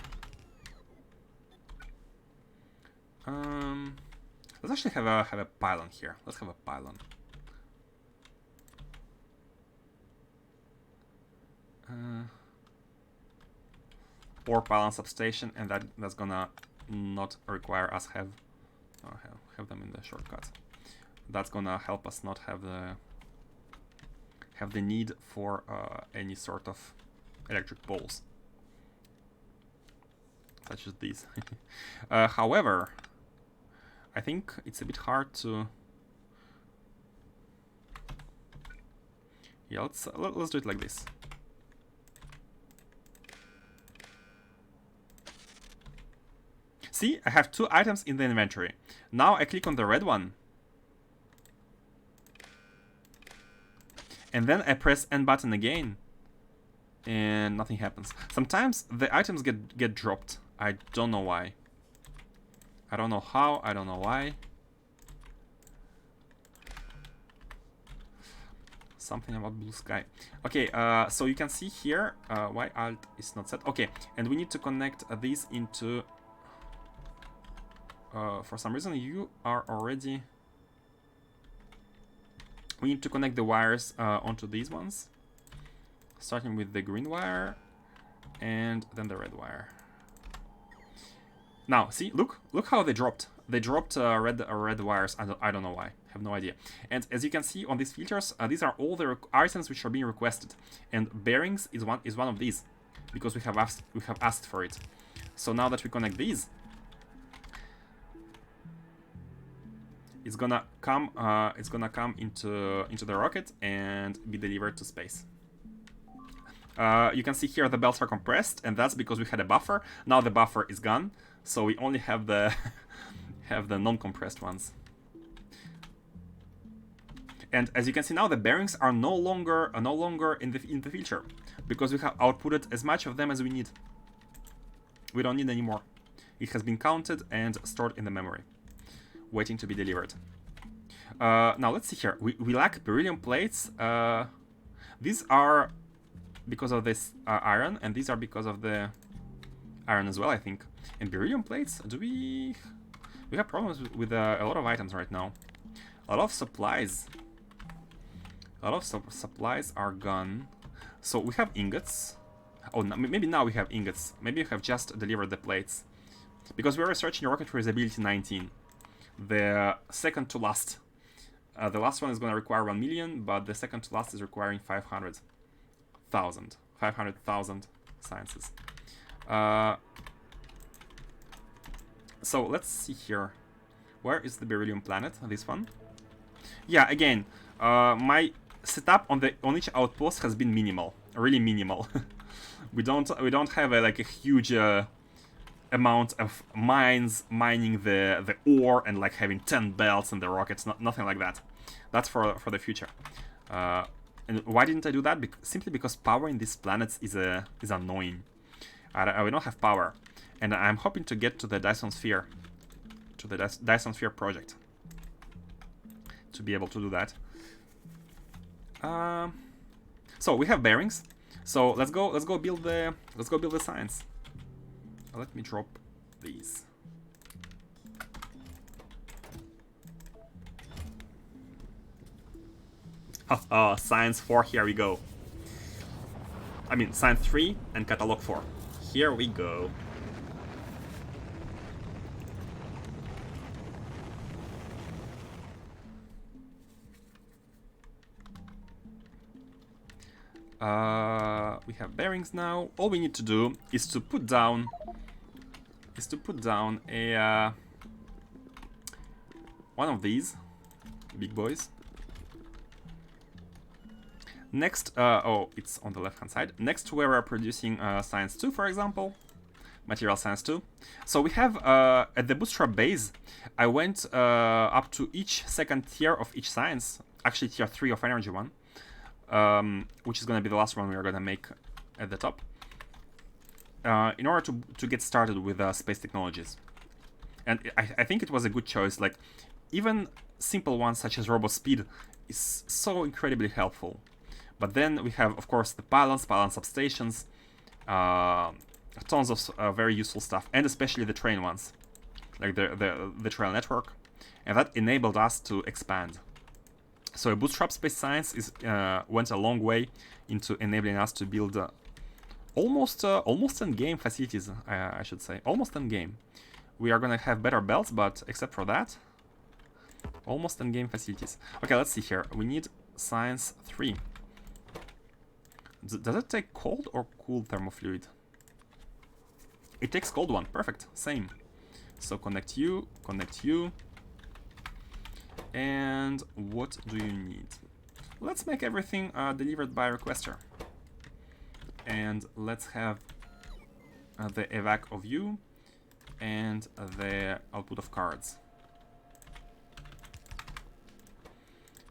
Speaker 1: Let's actually have a pylon here. Let's have a pylon. Or pylon substation, and that's gonna not require us have them in the shortcut. That's gonna help us not have the need for any sort of electric poles, such as these. However, I think it's a bit hard to. Yeah, let's do it like this. See, I have 2 items in the inventory. Now I click on the red one. And then I press N button again. And nothing happens. Sometimes the items get dropped. I don't know why. I don't know how, I don't know why. something about blue sky. Okay, so you can see here why alt is not set. Okay, and we need to connect these into... for some reason you are already... We need to connect the wires onto these ones, starting with the green wire and then the red wire. Now, see, look how they dropped. They dropped red wires. I don't know why. I have no idea. And as you can see on these filters, these are all the items which are being requested, and bearings is one of these, because we have asked for it. So now that we connect these, it's gonna come into the rocket and be delivered to space. You can see here the belts are compressed, and that's because we had a buffer. Now the buffer is gone, so we only have the non-compressed ones. And as you can see now, the bearings are no longer in the filter, because we have outputted as much of them as we need. We don't need any more. It has been counted and stored in the memory, waiting to be delivered. Now let's see here. We lack beryllium plates. These are because of this iron, and these are because of the iron as well, I think. And beryllium plates, we have problems with a lot of items right now. A lot of supplies. A lot of supplies are gone. So we have ingots. Oh, no, maybe now we have ingots. Maybe we have just delivered the plates. Because we're researching rocket for usability 19. The second to last. The last one is going to require 1 million, but the second to last is requiring 500,000 sciences. So let's see here. Where is the beryllium planet? This one. Yeah, again, my setup on each outpost has been minimal, really minimal. we don't have like a huge amount of mines mining the ore and like having 10 belts and the rockets. Nothing like that. That's for the future. And why didn't I do that? Simply because powering these planets is annoying. I don't have power, and I'm hoping to get to the Dyson Sphere, project, to be able to do that. So we have bearings. So let's go build the science. Let me drop these. Oh, Science 4, here we go. I mean, Science 3 and Catalog 4. Here we go. We have bearings now. All we need to do is to put down a one of these big boys. Next, oh, it's on the left-hand side. Next to where we're producing Science 2, for example, Material Science 2. So we have, at the Bootstrap base, I went up to each second tier of each science, actually tier 3 of Energy 1, which is going to be the last one we are going to make at the top, in order to get started with space technologies. And I think it was a good choice. Like, even simple ones such as robot speed is so incredibly helpful. But then we have, of course, the pylons substations, tons of very useful stuff, and especially the train ones, like the trail network, and that enabled us to expand. So a Bootstrap Space Science went a long way into enabling us to build almost end-game facilities, I should say, almost end-game. We are gonna have better belts, but except for that, almost end-game facilities. Okay, let's see here. We need Science 3. Does it take cold or cool thermofluid? It takes cold one. Perfect. Same. So connect you. And what do you need? Let's make everything delivered by requester. And let's have the evac of you and the output of cards.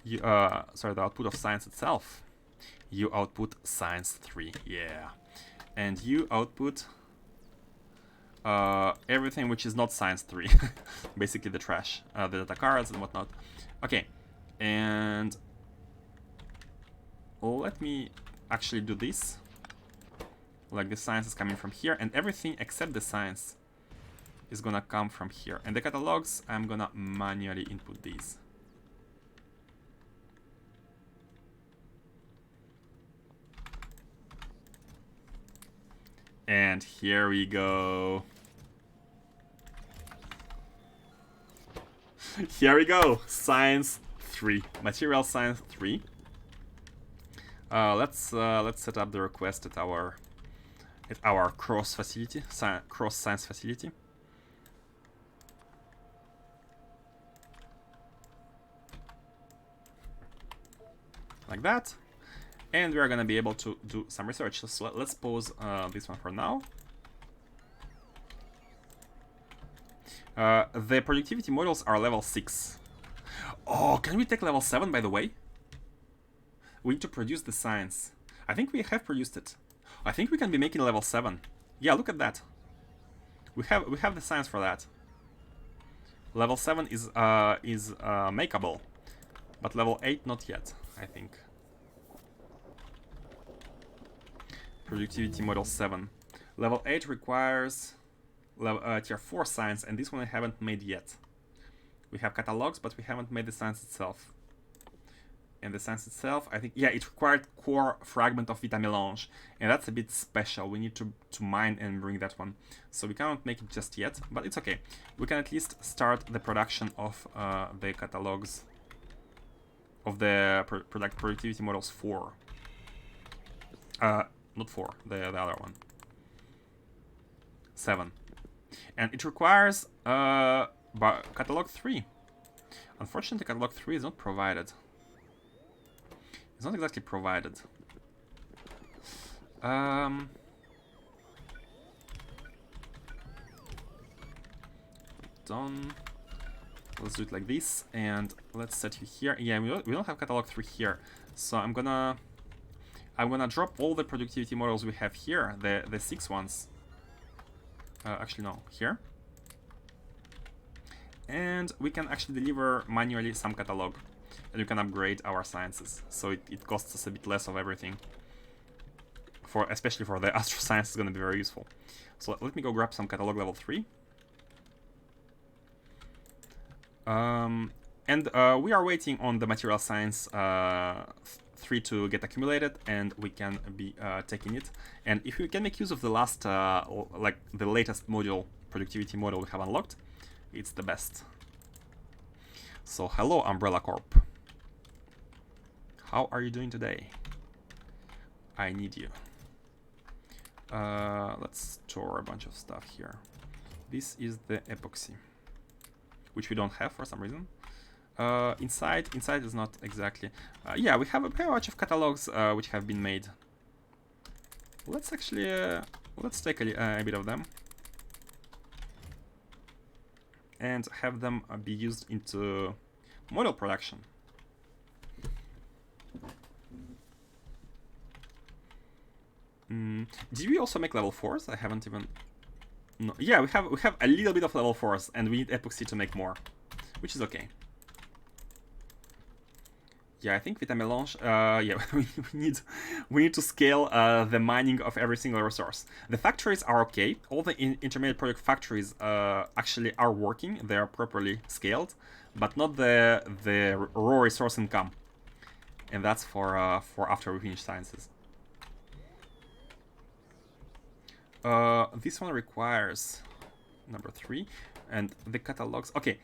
Speaker 1: Sorry, the output of science itself. You output Science 3, yeah. And you output everything which is not Science 3. Basically the trash, the data cards and whatnot. Okay, and let me actually do this. Like the science is coming from here, and everything except the science is gonna come from here. And the catalogs, I'm gonna manually input these. And here we go. Here we go. Science 3. Material Science 3. Let's set up the request at our cross facility, cross science facility. Like that. And we are gonna be able to do some research. So let's pause this one for now. The productivity models are level 6. Oh, can we take level 7, by the way? We need to produce the science. I think we have produced it. I think we can be making level 7. Yeah, look at that. We have the science for that. Level 7 is makeable, but level 8 not yet, I think. Productivity model 7. Level 8 requires tier 4 science, and this one I haven't made yet. We have catalogs, but we haven't made the science itself. And the science itself, I think, yeah, it required core fragment of Vita Melange, and that's a bit special. We need to mine and bring that one. So we cannot make it just yet, but it's okay. We can at least start the production of the catalogs of the productivity models 4. Not 4, the other one. 7. And it requires catalog 3. Unfortunately, catalog 3 is not provided. It's not exactly provided. Done. Let's do it like this, and let's set you here. Yeah, we don't have catalog 3 here, so I'm gonna drop all the productivity models we have here, the 6 ones. Actually, no, here. And we can actually deliver manually some catalog, and we can upgrade our sciences, so it costs us a bit less of everything. Especially for the astro science, is going to be very useful. So let me go grab some catalog level 3. And we are waiting on the material science 3 to get accumulated, and we can be taking it. And if we can make use of the last, like the latest module, productivity model we have unlocked, it's the best. So hello, Umbrella Corp. How are you doing today? I need you. Let's store a bunch of stuff here. This is the epoxy, which we don't have for some reason. Inside is not exactly. Yeah, we have a bunch of catalogs which have been made. Let's actually let's take a bit of them and have them be used into model production. Did we also make level 4s? I haven't even. No. Yeah, we have a little bit of level 4s, and we need epoxy to make more, which is okay. Yeah, I think Vita Melange. Yeah, we need to scale the mining of every single resource. The factories are okay. All the intermediate product factories actually are working. They are properly scaled, but not the raw resource income. And that's for after we finish sciences. This one requires number 3, and the catalogs. Okay,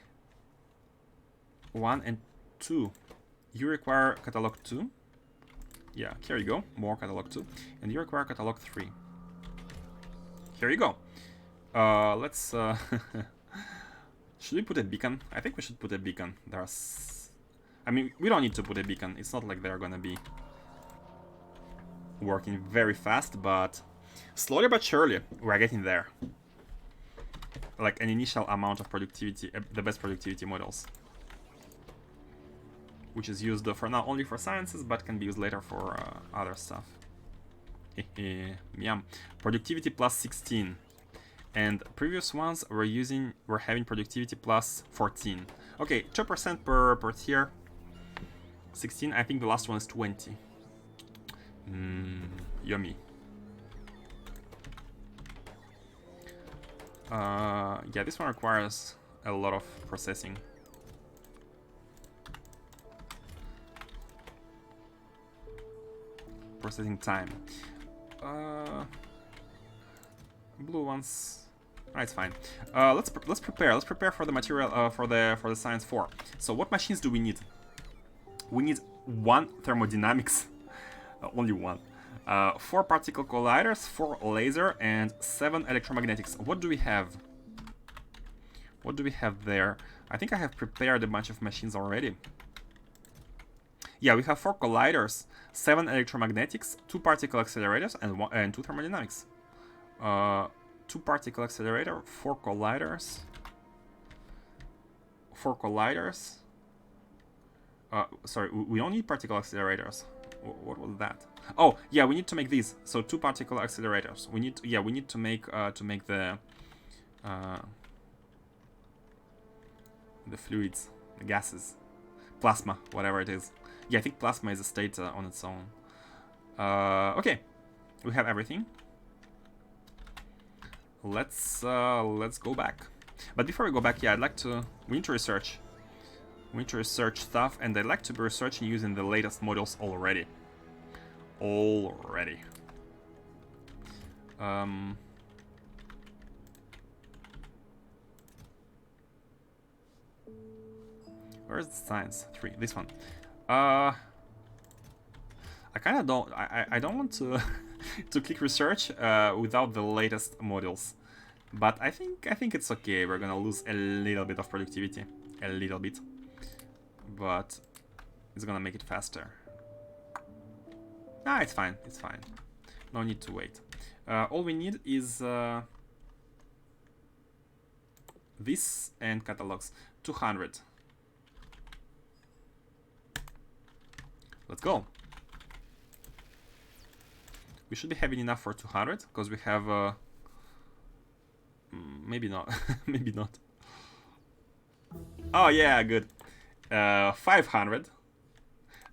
Speaker 1: 1 and 2. You require catalog 2. Yeah, here you go. More catalog 2. And you require catalog 3. Here you go. Let's... should we put a beacon? I think we should put a beacon. I mean, we don't need to put a beacon. It's not like they're gonna be working very fast, but slowly but surely, we're getting there. Like an initial amount of productivity, the best productivity models, which is used for now only for sciences, but can be used later for other stuff. Yum. Productivity plus 16, and previous ones were having productivity plus 14. Okay, 2% per tier. 16. I think the last one is 20. Yummy. Yeah, this one requires a lot of processing. Processing time. Blue ones. Ah, it's fine. Let's prepare. Let's prepare for the material for the science 4. So what machines do we need? We need 1 thermodynamics, only 1. 4 particle colliders, 4 laser, and 7 electromagnetics. What do we have? What do we have there? I think I have prepared a bunch of machines already. Yeah, we have 4 colliders, 7 electromagnetics, 2 particle accelerators, and 2 thermodynamics. 2 particle accelerator, 4 colliders. 4 colliders. Sorry, we don't need particle accelerators. What was that? Oh, yeah, we need to make these. So 2 particle accelerators. We need to make the fluids, the gases, plasma, whatever it is. Yeah, I think plasma is a state on its own. Okay, we have everything. Let's go back. But before we go back, yeah, we need to research. We need to research stuff, and I'd like to be researching using the latest modules already. Where's the science 3? This one. I kind of don't. I don't want to to click research without the latest modules, but I think it's okay. We're gonna lose a little bit of productivity, a little bit, but it's gonna make it faster. Ah, it's fine. It's fine. No need to wait. All we need is this and catalogs. 200. Let's go. We should be having enough for 200 because we have maybe not. Maybe not. Oh yeah, good. 500.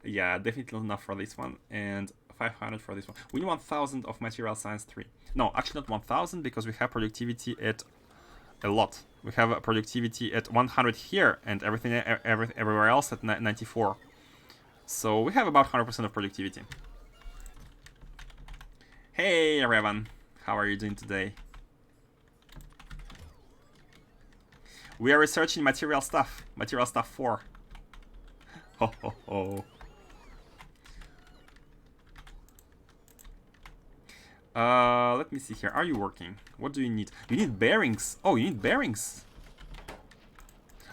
Speaker 1: Yeah, definitely enough for this one, and 500 for this one. We need 1000 of material science 3. No, actually not 1000 because we have productivity at a lot. We have a productivity at 100 here and everywhere else at 94. So we have about 100% of productivity. Hey Revan, how are you doing today? We are researching material stuff 4. Ho ho ho. Let me see here. Are you working? What do you need? You need bearings. Oh, you need bearings.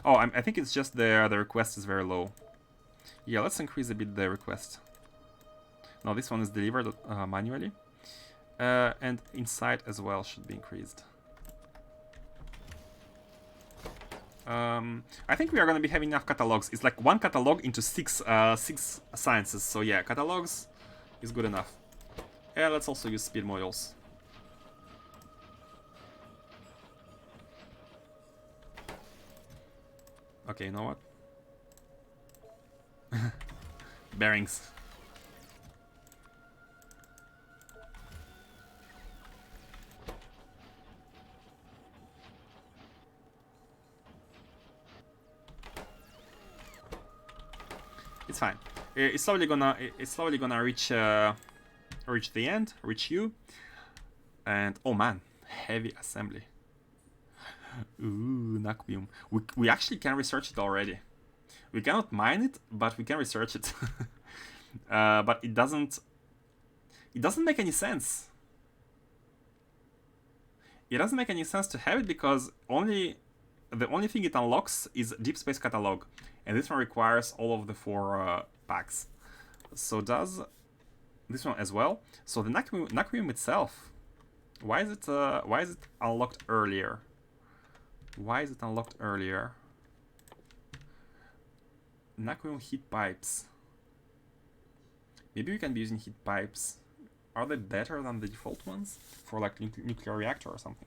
Speaker 1: Oh, I think it's just the request is very low. Yeah, let's increase a bit the request. No, this one is delivered manually. And inside as well should be increased. I think we are going to be having enough catalogs. It's like 1 catalog into 6 sciences. So yeah, catalogs is good enough. Yeah, let's also use speed modules. Okay, you know what? Bearings. It's fine. It's slowly gonna reach the end, reach you, and oh man, heavy assembly. Ooh, Naquium. We actually can research it already. We cannot mine it, but we can research it. But it doesn't make any sense. It doesn't make any sense to have it because the only thing it unlocks is Deep Space Catalogue, and this one requires all of the 4 packs. So does this one as well. So the Naquium itself, why is it unlocked earlier? Why is it unlocked earlier? Naquium heat pipes. Maybe we can be using heat pipes. Are they better than the default ones for like nuclear reactor or something?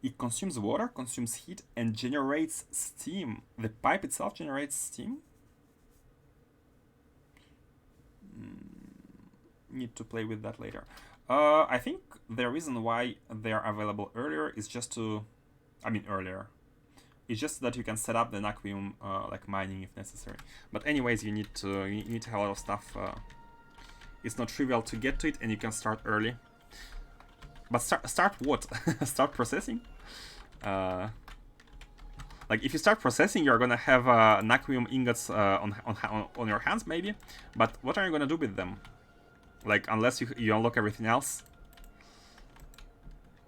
Speaker 1: It consumes water, consumes heat, and generates steam. The pipe itself generates steam? Need to play with that later. I think the reason why they are available earlier is just to... I mean, earlier. It's just that you can set up the Naquium like mining if necessary. But anyways, you need to have a lot of stuff. It's not trivial to get to it, and you can start early. But start what? Start processing? Like if you start processing, you're gonna have Naquium ingots on your hands maybe. But what are you gonna do with them? Like unless you unlock everything else.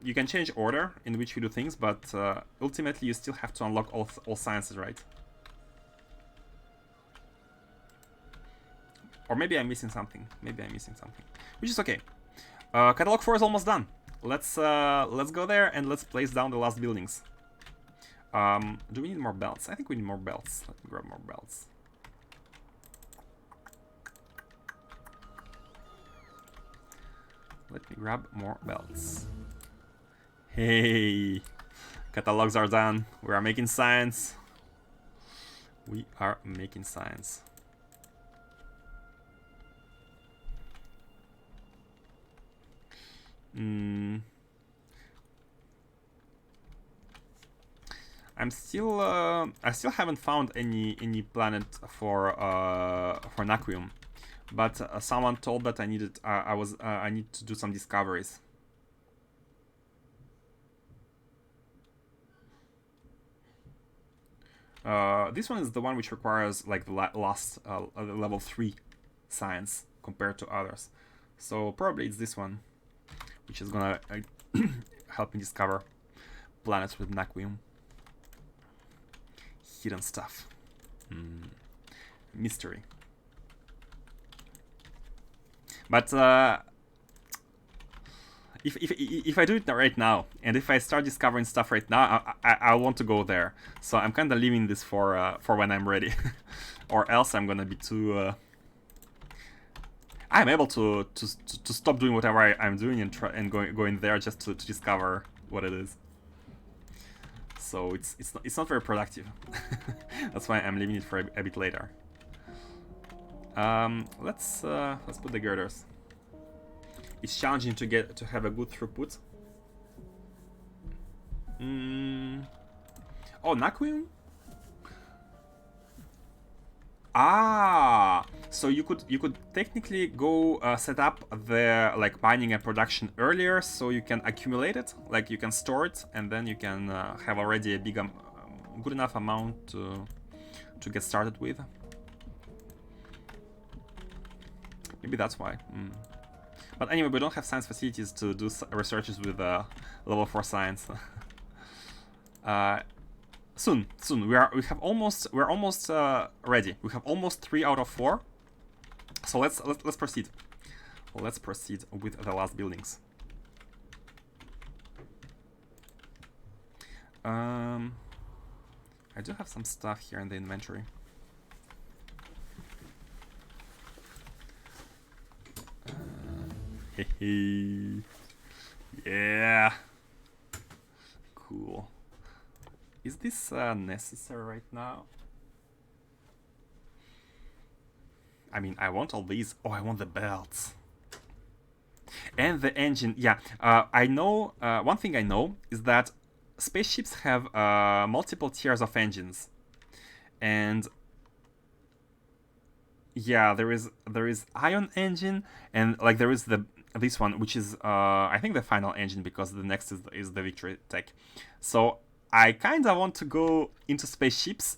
Speaker 1: You can change order in which you do things, but ultimately you still have to unlock all sciences, right? Or maybe I'm missing something. Maybe I'm missing something, which is okay. Catalog 4 is almost done. Let's go there and let's place down the last buildings. Do we need more belts? I think we need more belts. Let me grab more belts. Let me grab more belts. Hey, catalogs are done. We are making science. We are making science. I still haven't found any planet for Naquium, but someone told that I needed I need to do some discoveries. This one is the one which requires like the last level 3 science compared to others, so probably it's this one, which is gonna help me discover planets with Naquium. Hidden stuff. Mystery. But if I do it right now, and if I start discovering stuff right now, I want to go there. So I'm kind of leaving this for when I'm ready, or else I'm gonna be too. I'm able to stop doing whatever I'm doing and try and going there just to discover what it is. So it's not very productive. That's why I'm leaving it for a bit later. Let's put the girders. It's challenging to have a good throughput. Oh, Naquium? Ah, so you could technically go set up the like mining and production earlier, so you can accumulate it, like you can store it, and then you can have already a big good enough amount to get started with. Maybe that's why. But anyway, we don't have science facilities to do researches with level 4 science. Soon. We're almost ready. We have almost 3 out of 4. So let's proceed. Let's proceed with the last buildings. I do have some stuff here in the inventory. Yeah. Cool. Is this necessary right now? I mean, I want all these. Oh, I want the belts. And the engine. Yeah, I know. One thing I know is that spaceships have multiple tiers of engines. And yeah, there is ion engine, and like there is this one, which is I think the final engine, because the next is the Victory Tech. So I kind of want to go into spaceships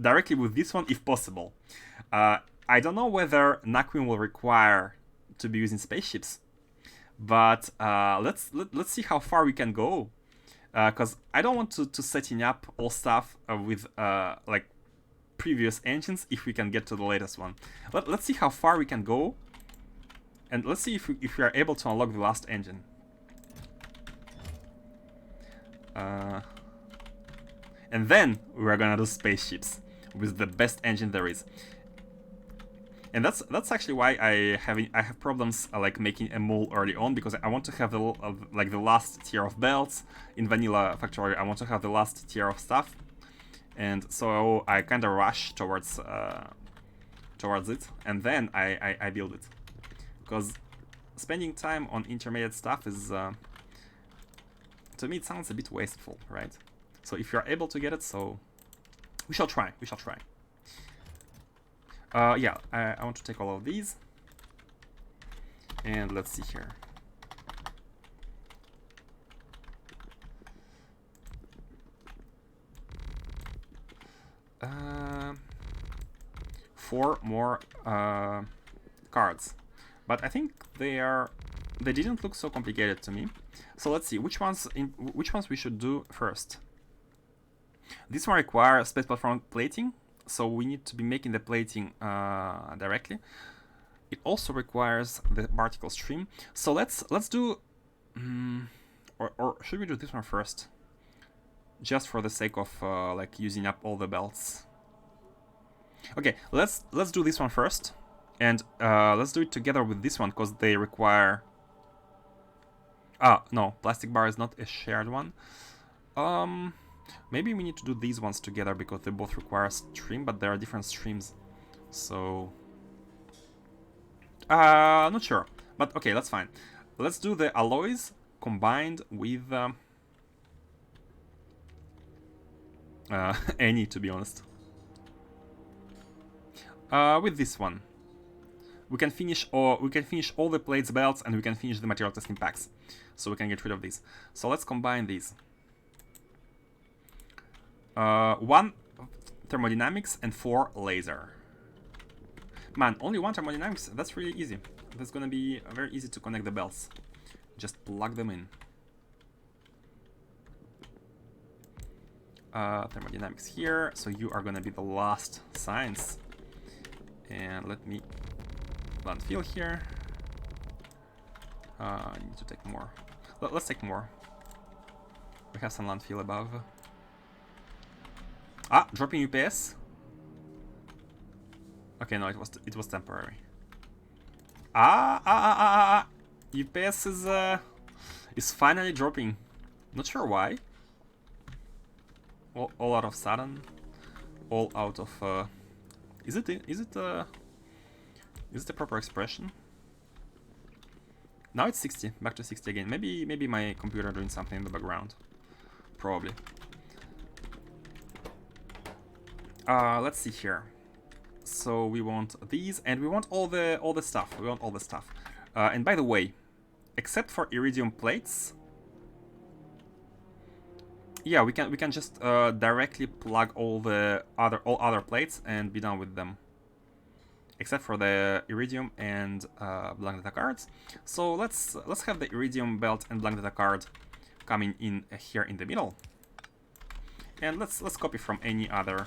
Speaker 1: directly with this one if possible. I don't know whether Naquium will require to be using spaceships, but let's see how far we can go, because I don't want to setting up all stuff with like previous engines if we can get to the latest one. Let's see how far we can go, and let's see if we are able to unlock the last engine. And then we're gonna do spaceships with the best engine there is. And that's actually why I have problems like making a mole early on, because I want to have like the last tier of belts in vanilla Factorio. I want to have the last tier of stuff, and so I kind of rush towards it, and then I build it, because spending time on intermediate stuff is to me it sounds a bit wasteful, right? So if you're able to get it, so we shall try. Yeah, I want to take all of these. And let's see here. Four more cards. But I think they didn't look so complicated to me. So let's see which ones we should do first. This one requires space platform plating, so we need to be making the plating directly. It also requires the particle stream. So let's do, or should we do this one first, just for the sake of like using up all the belts? Okay, let's do this one first, and let's do it together with this one because they require. No, plastic bar is not a shared one. Maybe we need to do these ones together because they both require stream, but there are different streams. So, not sure, but okay, that's fine. Let's do the alloys combined with any, to be honest. With this one, we can finish all the plates, belts, and we can finish the material testing packs. So we can get rid of these. So let's combine these. 1 thermodynamics and 4 laser. Man, only 1 thermodynamics, that's really easy. That's gonna be very easy to connect the belts. Just plug them in. Thermodynamics here, so you are gonna be the last science. And let me landfill here. I need to take more. Let's take more. We have some landfill above. Dropping UPS. Okay, no, it was temporary. UPS is finally dropping. Not sure why. All out of sudden. All out of. Is it the proper expression? Now it's 60. Back to 60 again. Maybe my computer doing something in the background. Probably. Let's see here. So we want these, and we want all the stuff. We want all the stuff. And by the way, except for iridium plates, yeah, we can just directly plug all other plates and be done with them. Except for the iridium and blank data cards. So let's have the iridium belt and blank data card coming in here in the middle. And let's copy from any other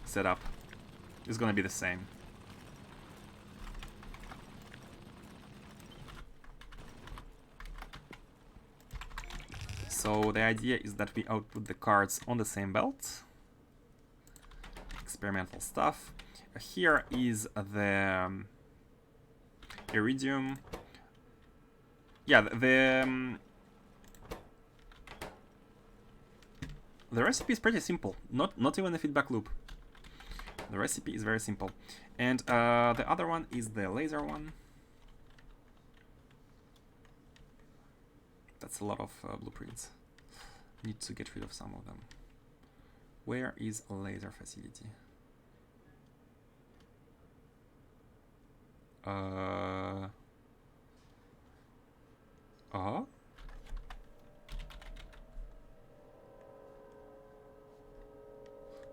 Speaker 1: setup. It's gonna be the same. So the idea is that we output the cards on the same belt. Experimental stuff. Here is the iridium. Yeah, the recipe is pretty simple. Not even a feedback loop. The recipe is very simple. And the other one is the laser one. That's a lot of blueprints. Need to get rid of some of them. Where is a laser facility?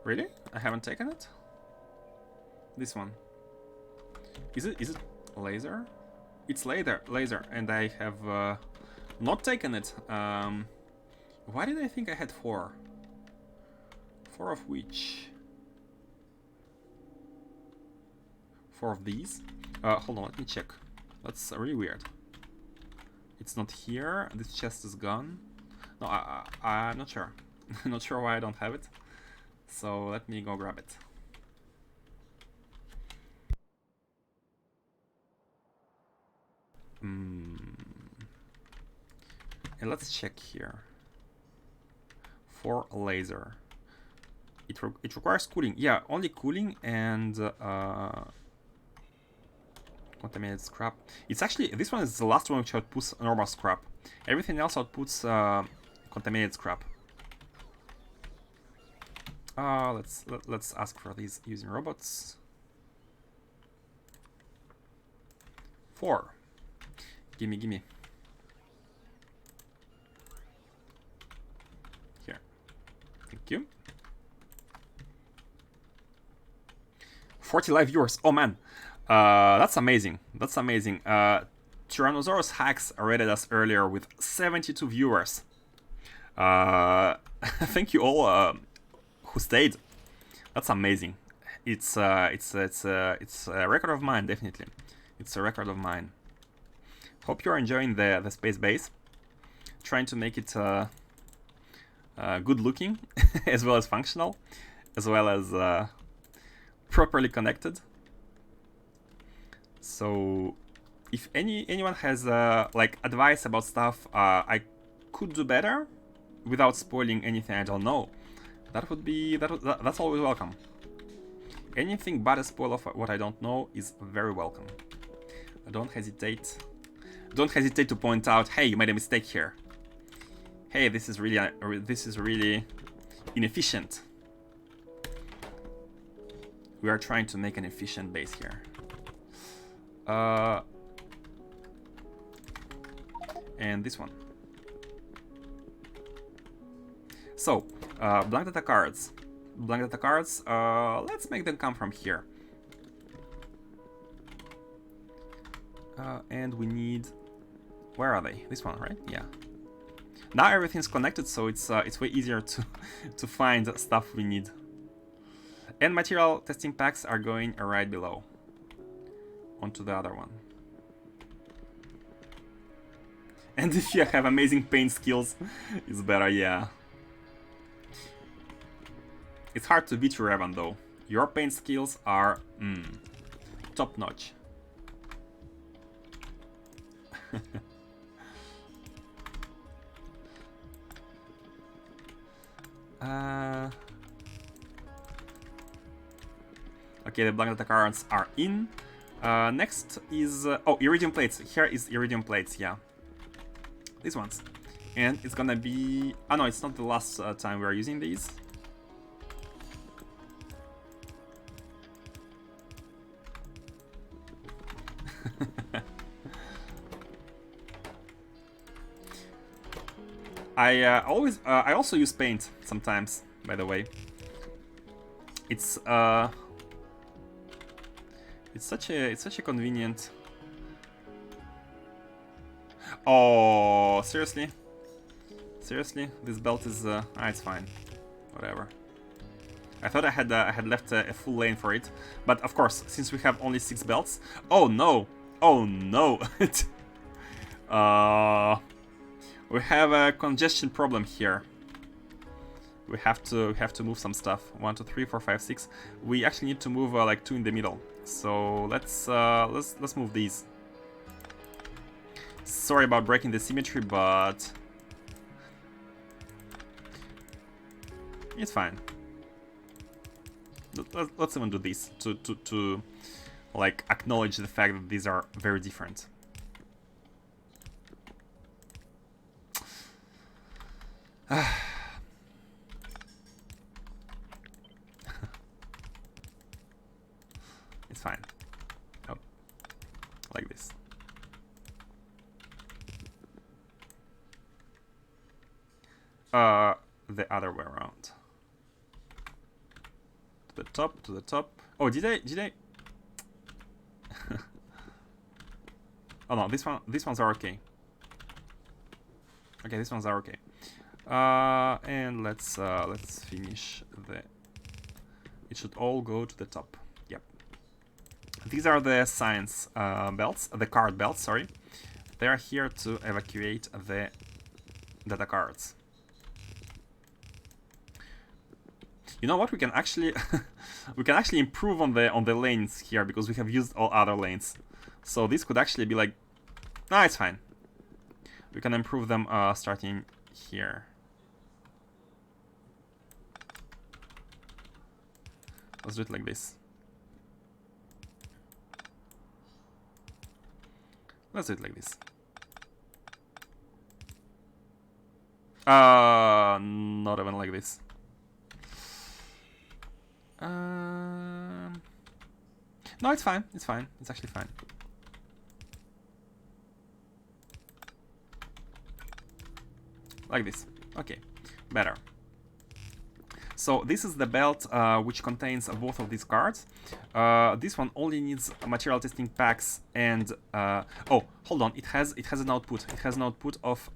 Speaker 1: Really? I haven't taken it? This one. Is it laser? It's laser, and I have not taken it. Why did I think I had 4? 4 of which? 4 of these? Hold on, let me check. That's really weird. It's not here. This chest is gone. No, I'm not sure. Not sure why I don't have it. So let me go grab it. And let's check here. For laser. It requires cooling. Yeah, only cooling and contaminated scrap. It's actually, this one is the last one which outputs normal scrap. Everything else outputs contaminated scrap. Let's ask for these using robots. 4. Gimme. Here. Thank you. 40 live viewers. Oh man. That's amazing. Tyrannosaurus Hacks rated us earlier with 72 viewers. Thank you all who stayed. That's amazing. It's a record of mine, definitely. It's a record of mine. Hope you're enjoying the space base. Trying to make it good looking, as well as functional, as well as properly connected. So, if anyone has like advice about stuff I could do better without spoiling anything I don't know, that's always welcome. Anything but a spoil of what I don't know is very welcome. Don't hesitate to point out, hey, you made a mistake here. Hey, this is really inefficient. We are trying to make an efficient base here. And this one. So, blank data cards. Let's make them come from here. And we need... Where are they? This one, right? Yeah. Now everything's connected, so it's way easier to find stuff we need. And material testing packs are going right below. Onto the other one. And if you have amazing paint skills, it's better, yeah. It's hard to beat your Evan though. Your paint skills are top notch. Okay, the blank data cards are in. Next is iridium plates. Here is iridium plates, yeah. These ones. And it's gonna be... Oh no, it's not the last time we're using these. I also use paint sometimes, by the way. It's such a convenient. Oh, seriously? Seriously? This belt is it's fine. Whatever. I thought I had left a full lane for it, but of course, since we have only 6 belts. Oh no! Oh no! We have a congestion problem here. We have to move some stuff. 1, 2, 3, 4, 5, 6. We actually need to move like 2 in the middle. So let's move these. Sorry about breaking the symmetry, but it's fine. Let's even do this to like acknowledge the fact that these are very different. It's fine. Oh, like this. The other way around. To the top. Oh, did I? Oh no, these ones are okay. Okay, these ones are okay. And let's finish the... It should all go to the top. Yep. These are the science belts, the card belts, sorry. They are here to evacuate the data cards. You know what? We can actually improve on the lanes here because we have used all other lanes. So this could actually be like, it's fine. We can improve them starting here. Let's do it like this. Let's do it like this. Not even like this. No, it's fine. It's fine. It's actually fine. Like this. Okay, better. So this is the belt which contains both of these cards. This one only needs material testing packs and oh, hold on, it has an output. It has an output of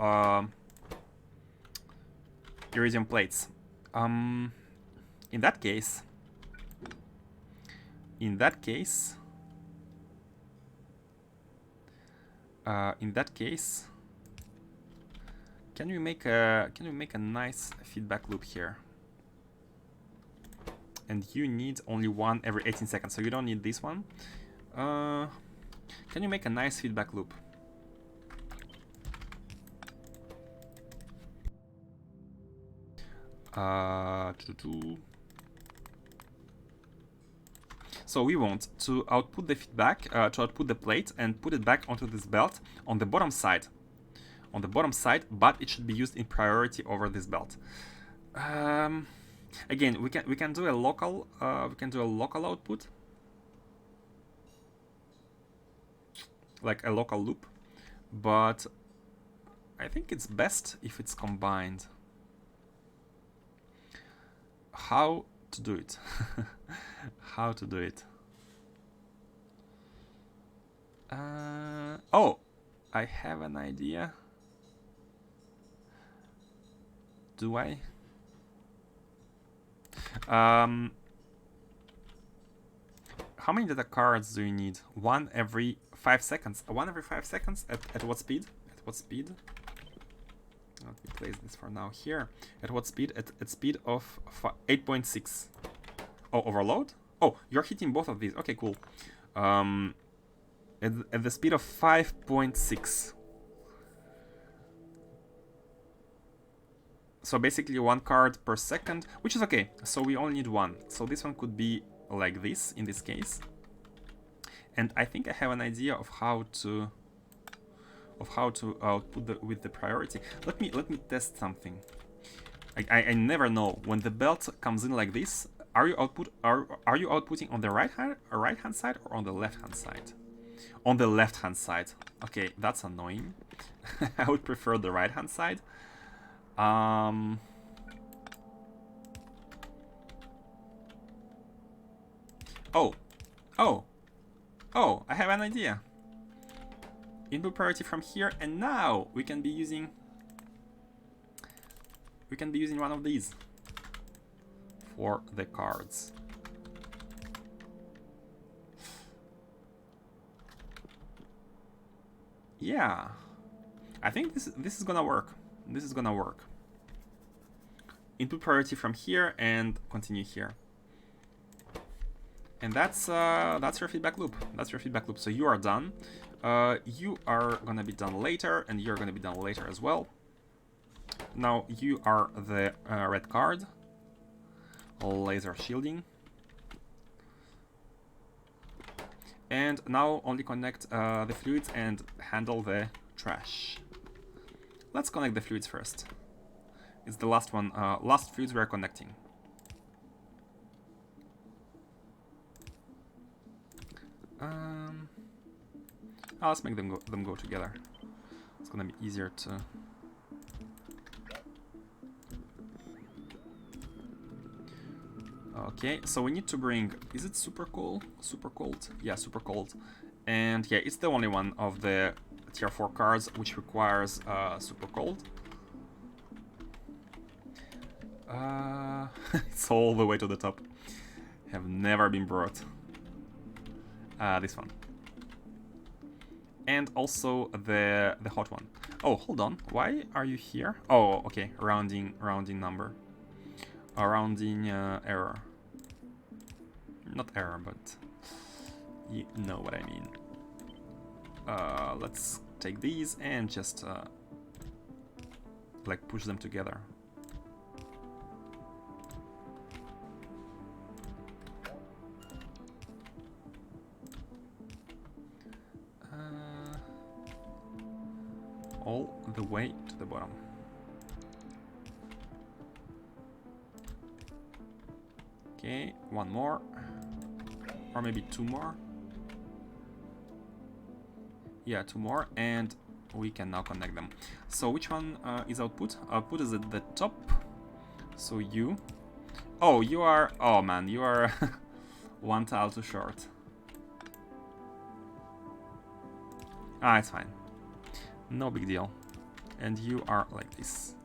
Speaker 1: iridium plates. In that case, can we make a nice feedback loop here? And you need only one every 18 seconds, so you don't need this one. Can you make a nice feedback loop? So we want to output the feedback, to output the plate and put it back onto this belt on the bottom side. On the bottom side, but it should be used in priority over this belt. Again, we can do a local output, like a local loop, but I think it's best if it's combined. How to do it? How to do it? Oh, I have an idea. Do I? How many data cards do you need? One every 5 seconds. One every 5 seconds? At what speed? At what speed? Let me place this for now here. At what speed? At speed of 8.6. Oh, overload? Oh, you're hitting both of these. Okay, cool. At the speed of 5.6. So basically 1 card per second, which is okay. So we only need 1. So this one could be like this in this case. And I think I have an idea of how to output with the priority. Let me test something. I never know when the belt comes in like this. Are you outputting on the right hand side or on the left hand side? On the left hand side. Okay, that's annoying. I would prefer the right hand side. Oh, I have an idea. Input priority from here, and now we can be using one of these for the cards. Yeah, I think this is gonna work. This is gonna work. Input priority from here and continue here. And that's your feedback loop. That's your feedback loop. So you are done. You are gonna be done later, and you're gonna be done later as well. Now you are the red card. Laser shielding. And now only connect the fluids and handle the trash. Let's connect the fluids first. It's the last one. Last fluids we are connecting. Let's make them go together. It's gonna be easier to. Okay, so we need to bring. Is it super cold? Super cold? Yeah, super cold. And yeah, it's the only one of the tier 4 cards which requires super cold. It's all the way to the top. Have never been brought. This one. And also the hot one. Oh, hold on. Why are you here? Oh, okay. Rounding number. Rounding error. Not error, but you know what I mean. Let's take these and just like push them together. All the way to the bottom. Okay, one more, or maybe two more. Yeah, two more, and we can now connect them. So which one is output? Output is at the top. So you... Oh, you are... Oh man, you are one tile too short. Ah, it's fine. No big deal. And you are like this.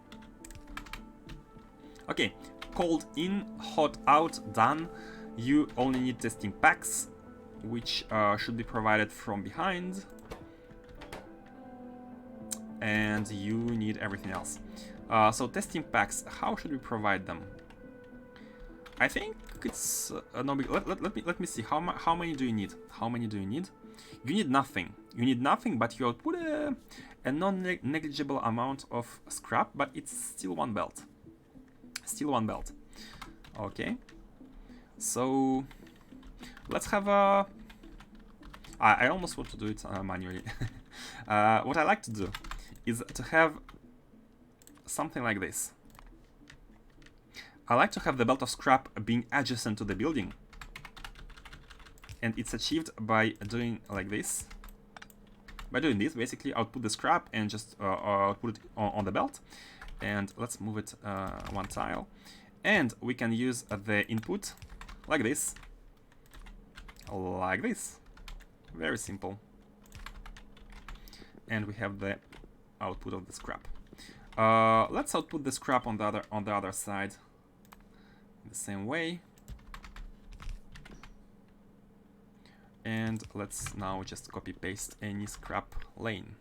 Speaker 1: Okay, cold in, hot out, done. You only need testing packs, which should be provided from behind. And you need everything else. So testing packs, how should we provide them? I think it's no big. Let me see. How many do you need? How many do you need? You need nothing. You need nothing, but you output a non-negligible amount of scrap, but it's still one belt. Still one belt. Okay. So let's have a. I almost want to do it manually. What I like to do is to have something like this. I like to have the belt of scrap being adjacent to the building. And it's achieved by doing like this. By doing this, basically, output the scrap and just put it on the belt. And let's move it one tile. And we can use the input like this. Like this. Very simple. And we have the output of the scrap. Let's output the scrap on the other side the same way. And let's now just copy paste any scrap lane.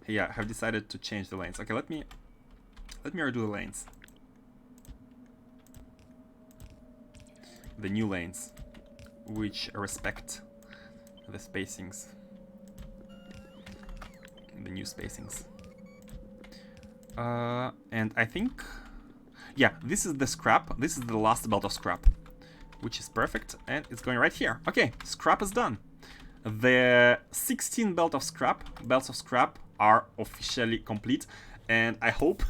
Speaker 1: Yeah, I have decided to change the lanes. Okay, let me redo the lanes. The new lanes, which respect the spacings. The new spacings. And I think, yeah, this is the scrap. This is the last belt of scrap, which is perfect, and it's going right here. Okay, scrap is done. The 16 belts of scrap are officially complete, and I hope,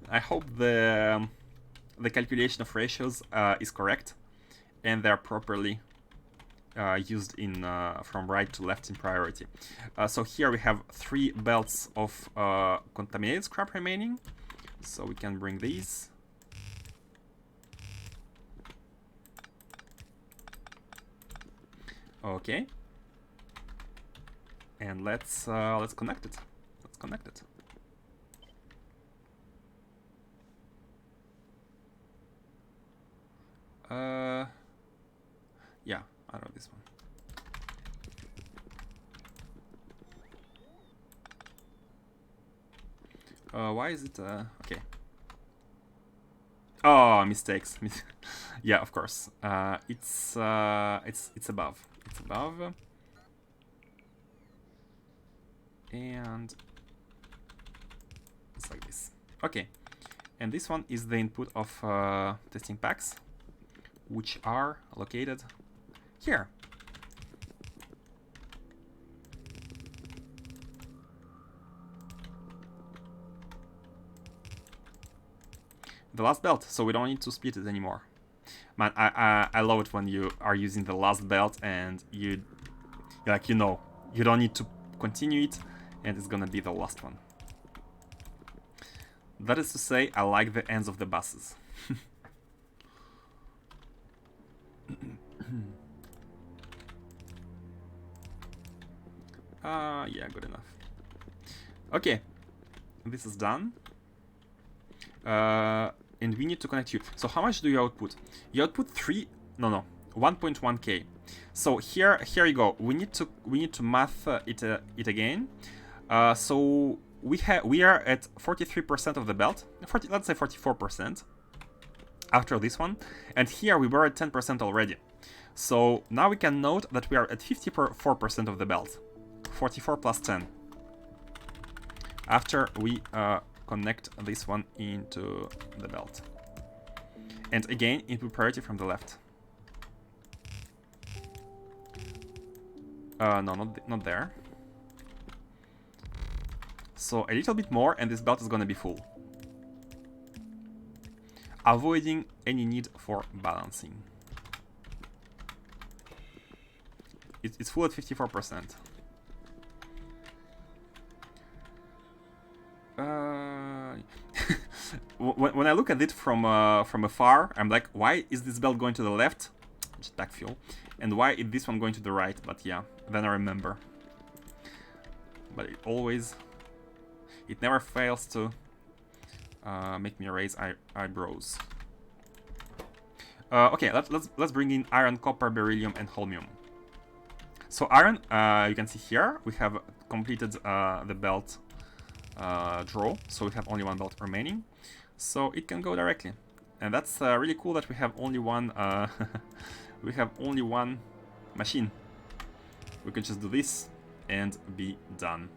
Speaker 1: I hope the calculation of ratios is correct, and they're properly used in from right to left in priority. So here we have 3 belts of contaminated scrap remaining, so we can bring these. Okay, and let's connect it. Let's connect it. Yeah, I know this one. Why is it okay? Oh, mistakes. Yeah, of course. It's above. It's above. And it's like this. Okay. And this one is the input of testing packs, which are located here. The last belt, so we don't need to split it anymore. Man, I love it when you are using the last belt and you know, you don't need to continue it, and it's gonna be the last one. That is to say, I like the ends of the buses. Yeah, good enough. Okay, this is done. And we need to connect you. So how much do you output? You output 1.1k. So here you go. We need to math it again. So we are at 43% of the belt. Let's say 44% after this one. And here we were at 10% already. So now we can note that we are at 54% of the belt. 44 plus 10. After we connect this one into the belt. And again, input priority from the left. No, not there. So a little bit more and this belt is gonna be full. Avoiding any need for balancing. It's full at 54%. When I look at it from afar, I'm like, why is this belt going to the left? Just back fuel. And why is this one going to the right? But yeah, then I remember. But it never fails to make me raise eyebrows. Okay, let's bring in iron, copper, beryllium, and holmium. So iron, you can see here, we have completed the belt draw, so we have only one belt remaining. So it can go directly. And that's really cool that we have only one we have only one machine. We could just do this and be done.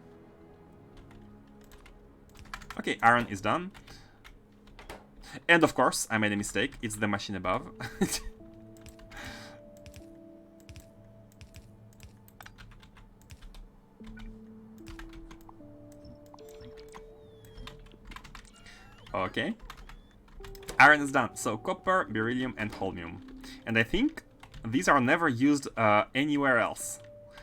Speaker 1: Okay, iron is done. And of course, I made a mistake. It's the machine above. Okay. Iron is done. So copper, beryllium, and holmium. And I think these are never used anywhere else.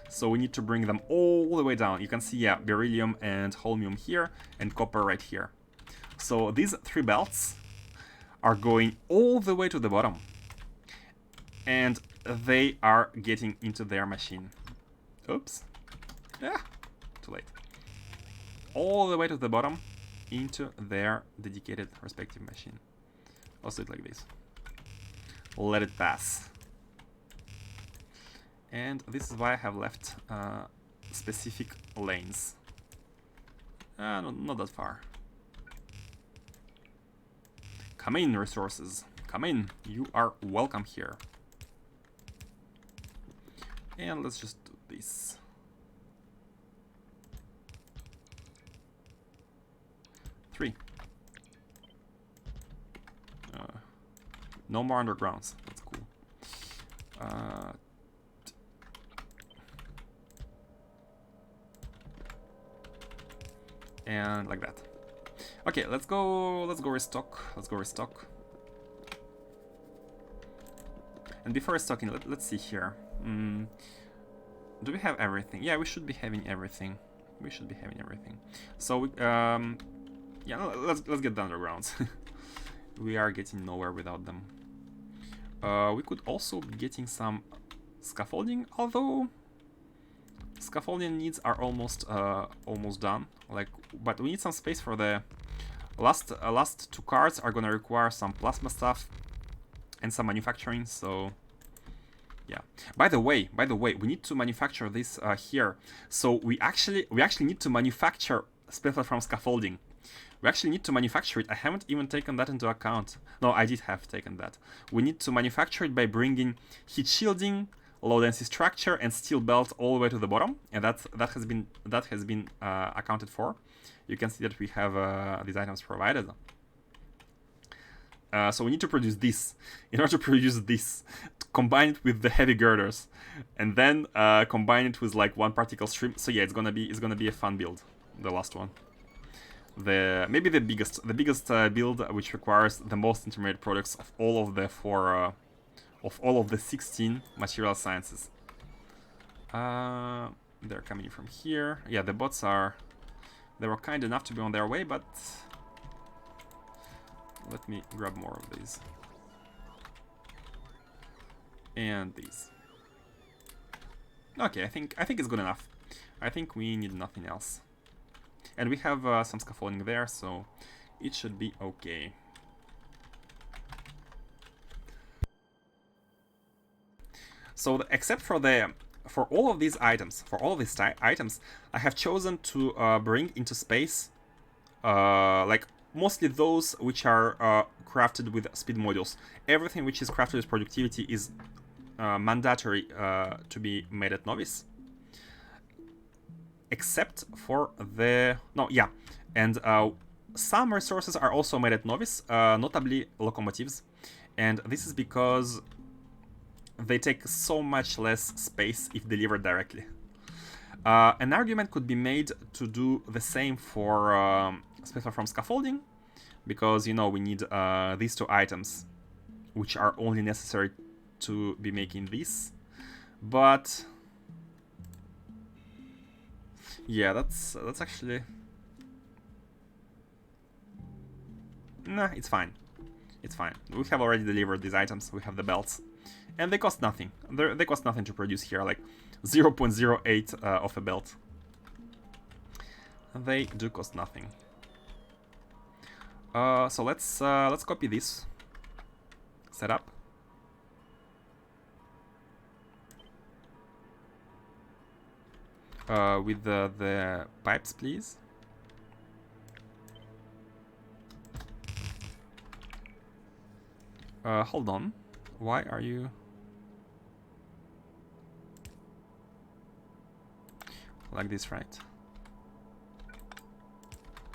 Speaker 1: So we need to bring them all the way down. You can see, yeah, beryllium and holmium here, and copper right here. So these three belts are going all the way to the bottom. And they are getting into their machine. Oops. Yeah, too late. All the way to the bottom into their dedicated respective machine. I'll do it like this. Let it pass. And this is why I have left specific lanes. Not that far. Come in, resources. Come in. You are welcome here. And let's just do this. Three. No more undergrounds. That's cool. And like that. Okay, let's go restock. Let's go restock. And before restocking, let's see here. Do we have everything? Yeah, we should be having everything. We should be having everything. So we, yeah, let's get the undergrounds. We are getting nowhere without them. We could also be getting some scaffolding, although scaffolding needs are almost done. Like, but we need some space for the last two cards are gonna require some plasma stuff and some manufacturing. So yeah. By the way, we need to manufacture this here. So we actually need to manufacture split from scaffolding. We actually need to manufacture it. I haven't even taken that into account. No, I did have taken that. We need to manufacture it by bringing heat shielding, low density structure, and steel belt all the way to the bottom, and that has been accounted for. You can see that we have these items provided. So we need to produce this. In order to produce this, combine it with the heavy girders, and then combine it with like one particle stream. So yeah, it's gonna be a fun build. The last one. Maybe the biggest build, which requires the most intermediate products of all of the 16 material sciences. They're coming from here. Yeah, the bots they were kind enough to be on their way, but let me grab more of these. And these. Okay, I think it's good enough. I think we need nothing else. And we have some scaffolding there, so it should be okay. So except for all of these items, I have chosen to bring into space like mostly those which are crafted with speed modules. Everything which is crafted with productivity is mandatory to be made at novice, except for the and some resources are also made at novice, notably locomotives, and this is because they take so much less space if delivered directly. An argument could be made to do the same for space from scaffolding, because we need these two items, which are only necessary to be making this. But yeah, that's actually it's fine. It's fine. We have already delivered these items. We have the belts, and they cost nothing. They cost nothing to produce here, like 0.08 of a belt. They do cost nothing. So let's copy this setup. With the pipes, please. Hold on. Why are you... Like this, right?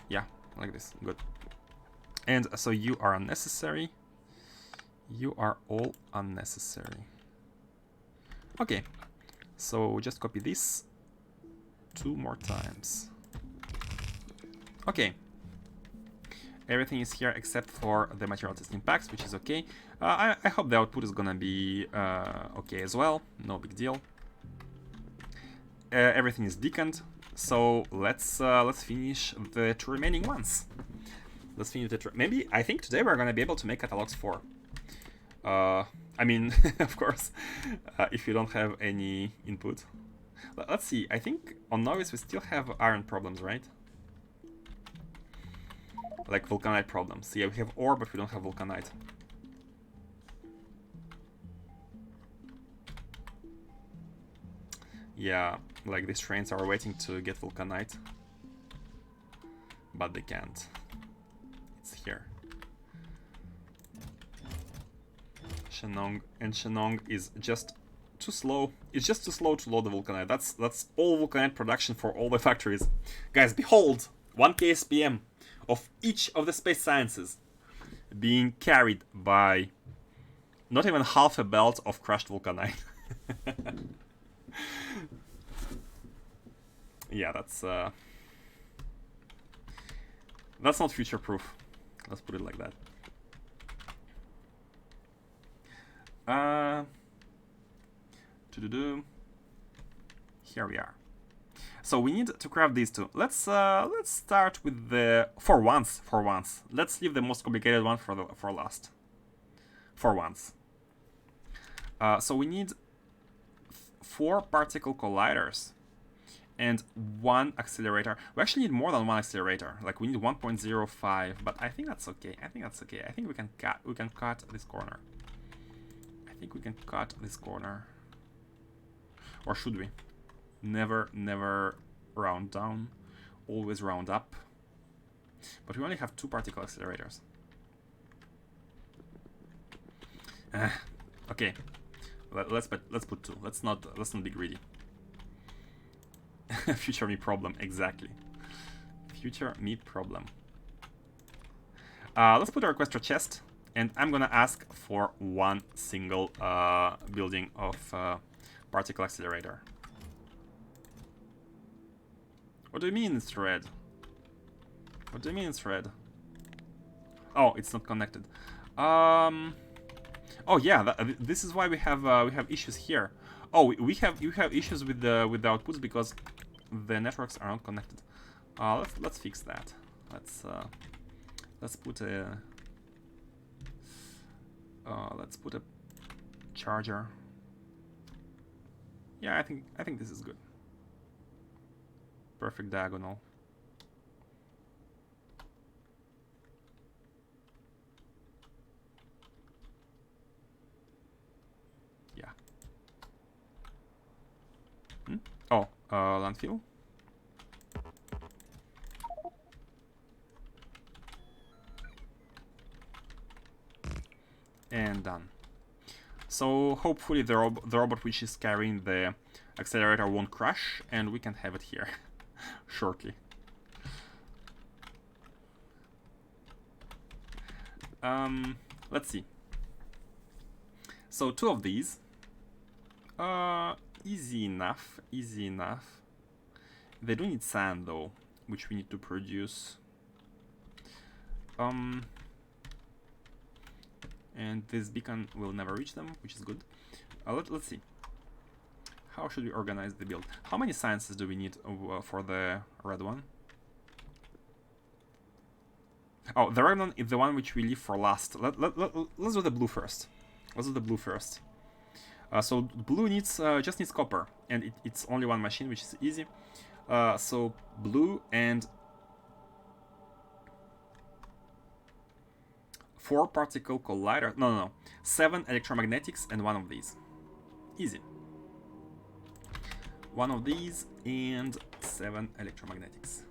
Speaker 1: Yeah, like this. Good. And so you are unnecessary. You are all unnecessary. Okay. So just copy this 2 more times. Okay. Everything is here except for the material testing packs, which is okay. I hope the output is gonna be okay as well. No big deal. Everything is decant, so let's finish the 2 remaining ones. Let's finish the maybe I think today we're gonna be able to make catalogs 4. I mean, of course, if you don't have any input. Let's see. I think on novice we still have iron problems, right? Like vulcanite problems. Yeah, we have ore, but we don't have vulcanite. Yeah, like these trains are waiting to get vulcanite, but they can't. It's here. Shenong is just too slow. It's just too slow to load the vulcanite. That's all vulcanite production for all the factories. Guys, behold, 1 KSPM of each of the space sciences being carried by not even half a belt of crushed vulcanite. Yeah, that's not future-proof. Let's put it like that. Here we are. So we need to craft these two. Let's start with the for once. Let's leave the most complicated one for last. For once. So we need 4 particle colliders and 1 accelerator. We actually need more than 1 accelerator. Like we need 1.05, but I think that's okay. I think we can cut this corner. I think we can cut this corner. Or should we? Never round down, always round up. But we only have 2 particle accelerators. Okay, let's put 2. Let's not be greedy. Future me problem, exactly. Future me problem. Let's put a request to chest, and I'm gonna ask for 1 single building of particle accelerator. What do you mean it's red? What do you mean it's red? Oh, it's not connected. Oh yeah, this is why we have issues here. Oh, you have issues with the outputs because the networks are not connected. Let's fix that. Let's put a charger. Yeah, I think this is good. Perfect diagonal. Yeah. Oh, landfill. And done. So hopefully the robot which is carrying the accelerator won't crash, and we can have it here shortly. Let's see. So 2 of these. Easy enough, easy enough. They do need sand though, which we need to produce. And this beacon will never reach them, which is good. Let's see. How should we organize the build? How many sciences do we need for the red one? Oh, the red one is the one which we leave for last. Let's do the blue first. Let's do the blue first. So blue needs just needs copper, and it's only one machine, which is easy. So blue and 4 particle collider. No. 7 electromagnetics and 1 of these. Easy. 1 of these and 7 electromagnetics.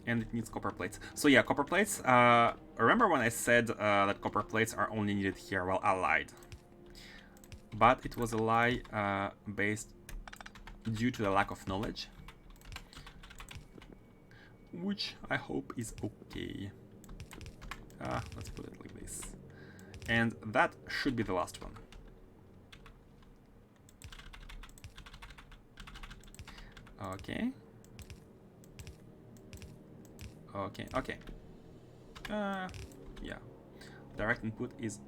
Speaker 1: And it needs copper plates. So yeah, copper plates. Remember when I said that copper plates are only needed here? Well, I lied. But it was a lie based due to the lack of knowledge, which I hope is okay. Let's put it like this. And that should be the last one. Okay. Okay. Yeah. Direct input is...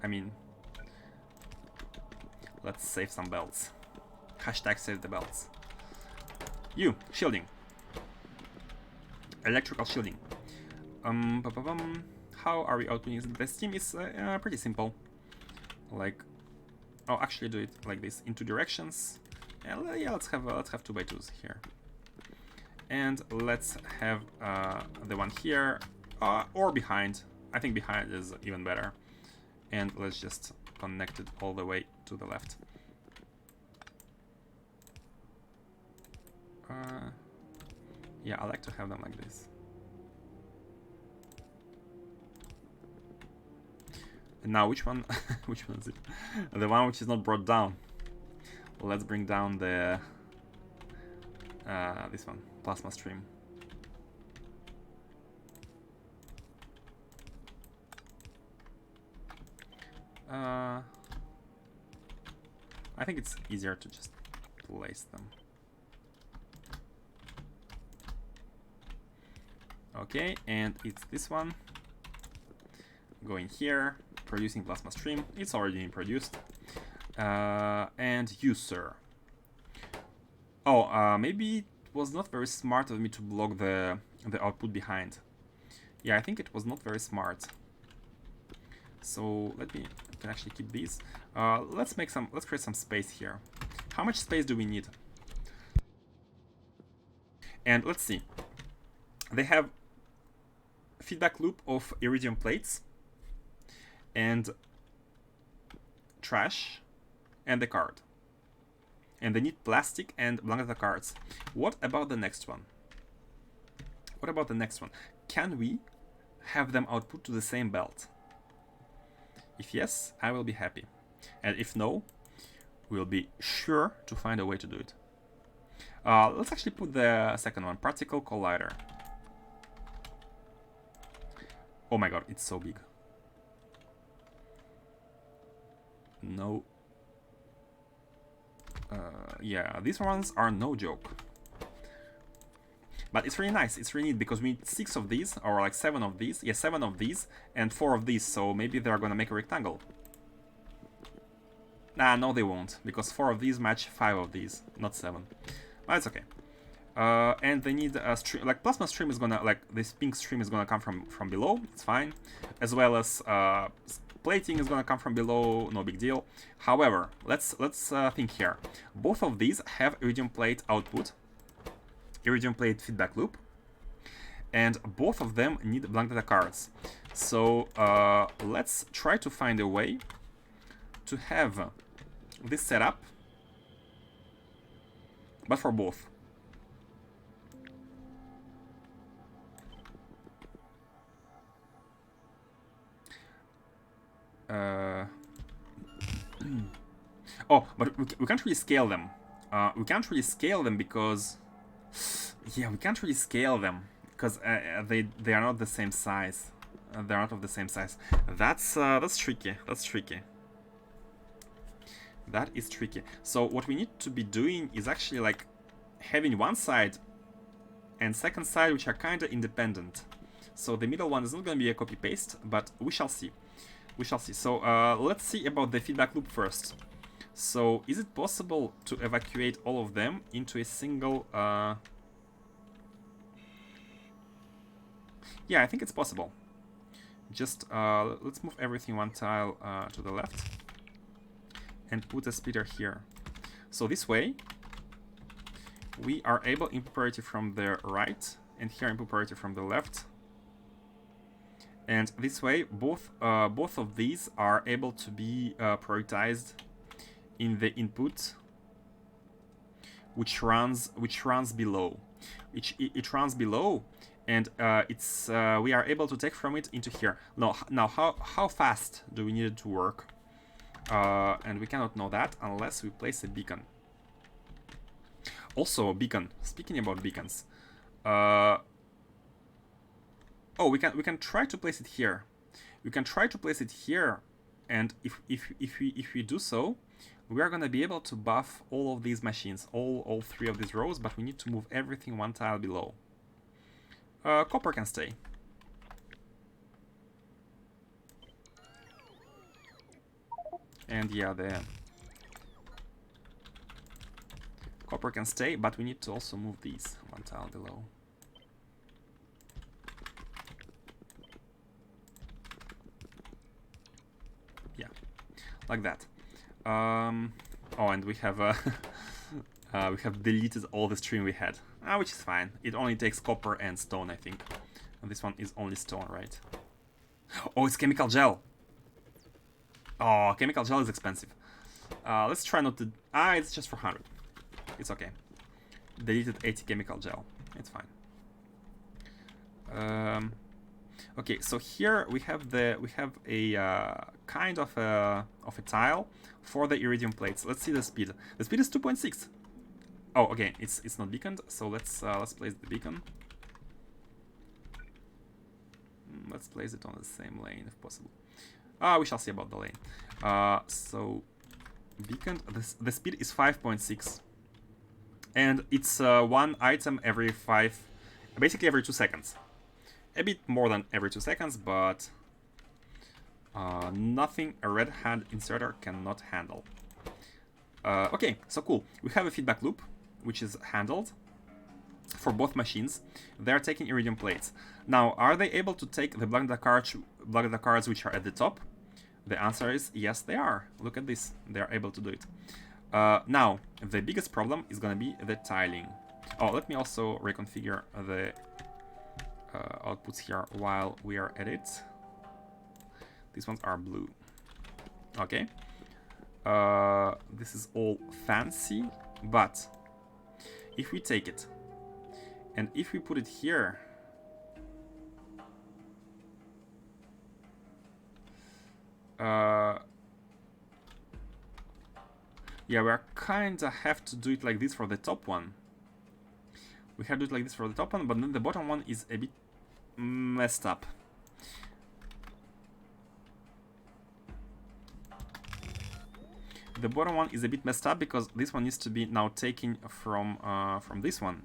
Speaker 1: I mean... Let's save some belts. Hashtag save the belts. You, shielding. Electrical shielding. How are we outputting it? The steam is pretty simple. Like... Oh, actually do it like this. In 2 directions. Yeah, let's have 2x2s here. And let's have the one here, or behind. I think behind is even better. And let's just connect it all the way to the left. Yeah, I like to have them like this. And now which one? Which one is it? The one which is not brought down. Let's bring down the this one. Plasma stream. I think it's easier to just place them. Okay, and it's this one. Going here, producing plasma stream. It's already been produced. And you, sir. Oh, maybe was not very smart of me to block the output behind. Yeah, I think it was not very smart. So let me can actually keep these. Let's create some space here. How much space do we need? And let's see. They have feedback loop of iridium plates and trash and the card. And they need plastic and blanket cards. What about the next one? What about the next one? Can we have them output to the same belt? If yes, I will be happy. And if no, we'll be sure to find a way to do it. Let's actually put the second one, particle collider. Oh my god, it's so big. No. Yeah, these ones are no joke. But it's really nice, it's really neat, because we need 6 of these, or like 7 of these. Yeah, 7 of these, and 4 of these, so maybe they're gonna make a rectangle. Nah, no they won't, because 4 of these match 5 of these, not 7. But it's okay. And they need a stream, like plasma stream is gonna, like this pink stream is gonna come from below, it's fine. As well as plating is gonna come from below, no big deal. However, let's think here. Both of these have iridium plate output, iridium plate feedback loop, and both of them need blank data cards. So let's try to find a way to have this setup, but for both. Oh, but we can't really scale them. We can't really scale them because... Yeah, we can't really scale them because they are not the same size. They're not of the same size. That's tricky. That's tricky. That is tricky. So what we need to be doing is actually like having one side and second side which are kind of independent. So the middle one is not going to be a copy paste, but we shall see. We shall see. So let's see about the feedback loop first. So is it possible to evacuate all of them into a single... Yeah, I think it's possible. Just let's move everything one tile to the left and put a splitter here. So this way we are able input priority from the right and here input priority from the left. And this way both of these are able to be prioritized in the input which runs below. It runs below, and we are able to take from it into here. Now how fast do we need it to work? And we cannot know that unless we place a beacon. Also a beacon. Speaking about beacons, oh, we can try to place it here. We can try to place it here, and if we do so, we are gonna be able to buff all of these machines, all three of these rows. But we need to move everything one tile below. Copper can stay. And yeah, the copper can stay, but we need to also move these one tile below. Yeah, like that. Oh, and we have we have deleted all the string we had, which is fine. It only takes copper and stone, I think. And this one is only stone, right? Oh, it's chemical gel. Oh, chemical gel is expensive. Let's try not to... it's just for 100. It's okay. Deleted 80 chemical gel. It's fine. Okay, so here we have a kind of a tile for the iridium plates. Let's see the speed. The speed is 2.6. Oh, okay, it's not beaconed. So let's place the beacon. Let's place it on the same lane if possible. We shall see about the lane. So beacon, the speed is 5.6, and it's one item every basically every 2 seconds. A bit more than every 2 seconds, but nothing a red hand inserter cannot handle. Okay, so cool. We have a feedback loop, which is handled for both machines. They are taking iridium plates. Now, are they able to take the black data cards which are at the top? The answer is yes, they are. Look at this. They are able to do it. Now, the biggest problem is going to be the tiling. Oh, let me also reconfigure the outputs here while we are at it. These ones are blue. Okay. This is all fancy, but if we take it and if we put it here, yeah, we kinda have to do it like this for the top one. We have to do it like this for the top one, but then the bottom one is a bit messed up. The bottom one is a bit messed up because this one needs to be now taken from this one.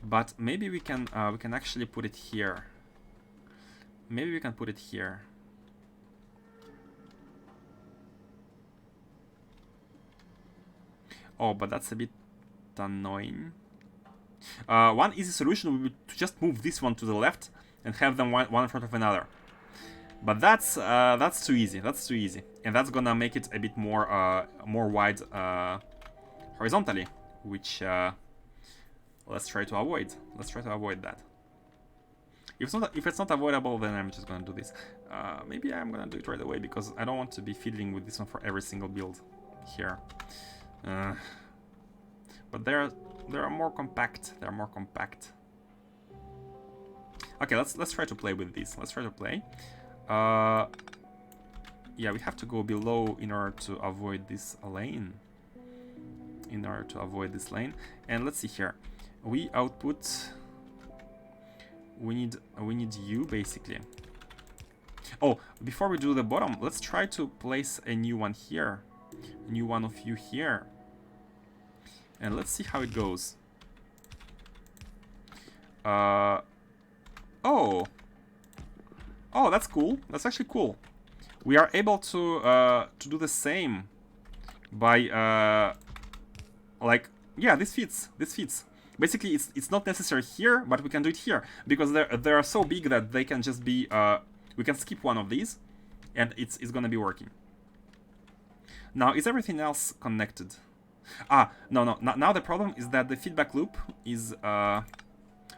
Speaker 1: But maybe we can actually put it here. Maybe we can put it here. Oh, but that's a bit annoying. One easy solution would be to just move this one to the left and have them one in front of another. But that's too easy. That's too easy, and that's gonna make it a bit more wide horizontally, which let's try to avoid. Let's try to avoid that. If it's not avoidable, then I'm just gonna do this. Maybe I'm gonna do it right away because I don't want to be fiddling with this one for every single build here. But they are more compact. They are more compact. Okay, let's try to play with this. Let's try to play. Yeah, we have to go below in order to avoid this lane. And let's see here. We output. We need you basically. Oh, before we do the bottom, let's try to place a new one here. A new one of you here. And let's see how it goes. Oh, that's cool. That's actually cool. We are able to do the same by like, yeah, this fits. Basically, it's not necessary here, but we can do it here because they are so big that they can just be. We can skip one of these, and it's gonna be working. Now, is everything else connected? No. Now the problem is that the feedback loop is.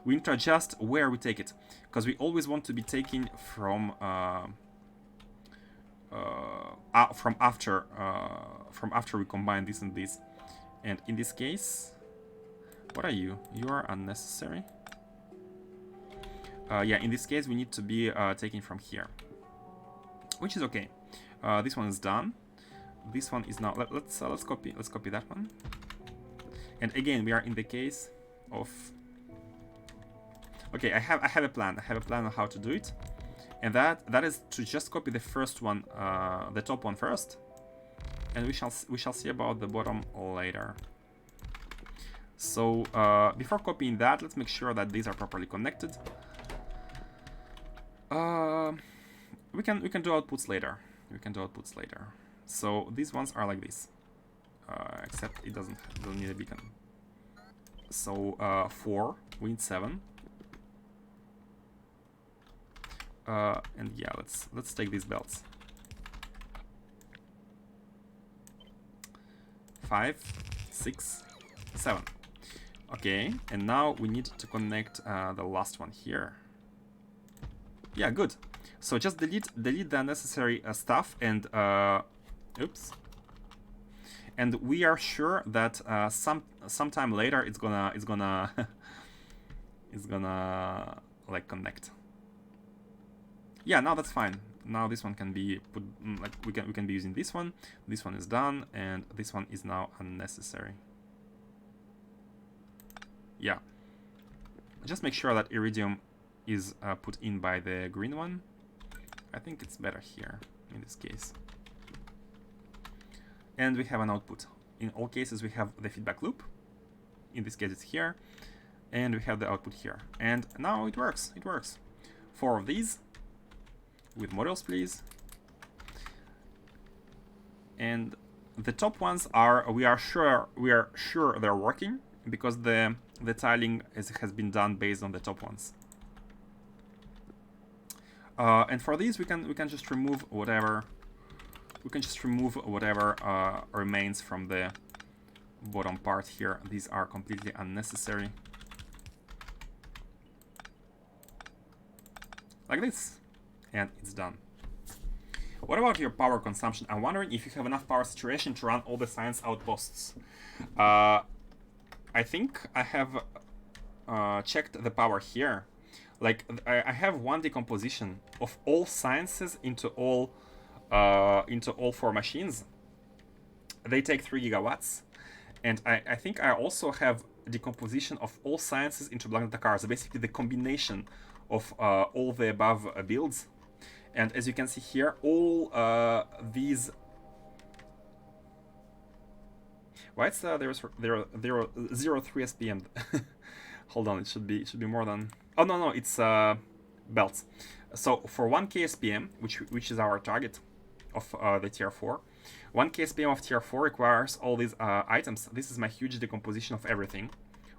Speaker 1: We need to adjust where we take it, because we always want to be taking from after we combine this and this. And in this case, what are you? You are unnecessary. Yeah, in this case, we need to be taking from here, which is okay. This one is done. This one is now. Let's copy that one. And again, we are in the case of. Okay, I have a plan. I have a plan on how to do it, and that is to just copy the first one, the top one first, and we shall see about the bottom later. So before copying that, let's make sure that these are properly connected. We can do outputs later. So these ones are like this, except it doesn't need a beacon. So 4, we need 7. And yeah, let's take these belts. 5, 6, 7. Okay, and now we need to connect the last one here. Yeah, good. So just delete the unnecessary stuff and oops. And we are sure that sometime later it's gonna it's gonna like connect. Yeah, now that's fine. Now this one can be put, like we can be using this one. This one is done, and this one is now unnecessary. Yeah. Just make sure that iridium is put in by the green one. I think it's better here in this case. And we have an output. In all cases, we have the feedback loop. In this case, it's here, and we have the output here. And now it works. 4 of these. With models, please. And the top ones are we are sure they're working because the tiling has been done based on the top ones. And for these we can just remove whatever remains from the bottom part here. These are completely unnecessary. Like this. And it's done. What about your power consumption? I'm wondering if you have enough power saturation to run all the science outposts. I think I have checked the power here. Like I have one decomposition of all sciences into all 4 machines. They take 3 gigawatts, and I think I also have decomposition of all sciences into black data cards. Basically, the combination of all the above builds. And as you can see here, all these. Why it's there's 0.03 SPM? Hold on, it should be more than. Oh no, it's belts. So for 1K SPM, which is our target of the tier 4, 1K SPM of tier 4 requires all these items. This is my huge decomposition of everything,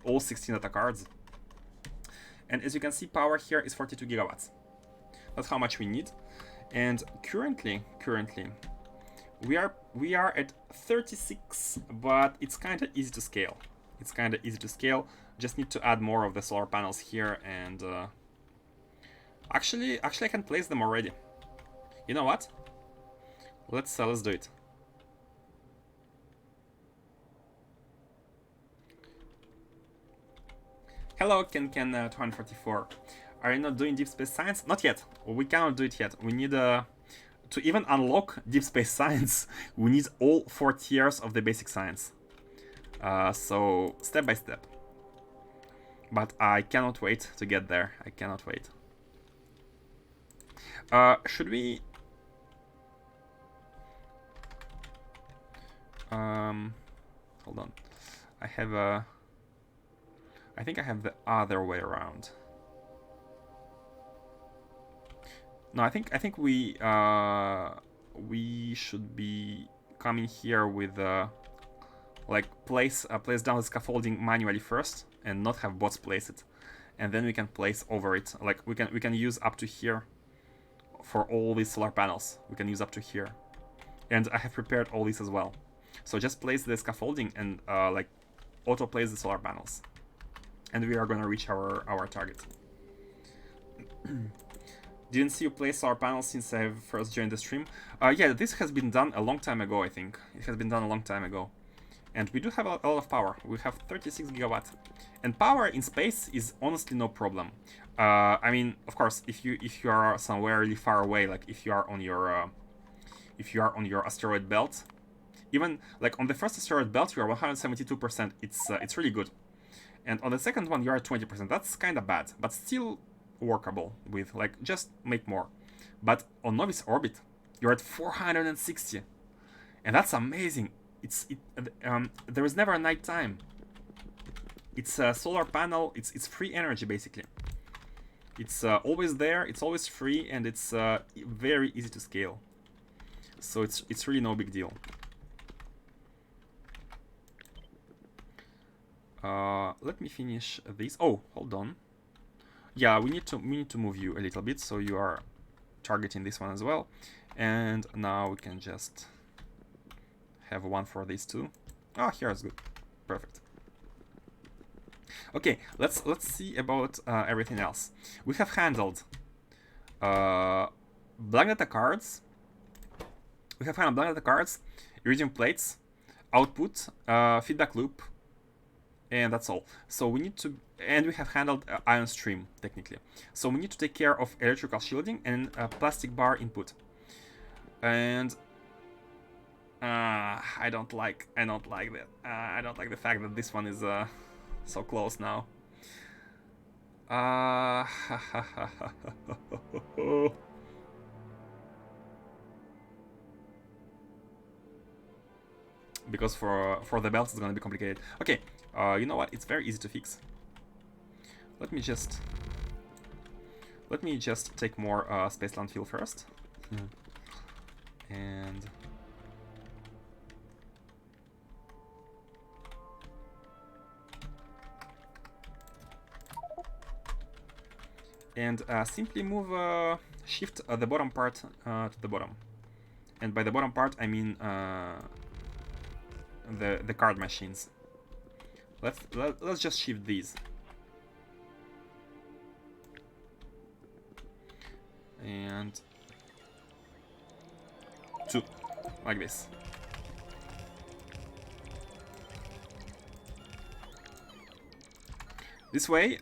Speaker 1: all 16 data cards. And as you can see, power here is 42 gigawatts. That's how much we need. And currently we are at 36, but it's kind of easy to scale. Just need to add more of the solar panels here, and actually I can place them already. You know what? Let's do it. Hello, Ken 244. Are you not doing deep space science? Not yet. We cannot do it yet. We need to even unlock deep space science. We need all 4 tiers of the basic science. So step by step. But I cannot wait to get there. I cannot wait. Should we? Hold on. I have a. I think I have the other way around. No, I think we should be coming here with like place down the scaffolding manually first, and not have bots place it, and then we can place over it. Like we can use up to here for all these solar panels. We can use up to here, and I have prepared all these as well. So just place the scaffolding and like auto place the solar panels, and we are gonna reach our target. Didn't see you place solar panels since I first joined the stream. Yeah, this has been done a long time ago, I think. It has been done a long time ago. And we do have a lot of power. We have 36 gigawatt. And power in space is honestly no problem. I mean, of course, if you are somewhere really far away, like if you are on your asteroid belt, even like on the first asteroid belt, you are 172%. It's really good. And on the second one, you are 20%. That's kind of bad, but still workable with, like, just make more. But on novice orbit, you're at 460, and that's amazing. There is never a night time. It's a solar panel. It's free energy basically. It's always there. It's always free, and it's very easy to scale. So it's really no big deal. Let me finish this. Oh, hold on. Yeah, we need to move you a little bit, so you are targeting this one as well. And now we can just have one for these two. Oh, here is good. Perfect. Okay, let's see about everything else. We have handled black data cards. We have handled black data cards, iridium plates, output, feedback loop, and that's all. So we need to, and we have handled ion stream technically. So we need to take care of electrical shielding and plastic bar input. And I don't like that. I don't like the fact that this one is so close now. Because for the belts it's gonna be complicated. Okay, you know what? It's very easy to fix. Let me just take more space landfill first. And simply move shift the bottom part to the bottom. And by the bottom part I mean the card machines. Let's just shift these. And 2, like this. This way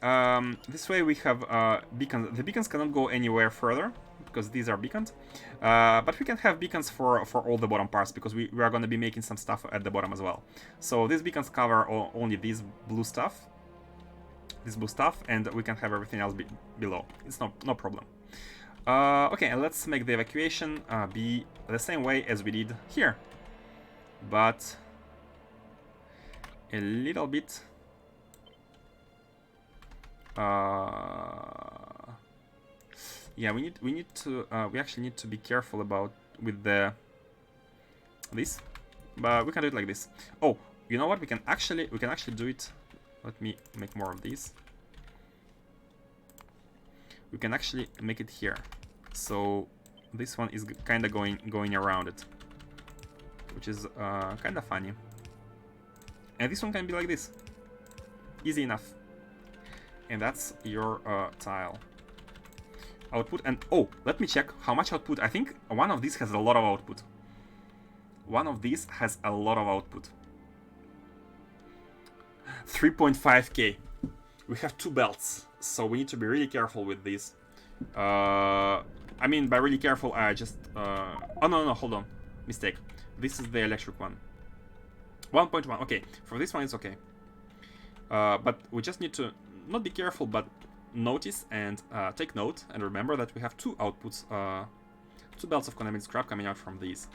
Speaker 1: we have beacons. The beacons cannot go anywhere further because these are beacons. But we can have beacons for all the bottom parts because we are going to be making some stuff at the bottom as well. So these beacons cover only this blue stuff, and we can have everything else below. It's no problem. Okay, and let's make the evacuation be the same way as we did here, but a little bit yeah, we actually need to be careful about with this, but we can do it like this. Oh, you know what? We can actually do it. Let me make more of these. We can actually make it here, so this one is kind of going around it, which is kind of funny. And this one can be like this, easy enough. And that's your tile output. And oh, let me check how much output. I think one of these has a lot of output. One of these has a lot of output. 3.5k. we have 2 belts, so we need to be really careful with these. I mean, by really careful, I just... oh, no, hold on. Mistake. This is the electric one. 1.1, okay. For this one, it's okay. But we just need to not be careful, but notice and take note and remember that we have 2 outputs, 2 belts of contaminated scrap coming out from these.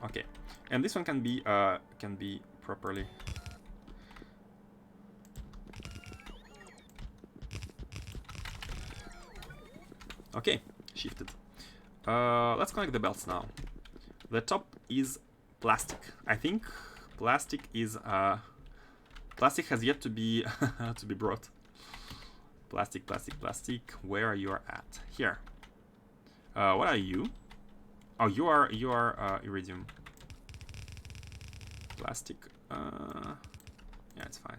Speaker 1: Okay, and this one can be properly. Okay, shifted. Let's connect the belts now. The top is plastic. I think plastic is plastic has yet to be to be brought. Plastic. Where are you at? Here. What are you? Oh, you are iridium. Plastic. Yeah, it's fine.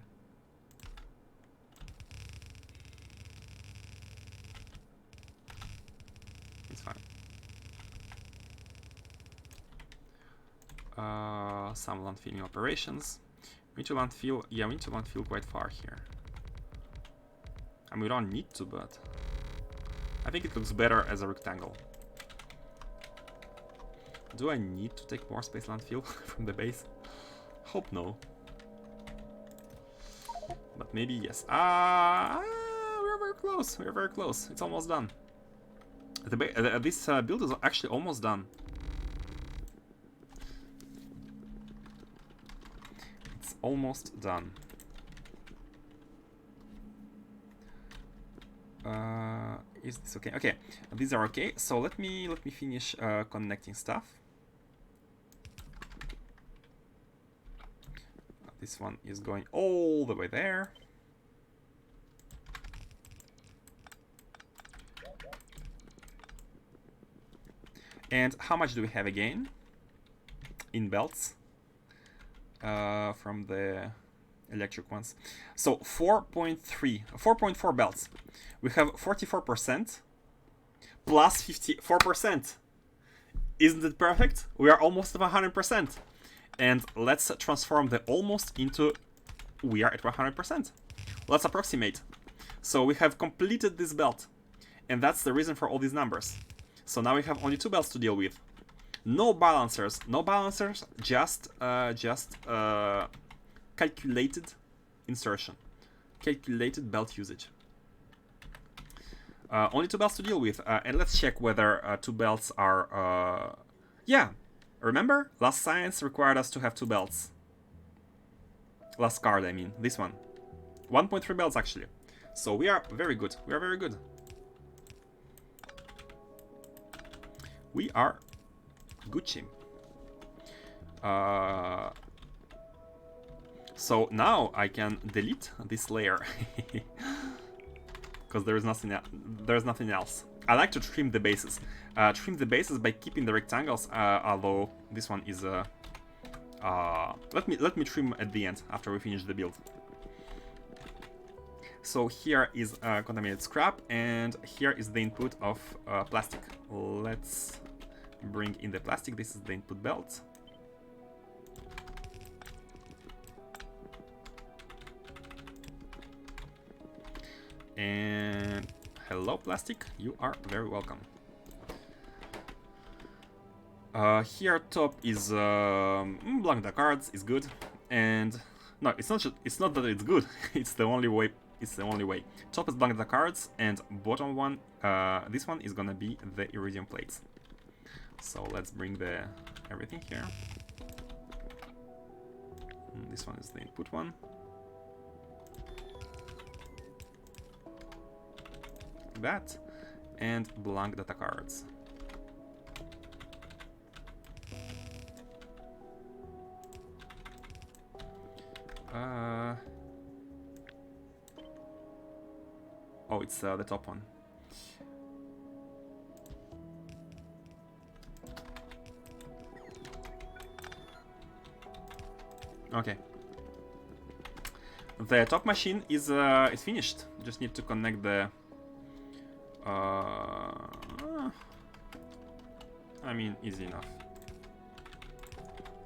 Speaker 1: It's fine. Some landfilling operations. We need to landfill. Yeah, we need to landfill quite far here. I mean, we don't need to, but I think it looks better as a rectangle. Do I need to take more space landfill from the base? Hope no. But maybe yes. We're very close. We're very close. It's almost done. This build is actually almost done. It's almost done. Is this okay? Okay, these are okay. So let me finish connecting stuff. This one is going all the way there. And how much do we have again in belts from the electric ones? So 4.4 belts. We have 44% plus 54%. Isn't it perfect? We are almost at 100%. And let's transform the almost into we are at 100%. Let's approximate. So we have completed this belt. And that's the reason for all these numbers. So now we have only 2 belts to deal with. No balancers. No balancers, just calculated insertion. Calculated belt usage. Only 2 belts to deal with. And let's check whether 2 belts are... yeah. Remember? Last science required us to have 2 belts. Last card, I mean. This one. 1.3 belts, actually. So we are very good. We are very good. We are Gucci. So now I can delete this layer. Because there is nothing else. I like to trim the bases. Trim the bases by keeping the rectangles, although this one is let me trim at the end after we finish the build. So here is contaminated scrap, and here is the input of plastic. Let's bring in the plastic. This is the input belt. And hello, plastic. You are very welcome. Here top is blank the cards is good, and no, it's not that it's good. It's the only way. It's the only way. Top is blank the cards, and bottom one, this one is gonna be the iridium plates. So let's bring the everything here. This one is the input one. That and blank data cards. Oh, it's the top one. Okay. The top machine is finished. Just need to connect the. I mean, easy enough.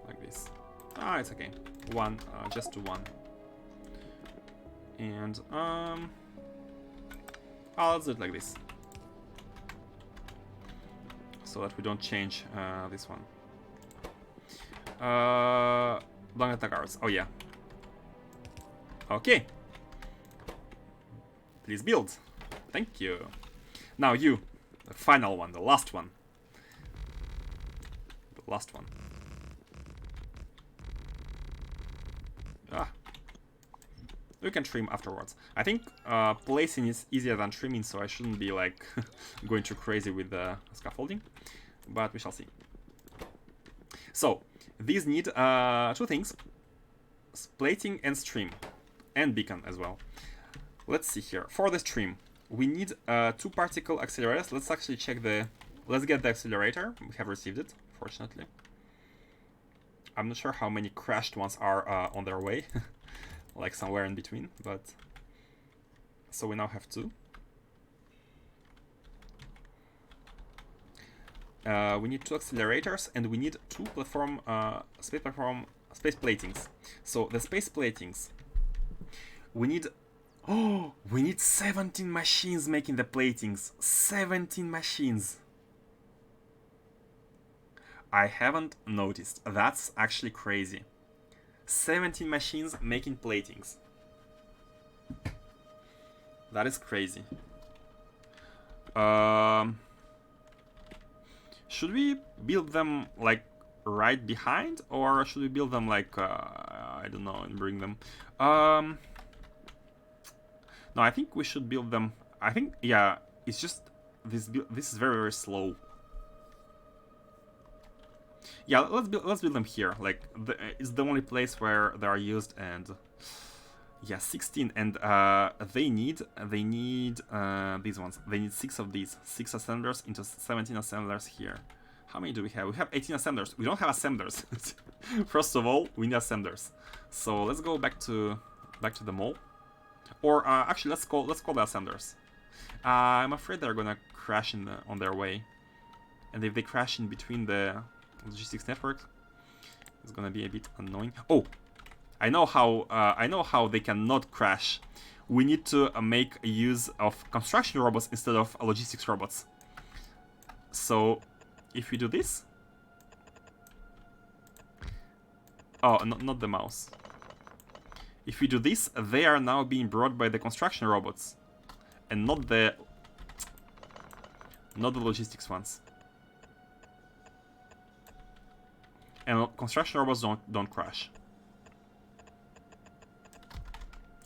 Speaker 1: Like this. It's okay. One, just to one. And oh, let's do it like this, so that we don't change this one. Long attack hours. Oh yeah. Okay. Please build. Thank you. Now you, the final one, the last one. The last one. Ah. We can trim afterwards. I think placing is easier than trimming, so I shouldn't be like going too crazy with the scaffolding, but we shall see. So these need two things: plating and stream, and beacon as well. Let's see here. For the stream, we need 2 particle accelerators. Let's actually check the... Let's get the accelerator. We have received it, fortunately. I'm not sure how many crashed ones are on their way. Like somewhere in between, but... So we now have 2. We need 2 accelerators, and we need 2 space platings. So the space platings, we need... Oh, we need 17 machines making the platings. 17 machines. I haven't noticed. That's actually crazy. 17 machines making platings. That is crazy. Should we build them like right behind, or should we build them like I don't know, and bring them? No, I think we should build them. I think, yeah, it's just this is very, very slow. Yeah, let's build them here. Like it's the only place where they are used, and yeah, 16, and they need these ones. They need 6 of these, 6 assemblers into 17 assemblers here. How many do we have? We have 18 assemblers. We don't have assemblers. First of all, we need assemblers. So let's go back to the mall. Or actually, let's call the assemblers. I'm afraid they're gonna crash on their way, and if they crash in between the logistics network, it's gonna be a bit annoying. Oh, I know how they cannot crash. We need to make use of construction robots instead of logistics robots. So if we do this, oh, not the mouse. If we do this, they are now being brought by the construction robots, and not the logistics ones. And construction robots don't crash.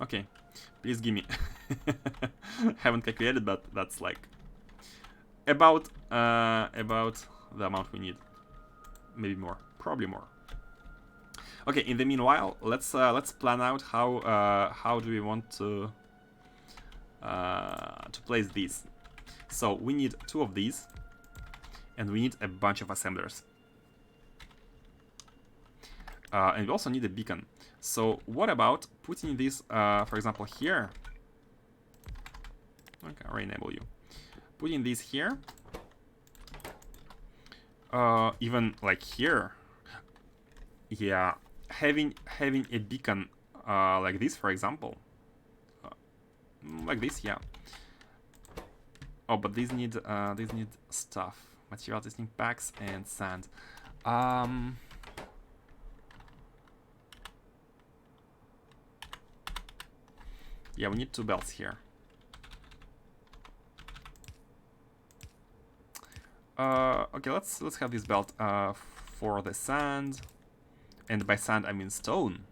Speaker 1: Okay, please give me. Haven't calculated, but that's like about the amount we need. Maybe more, probably more. Okay, in the meanwhile, let's plan out how do we want to place these. So we need 2 of these, and we need a bunch of assemblers. And we also need a beacon. So what about putting this, for example, here? Okay, I'll re-enable you. Putting these here. Even like here. Yeah, having a beacon like this, for example. Like this, yeah. Oh, but these need stuff. Material testing packs and sand. Yeah, we need 2 belts here. Okay, let's have this belt for the sand, and by sand I mean stone.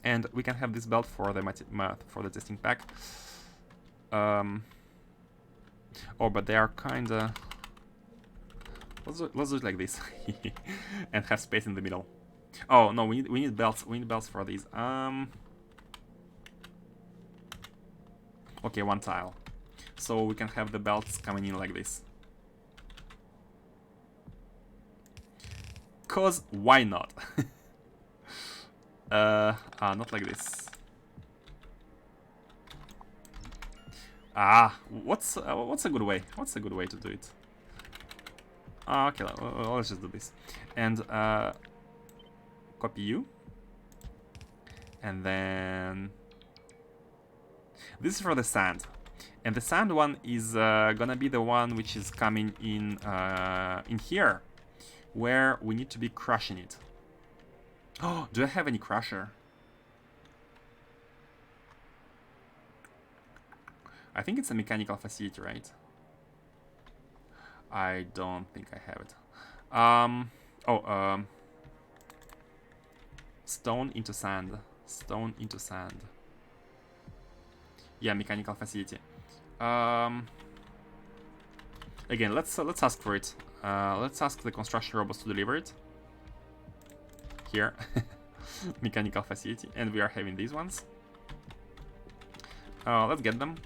Speaker 1: And we can have this belt for the testing pack. Oh, but they are kinda. Let's do it like this, and have space in the middle. Oh no, we need belts. We need belts for these. Okay, 1 tile. So we can have the belts coming in like this. Cause why not? Not like this. What's a good way? What's a good way to do it? Okay, let's just do this. And copy you. And then This is for the sand. And the sand one is gonna be the one which is coming in here, where we need to be crushing it. Oh, do I have any crusher? I think it's a mechanical facility, right? I don't think I have it. Stone into sand. Stone into sand. Yeah, mechanical facility. Again, let's ask for it. Let's ask the construction robots to deliver it. Here. Mechanical facility. And we are having these ones. Let's get them.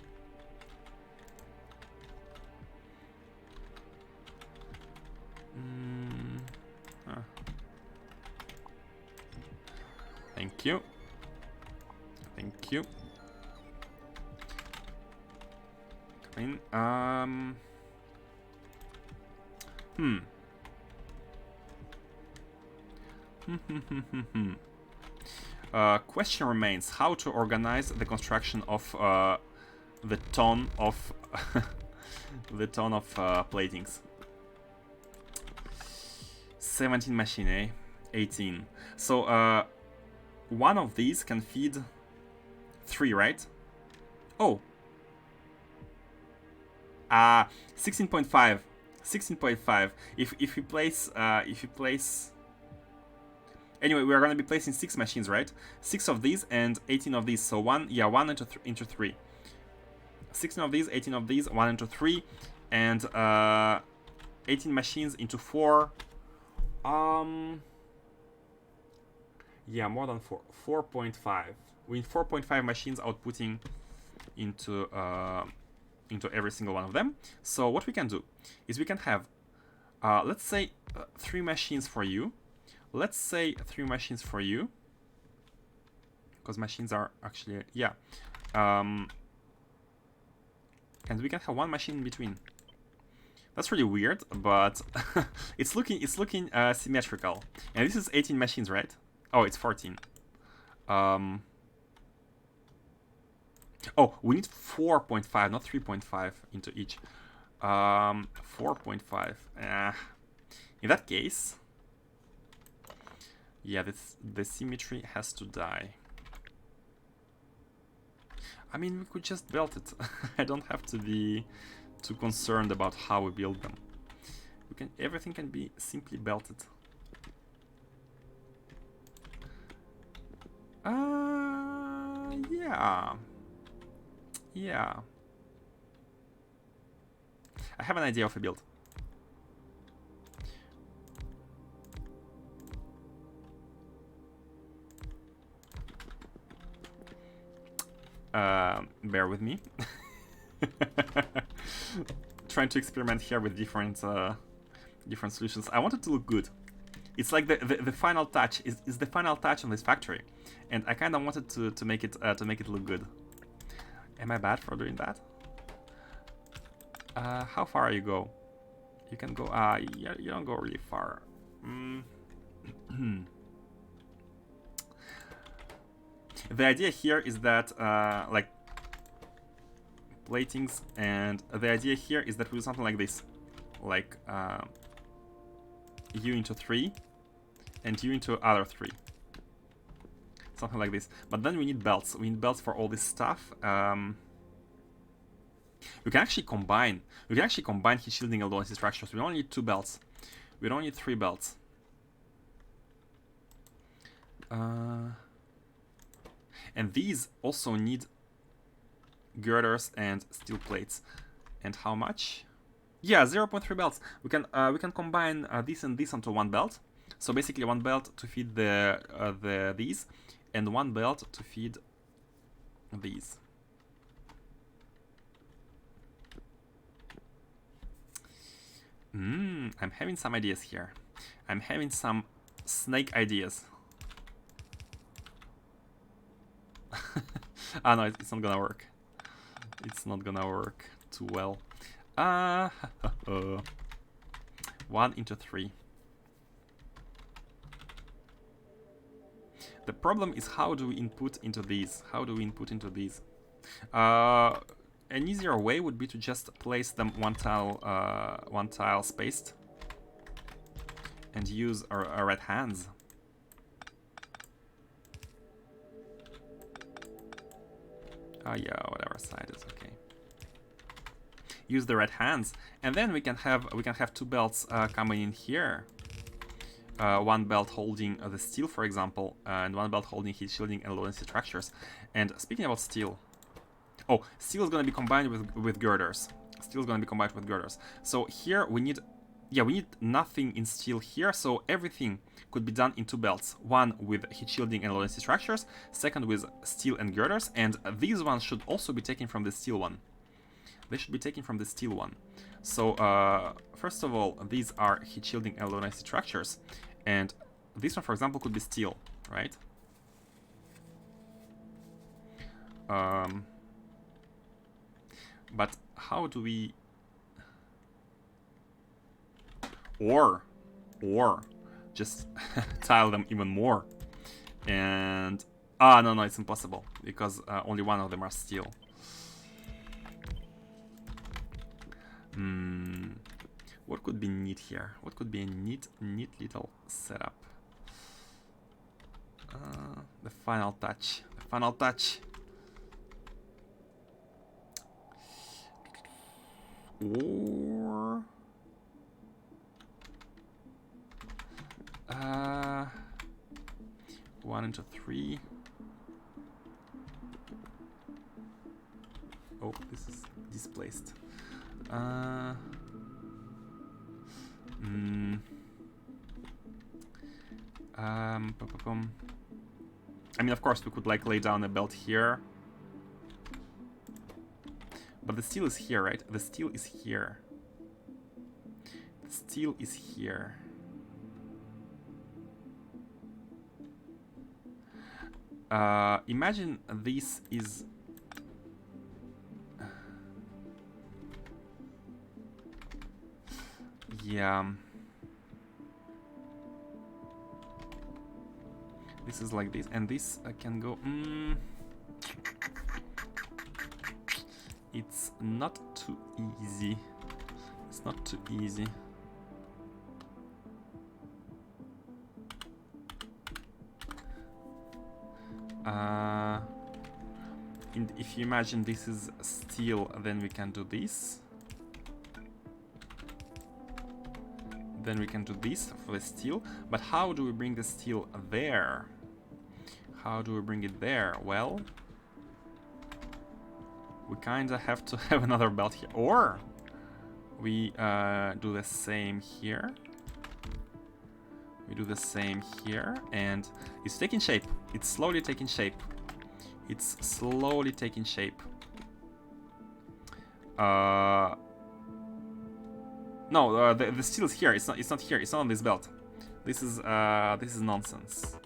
Speaker 1: Thank you. Thank you. Come in. Question remains how to organize the construction of the ton of platings. 17 machine, eh? 18. So one of these can feed 3, right? Oh. 16.5. 16.5. If you place anyway, we are gonna be placing 6 machines, right? 6 of these and 18 of these. So one into 3. 16 of these, 18 of these, 1 into 3, and 18 machines into 4. Yeah, more than 4. 4.5. We need 4.5 machines outputting into every single one of them. So what we can do is we can have, let's say, 3 machines for you. Let's say 3 machines for you, because machines are actually, yeah. And we can have 1 machine in between. That's really weird, but it's looking symmetrical. And this is 18 machines, right? Oh, it's 14. Oh, we need 4.5, not 3.5 into each. 4.5. In that case, yeah, the symmetry has to die. I mean, we could just belt it. I don't have to be too concerned about how we build them. Everything can be simply belted. Yeah. Yeah. I have an idea of a build. Bear with me. Trying to experiment here with different solutions. I want it to look good. It's like the final touch is the final touch on this factory, and I kind of wanted to make it look good. Am I bad for doing that? How far you go? You can go. You don't go really far. The idea here is that like platings, and the idea here is that we do something like this, like U into 3 and U into other 3, something like this. But then we need belts. We need belts for all this stuff. We can actually combine. We can actually combine heat shielding and loyalty structures. We don't need 2 belts. We don't need 3 belts. And these also need girders and steel plates. And how much? Yeah, 0.3 belts. We can combine this and this onto 1 belt. So basically 1 belt to feed these, and 1 belt to feed these. I'm having some ideas here. I'm having some snake ideas. No, it's not gonna work. It's not gonna work too well. 1 into 3. The problem is, how do we input into these? How do we input into these? An easier way would be to just place them one tile spaced, and use our red hands. Yeah, whatever side is okay. Use the red hands, and then we can have two belts coming in here. One belt holding the steel, for example, and one belt holding heat shielding and low density structures. And speaking about steel, oh, steel is going to be combined with girders. Steel is going to be combined with girders. So here we need nothing in steel here. So everything could be done in two belts. One with heat shielding and low density structures. Second with steel and girders. And these ones should also be taken from the steel one. They should be taken from the steel one. So first of all, these are heat shielding and low density structures. And this one, for example, could be steel, right? But how do we... Or just tile them even more. And... no, it's impossible. Because only one of them are steel. What could be neat here? What could be a neat little setup? The final touch. The final touch. Or... 1 into 3. Oh, this is displaced. I mean, of course, we could like lay down a belt here, but the steel is here, right? The steel is here. The steel is here. Imagine this is... Yeah. This is like this, and this can go... It's not too easy. It's not too easy. And if you imagine this is steel, then we can do this. Then we can do this for the steel. But how do we bring the steel there? How do we bring it there? Well, we kind of have to have another belt here. Or we do the same here. We do the same here. And it's taking shape. It's slowly taking shape. It's slowly taking shape. No, the steel is here. It's not here. It's not on this belt. This is nonsense.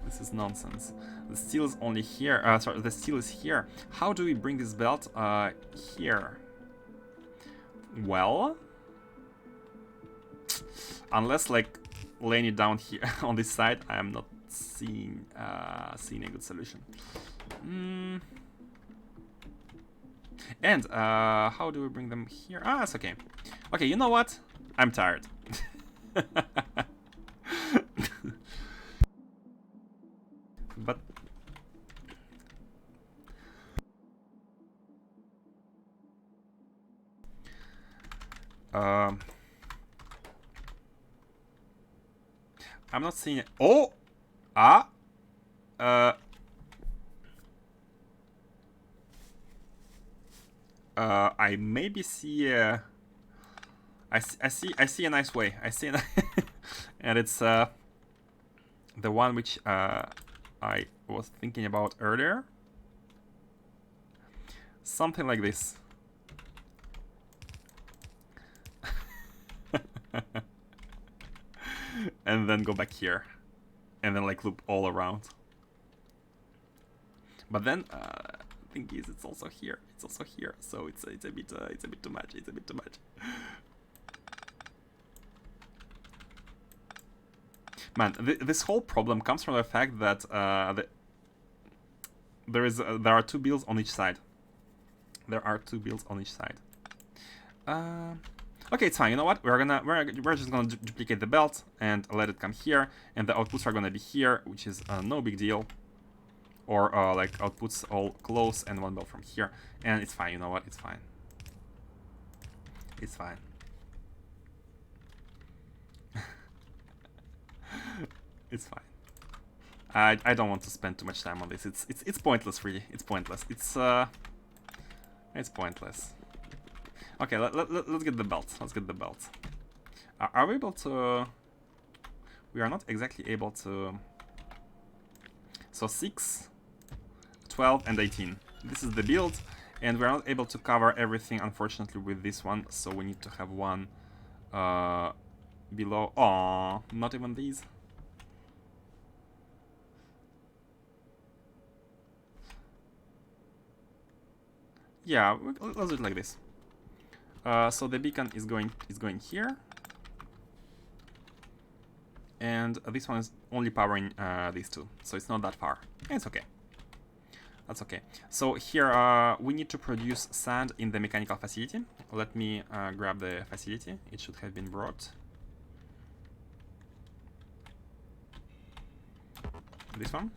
Speaker 1: This is nonsense. The steel is only here. Sorry, the steel is here. How do we bring this belt here? Well, unless like laying it down here on this side, I am not seeing a good solution. And how do we bring them here? It's okay. Okay, you know what? I'm tired. But I'm not seeing it. Oh, I maybe see I see a nice way. I see, and it's the one which I was thinking about earlier. Something like this. And then go back here, and then like loop all around. But then thing is, it's also here. It's also here. So it's a bit too much. It's a bit too much. Man, this whole problem comes from the fact that there are two builds on each side. There are two builds on each side. Okay, it's fine. You know what? We're just gonna duplicate the belt and let it come here, and the outputs are gonna be here, which is no big deal. Or like outputs all close and one belt from here, and it's fine. You know what? It's fine. It's fine. It's fine. I don't want to spend too much time on this. It's pointless, really. It's pointless. It's pointless. Okay, let's get the belt. Let's get the belt. Are we able to? We are not exactly able to. So 6, 12, and 18. This is the build, and we're not able to cover everything, unfortunately, with this one. So we need to have one below. Aww, not even these. Yeah, let's do it like this. So the beacon is going here, and this one is only powering these two, so it's not that far. It's okay. That's okay. So here we need to produce sand in the mechanical facility. Let me grab the facility. It should have been brought. This one.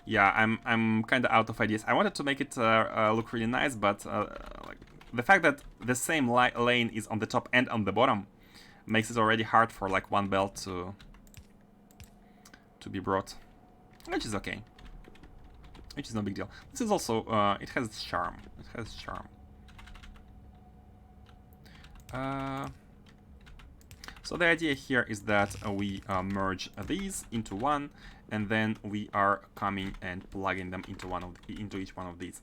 Speaker 1: Yeah, I'm kind of out of ideas. I wanted to make it look really nice, but like the fact that the same lane is on the top and on the bottom makes it already hard for like one belt to be brought, which is okay. Which is no big deal. This is also it has its charm. It has its charm. So the idea here is that we merge these into one, and then we are coming and plugging them into each one of these.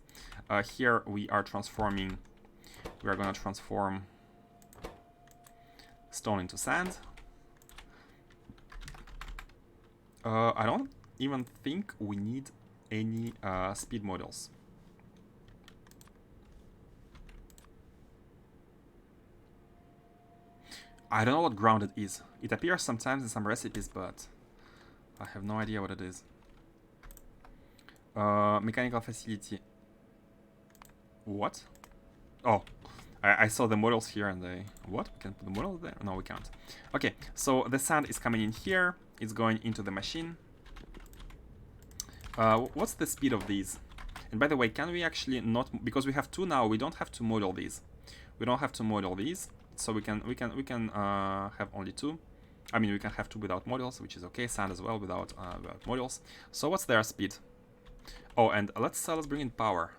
Speaker 1: Here we are transforming. We are gonna transform stone into sand. I don't even think we need any speed models. I don't know what grounded is. It appears sometimes in some recipes, but I have no idea what it is. Mechanical facility. What? Oh, I saw the models here and they... What? We can put the models there? No, we can't. Okay, so the sand is coming in here. It's going into the machine. What's the speed of these? And by the way, can we actually not... Because we have two now, we don't have to model these. We don't have to model these. So we can have only two. I mean, we can have two without models, which is okay. Sand as well without models. So what's their speed? Oh, and let's bring in power.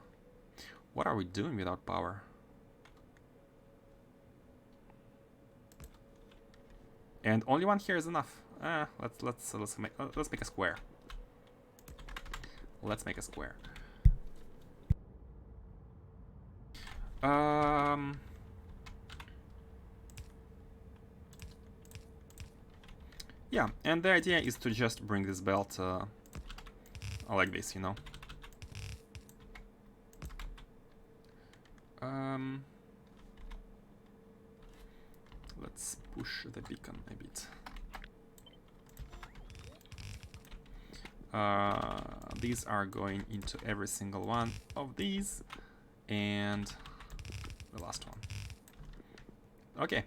Speaker 1: What are we doing without power? And only one here is enough. Let's make a square. Let's make a square. Yeah, and the idea is to just bring this belt like this, you know. Let's push the beacon a bit. These are going into every single one of these, and the last one. Okay.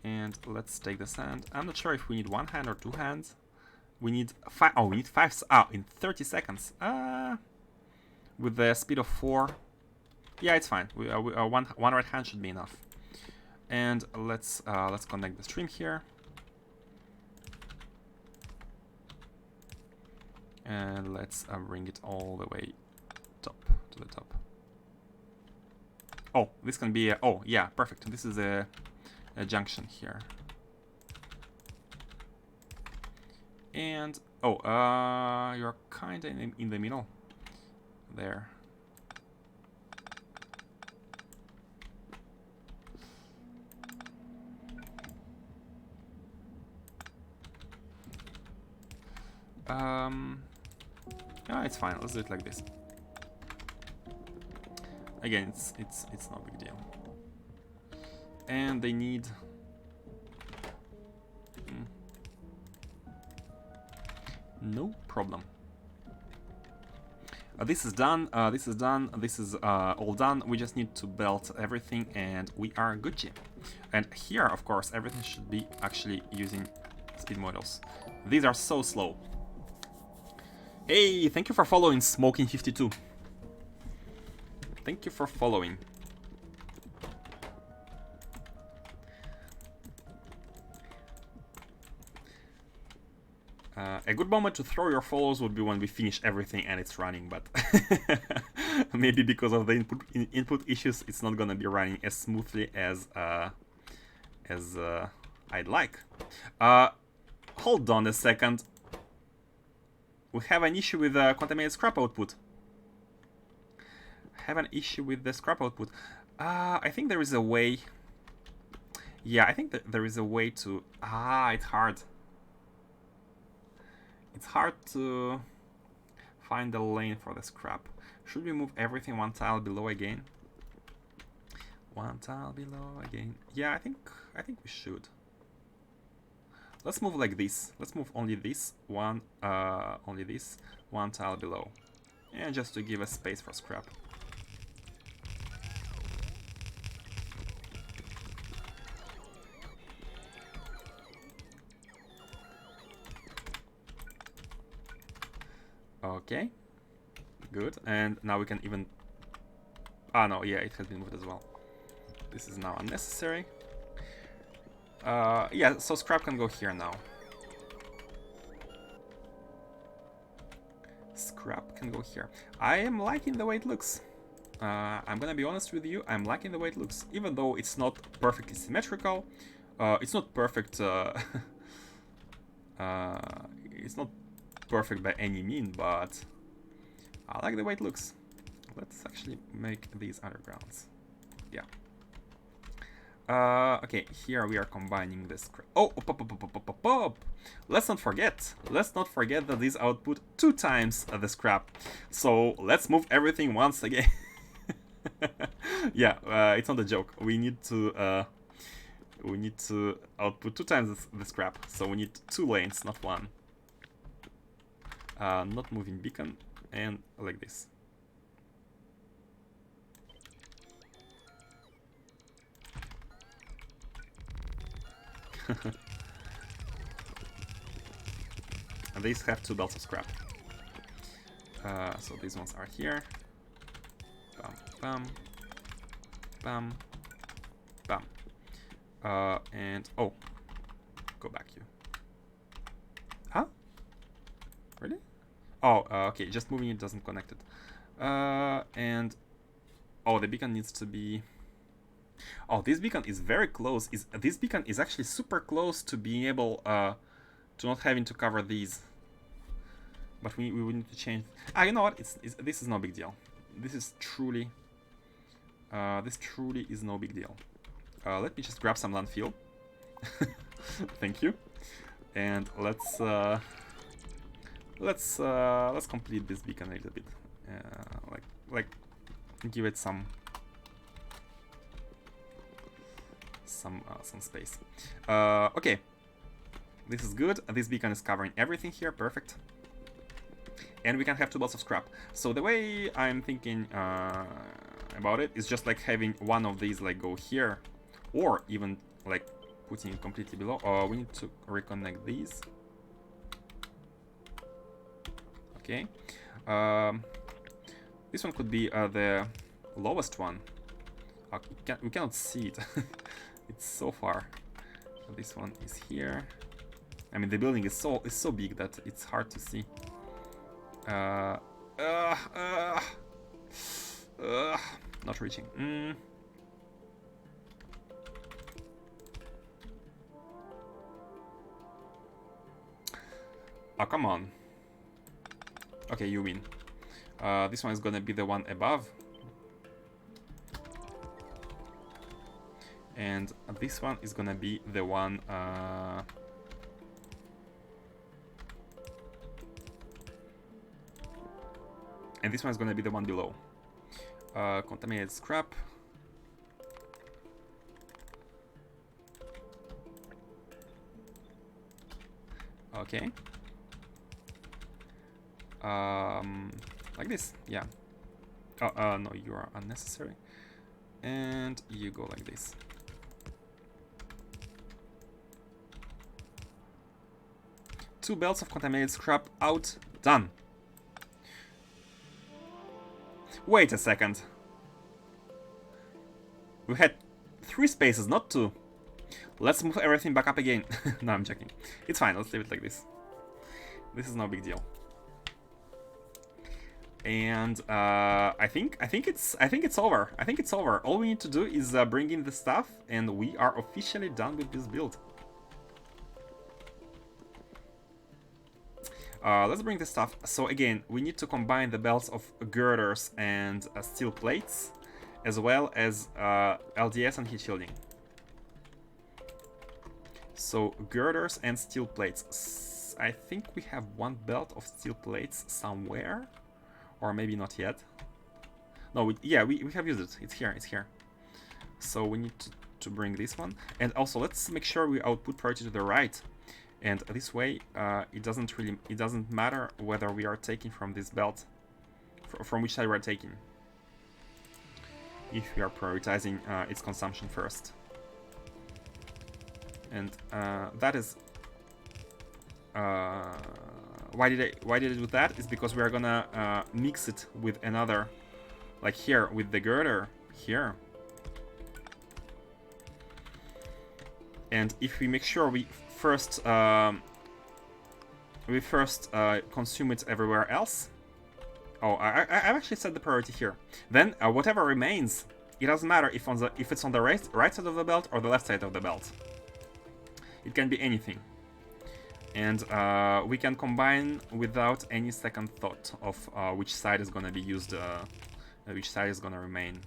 Speaker 1: And let's take the sand. I'm not sure if we need one hand or two hands. We need 5. Oh, we need 5. In 30 seconds. With the speed of 4. Yeah, it's fine. One right hand should be enough. And let's connect the stream here. And let's bring it all the way to the top. Oh, this can be. Oh, yeah, perfect. This is a junction here. And oh, you're kind of in the middle there. Yeah, it's fine. Let's do it like this. Again, it's no big deal. and they need... No problem. This is done, this is done, this is all done. We just need to belt everything and we are Gucci. And here, of course, everything should be actually using speed models. These are so slow. Hey, thank you for following Smoking52. Thank you for following. A good moment to throw your follows would be when we finish everything and it's running, but maybe because of the input issues, it's not gonna be running as smoothly as I'd like. Hold on a second. We have an issue with contaminated scrap output. Have an issue with the scrap output. I think there is a way. Yeah, I think that there is a way to. It's hard. It's hard to find the lane for the scrap. Should we move everything one tile below again? One tile below again. Yeah, I think we should. Let's move like this. Let's move only this one tile below, and just to give us space for scrap. Okay, good. And now we can even... no, yeah, it has been moved as well. This is now unnecessary. Yeah, so scrap can go here now. Scrap can go here. I am liking the way it looks. I'm gonna be honest with you, I'm liking the way it looks. Even though it's not perfectly symmetrical, it's not perfect... it's not perfect by any mean, but I like the way it looks. Let's actually make these undergrounds. Yeah. Okay, here we are combining this. Let's not forget that these output 2 times the scrap. So let's move everything once again. Yeah, it's not a joke. We need to output 2 times the scrap. So we need 2 lanes, not 1. Not moving beacon, and like this. And these have 2 belts of scrap. So these ones are here. Bam, bam, bam, bam. And oh, go back you. Huh? Really? Oh, okay. Just moving it doesn't connect it. And oh, the beacon needs to be. Oh, this beacon is very close. This beacon is actually super close to being able to not having to cover these. But we would need to change. You know what? This is no big deal. This is truly. This truly is no big deal. Let me just grab some landfill. Thank you. And let's complete this beacon a little bit. Like give it some space. Okay, this is good. This beacon is covering everything here. Perfect. And we can have 2 balls of scrap. So the way I'm thinking about it is just like having one of these like go here, or even like putting it completely below. We need to reconnect these. Okay. This one could be the lowest one. We cannot see it. It's so far. So this one is here. I mean, the building is so big that it's hard to see. Not reaching. Oh, come on. Okay, you win. This one is gonna be the one above. And this one is gonna be the one... and this one is gonna be the one below. Contaminated scrap. Okay. Like this, yeah. Oh, no, you are unnecessary. And you go like this. Two belts of contaminated scrap out. Done. Wait a second. We had 3 spaces, not 2. Let's move everything back up again. No, I'm joking. It's fine. Let's leave it like this. This is no big deal. And I think it's over. I think it's over. All we need to do is bring in the stuff, and we are officially done with this build. Let's bring the stuff. So again, we need to combine the belts of girders and steel plates, as well as LDS and heat shielding. So girders and steel plates. I think we have one belt of steel plates somewhere, or maybe not yet. No, we have used it. It's here. It's here. So we need to bring this one, and also let's make sure we output priority to the right. And this way, it doesn't matter whether we are taking from this belt, from which side we are taking, if we are prioritizing its consumption first. And that is why did I do that? Is because we are gonna mix it with another, like here with the girder here. And if we make sure we first consume it everywhere else. Oh, I've actually set the priority here. Then whatever remains, it doesn't matter if it's on the right side of the belt or the left side of the belt. It can be anything, and we can combine without any second thought of which side is gonna be used, which side is gonna remain.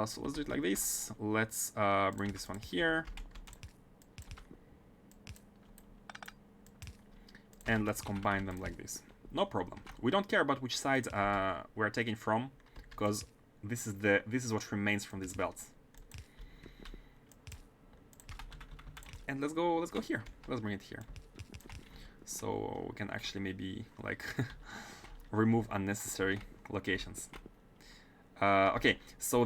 Speaker 1: So let's do it like this. Let's bring this one here. And let's combine them like this. No problem. We don't care about which side we're taking from, because this is what remains from these belts. And let's go here. Let's bring it here. So we can actually maybe like remove unnecessary locations. Okay, so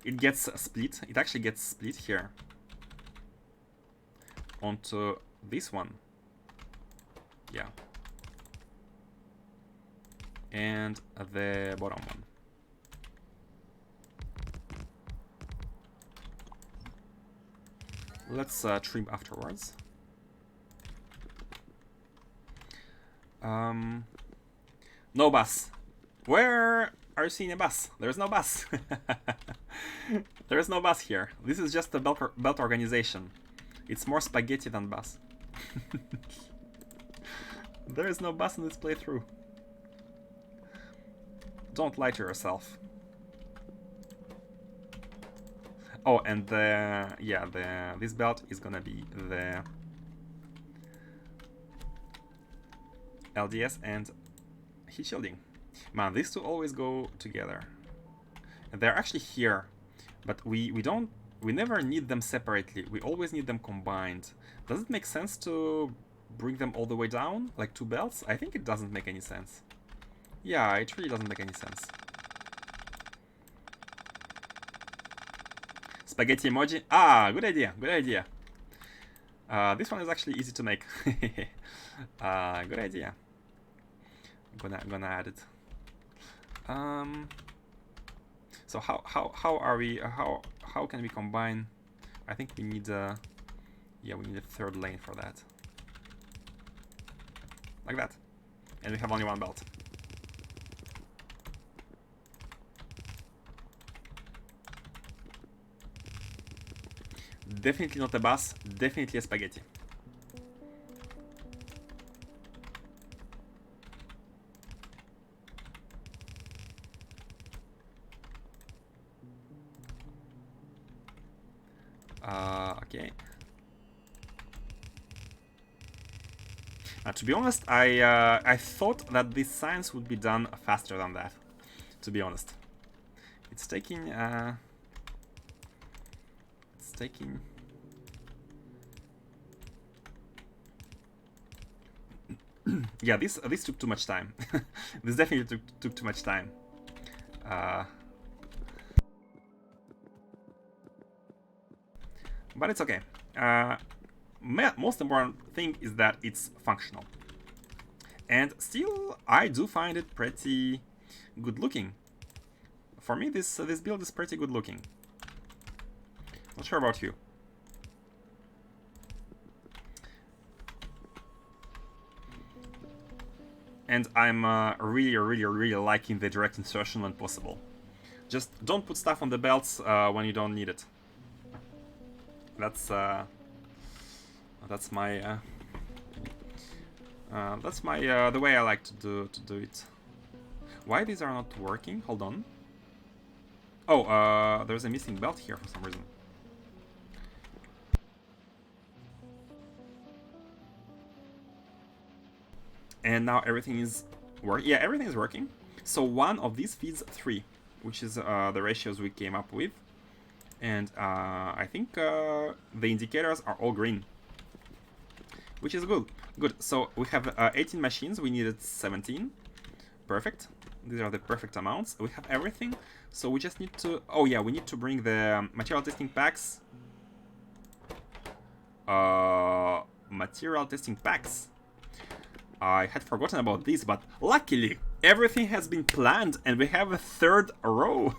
Speaker 1: it gets split. It actually gets split here onto this one. Yeah. And the bottom one. Let's trim afterwards. No bus. Where are you seeing a bus? There's no bus. There is no bus here. This is just a belt organization. It's more spaghetti than bus. There is no bus in this playthrough. Don't lie to yourself. Oh, and this belt is gonna be the LDS and heat shielding. Man, these two always go together. And they're actually here, but we never need them separately. We always need them combined. Does it make sense to bring them all the way down, like 2 belts? I think it doesn't make any sense. Yeah, it really doesn't make any sense. Spaghetti emoji. Ah, good idea. Good idea. This one is actually easy to make. Good idea. Gonna add it. So how are we? How can we combine? I think we need we need a 3rd lane for that. Like that, and we have only 1 belt. Definitely not a bus. Definitely a spaghetti. Okay. To be honest, I thought that this science would be done faster than that. To be honest, it's taking. It's taking. Yeah, this took too much time. This definitely took too much time. But it's okay. Most important thing is that it's functional. And still, I do find it pretty good looking. For me, this build is pretty good looking. Not sure about you. And I'm really liking the direct insertion when possible. Just don't put stuff on the belts when you don't need it. That's my the way I like to do it. Why these are not working? Hold on. Oh, there's a missing belt here for some reason. And now everything is working. Yeah, everything is working. So one of these feeds 3, which is the ratios we came up with. And I think the indicators are all green, which is good. Good. So we have 18 machines. We needed 17. Perfect. These are the perfect amounts. We have everything. So we just need to... Oh yeah, we need to bring the material testing packs. Material testing packs. I had forgotten about this, but luckily everything has been planned and we have a 3rd row.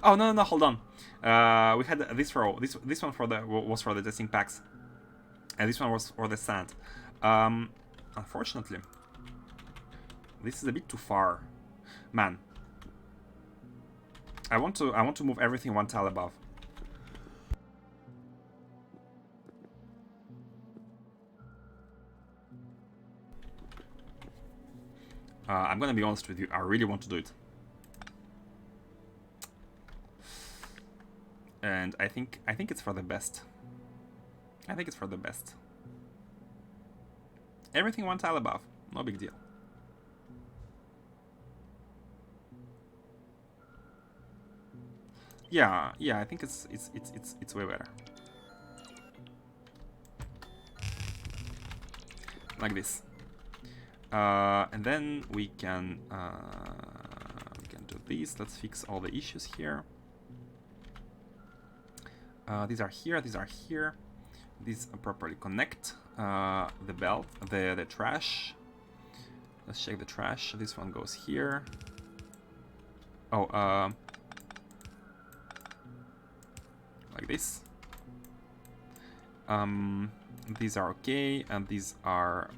Speaker 1: Oh no, hold on. We had this row. This one was for the testing packs, and this one was for the sand. Unfortunately, this is a bit too far, man. I want to move everything 1 tile above. I'm gonna be honest with you. I really want to do it. And I think it's for the best. I think it's for the best. Everything 1 tile above, no big deal. Yeah, I think it's way better. Like this. And then we can do this. Let's fix all the issues here. These are here, these are here. These properly connect. The belt, the trash. Let's check the trash. This one goes here. Oh, like this. These are okay, and these are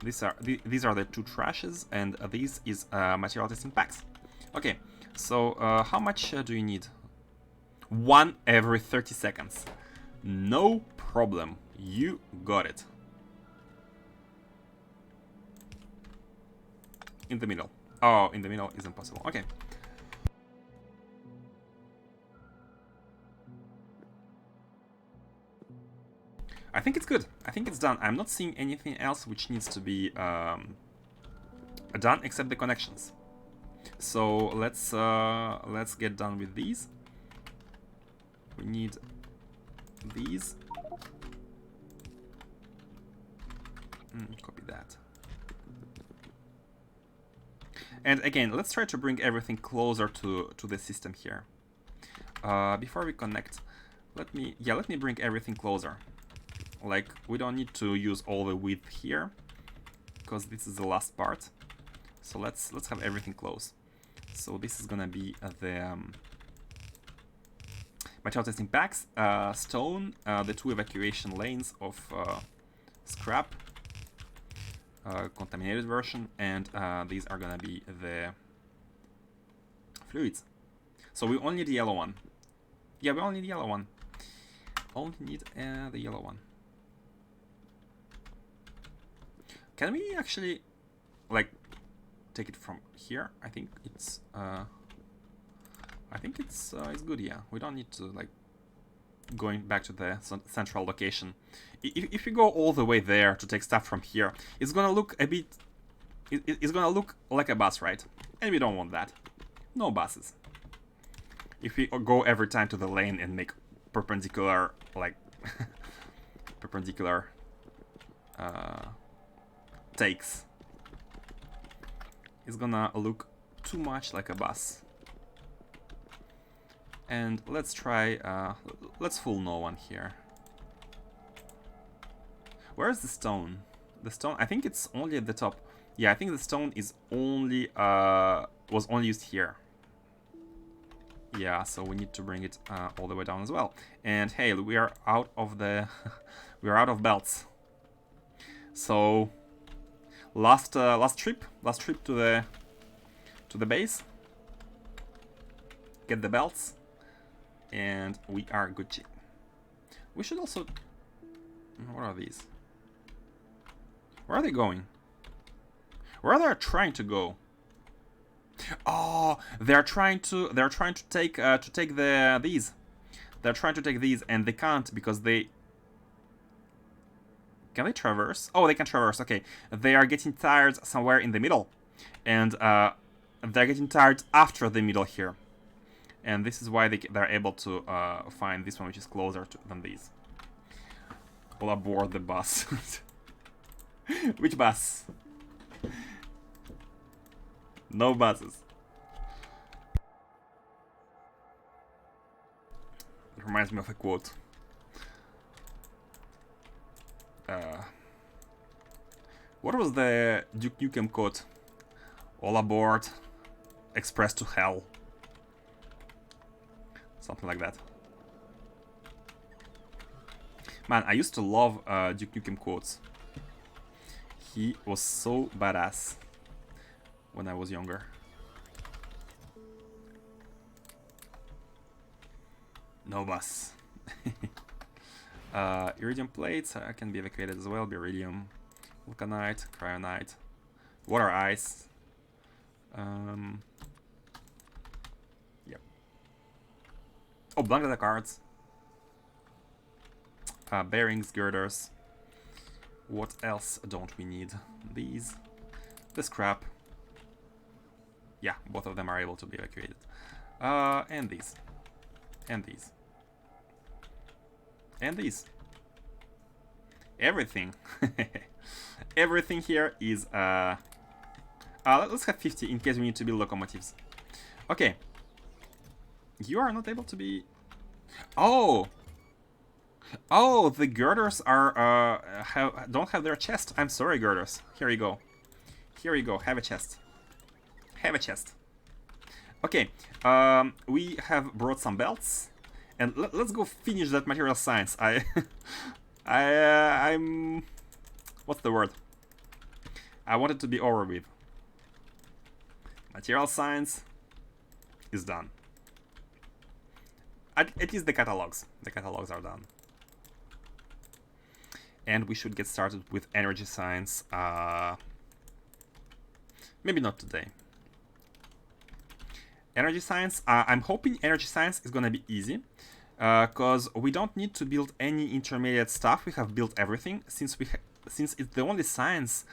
Speaker 1: the 2 trashes, and this is material testing packs. Okay, so how much do you need? 1 every 30 seconds. No problem. You got it. In the middle. Oh, in the middle is impossible. Okay. I think it's good. I think it's done. I'm not seeing anything else which needs to be done except the connections. So let's get done with these. We need these. Copy that. And again, let's try to bring everything closer to the system here. Before we connect, let me bring everything closer. Like, we don't need to use all the width here, because this is the last part. So let's have everything close. So this is gonna be the material testing packs, stone, the 2 evacuation lanes of scrap, contaminated version, and these are gonna be the fluids. So we only need the yellow one. Yeah, we only need the yellow one. Only need the yellow one. Can we actually, like, take it from here? I think it's it's good. Yeah, we don't need to like going back to the central location. If you go all the way there to take stuff from here, it's gonna look a bit... It's gonna look like a bus, right? And we don't want that. No buses. If we go every time to the lane and make perpendicular, like... perpendicular... takes, it's gonna look too much like a bus. And let's try, let's fool no one here. Where's the stone? The stone, I think it's only at the top. Yeah, I think the stone is only, was only used here. Yeah, so we need to bring it all the way down as well. And hey, we are out of the, we are out of belts. So, last trip to the base. Get the belts. And we are Gucci. We should also... What are these? Where are they going? Where are they trying to go? Oh, they're trying to take these. They're trying to take these, and they can't because they... Can they traverse? Oh, they can traverse. Okay, they are getting tired somewhere in the middle, and they're getting tired after the middle here. And this is why they're able to find this one, which is closer than these. All aboard the bus. Which bus? No buses. It reminds me of a quote. What was the Duke Nukem quote? All aboard, express to hell. Something like that. Man, I used to love Duke Nukem quotes. He was so badass when I was younger. No bus. Iridium plates can be evacuated as well. Beryllium, vulcanite, cryonite, water ice. Yep. Oh, blank data cards. Bearings, girders. What else don't we need? These. The scrap. Yeah, both of them are able to be evacuated. And these. And these. And these. Everything. Everything here is... let's have 50 in case we need to build locomotives. Okay. You are not able to be... Oh! Oh, the girders are don't have their chest. I'm sorry, girders. Here you go. Here you go. Have a chest. Have a chest. Okay. We have brought some belts, and let's go finish that material science. I'm. What's the word? I want it to be over with. Material science is done. At least the catalogs. The catalogs are done. And we should get started with energy science. Maybe not today. Energy science. I'm hoping energy science is gonna be easy, because we don't need to build any intermediate stuff. We have built everything since it's the only science.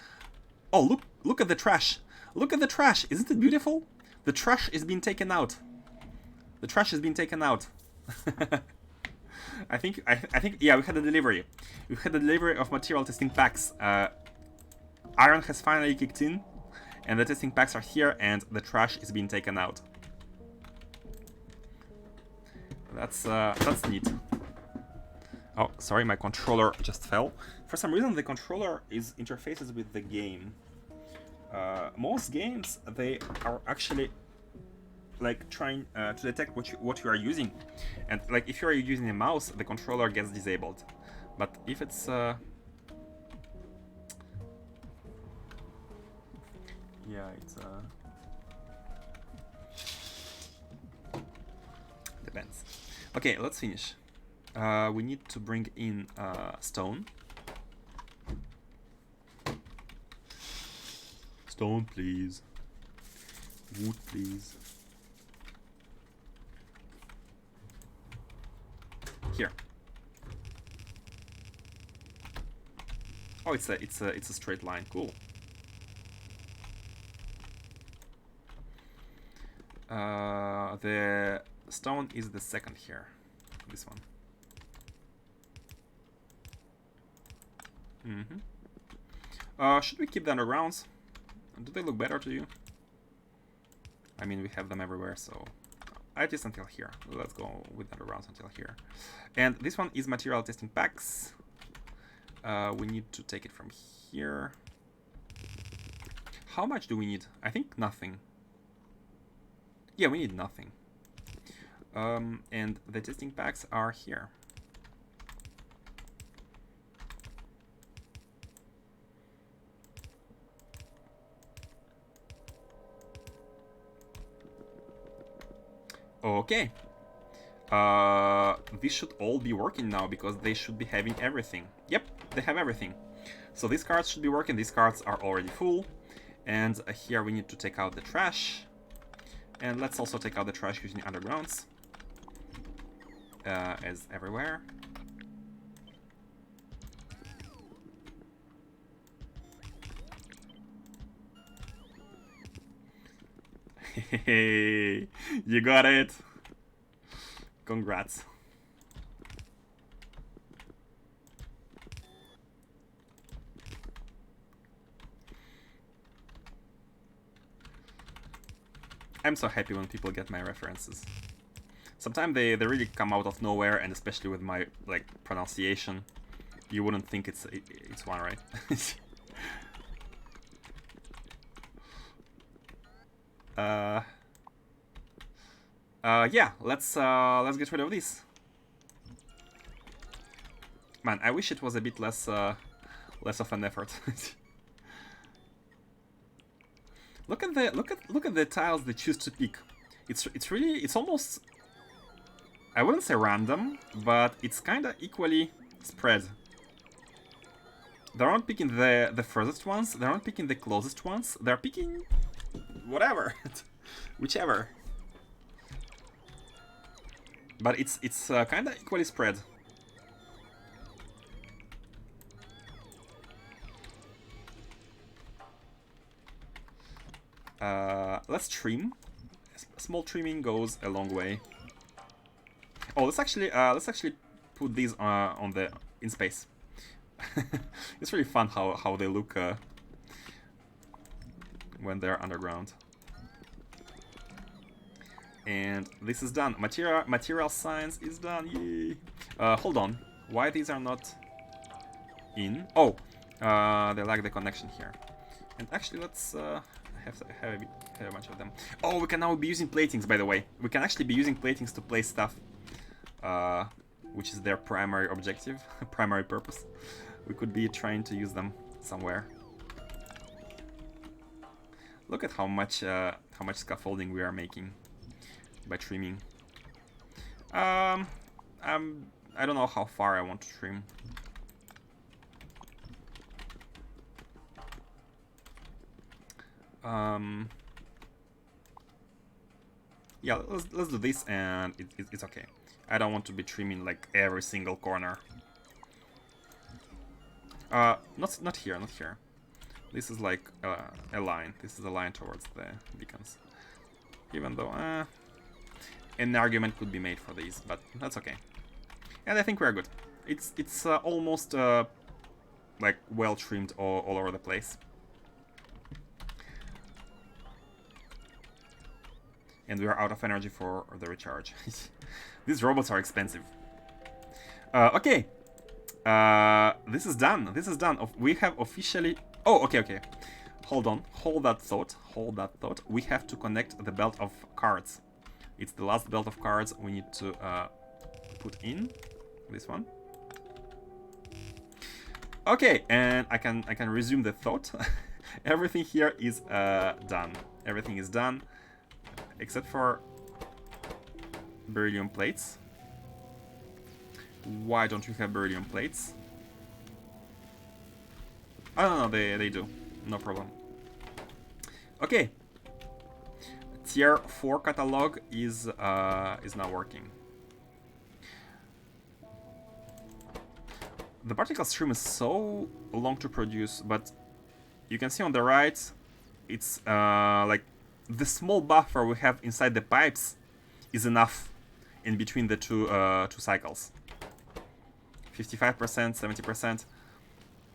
Speaker 1: Oh, look at the trash. Look at the trash. Isn't it beautiful? The trash is being taken out. The trash is being taken out. I think yeah, we had a delivery. We had a delivery of material testing packs. Iron has finally kicked in, and the testing packs are here, and the trash is being taken out. That's neat. Oh, sorry, my controller just fell. For some reason, the controller is interfaces with the game. Most games, they are actually like trying to detect what you are using, and like if you are using a mouse, the controller gets disabled. But if it's yeah, it's depends. Okay, let's finish. We need to bring in stone. Stone, please. Wood, please. Here. Oh, it's a straight line. Cool. The stone is the second here. This one. Should we keep the undergrounds? Do they look better to you? I mean, we have them everywhere, so at least until here. Let's go with undergrounds until here. And this one is material testing packs. We need to take it from here. How much do we need? I think nothing. Yeah, we need nothing. And the testing packs are here. Okay. This should all be working now because they should be having everything. Yep, they have everything. So these cards should be working. These cards are already full. And here we need to take out the trash. And let's also take out the trash using undergrounds. As everywhere. Hey, you got it. Congrats. I'm so happy when people get my references. Sometimes they really come out of nowhere, and especially with my like pronunciation, you wouldn't think it's one, right? Yeah, let's get rid of this. Man, I wish it was a bit less of an effort. Look at the tiles they choose to pick. It's almost, I wouldn't say random, but it's kind of equally spread. They're not picking the furthest ones. They're not picking the closest ones. They're picking whatever, whichever. But it's kind of equally spread. Let's trim. Small trimming goes a long way. Oh, let's actually put these in space. It's really fun how they look when they're underground. And this is done. Material science is done. Yay! Hold on. Why these are not in? Oh, they lack the connection here. And actually, let's have a bunch of them. Oh, we can now be using platings. By the way, we can actually be using platings to place stuff, which is their primary objective, primary purpose. We could be trying to use them somewhere. Look at how much scaffolding we are making by trimming. I don't know how far I want to trim. Yeah, let's do this, and it's okay. I don't want to be trimming like every single corner. Not here, not here. This is like a line. This is a line towards the beacons. Even though an argument could be made for these, but that's okay. And I think we're good. It's almost like well trimmed all over the place. And we are out of energy for the recharge. These robots are expensive. Okay. This is done. This is done. We have officially... Oh, okay. Hold on. Hold that thought. We have to connect the belt of cards. It's the last belt of cards we need to put in. This one. Okay, and I can resume the thought. Everything here is done. Everything is done. Except for beryllium plates. Why don't you have beryllium plates? Oh, no, they do. No problem. Okay. Tier 4 catalog is now working. The particle stream is so long to produce, but you can see on the right, it's like the small buffer we have inside the pipes is enough in between the two cycles. 55%, 70%.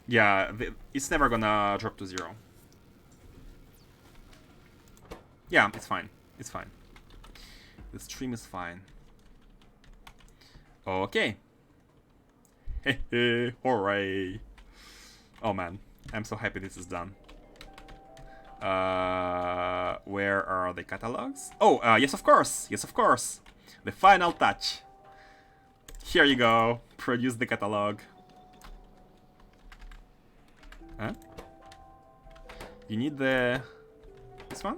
Speaker 1: Yeah, it's never gonna drop to 0. Yeah, it's fine. It's fine. The stream is fine. Okay. Hehe, hooray. Oh man, I'm so happy this is done. Where are the catalogs? Oh, yes, of course. Yes, of course. The final touch. Here you go. Produce the catalog. Huh? You need the... this one?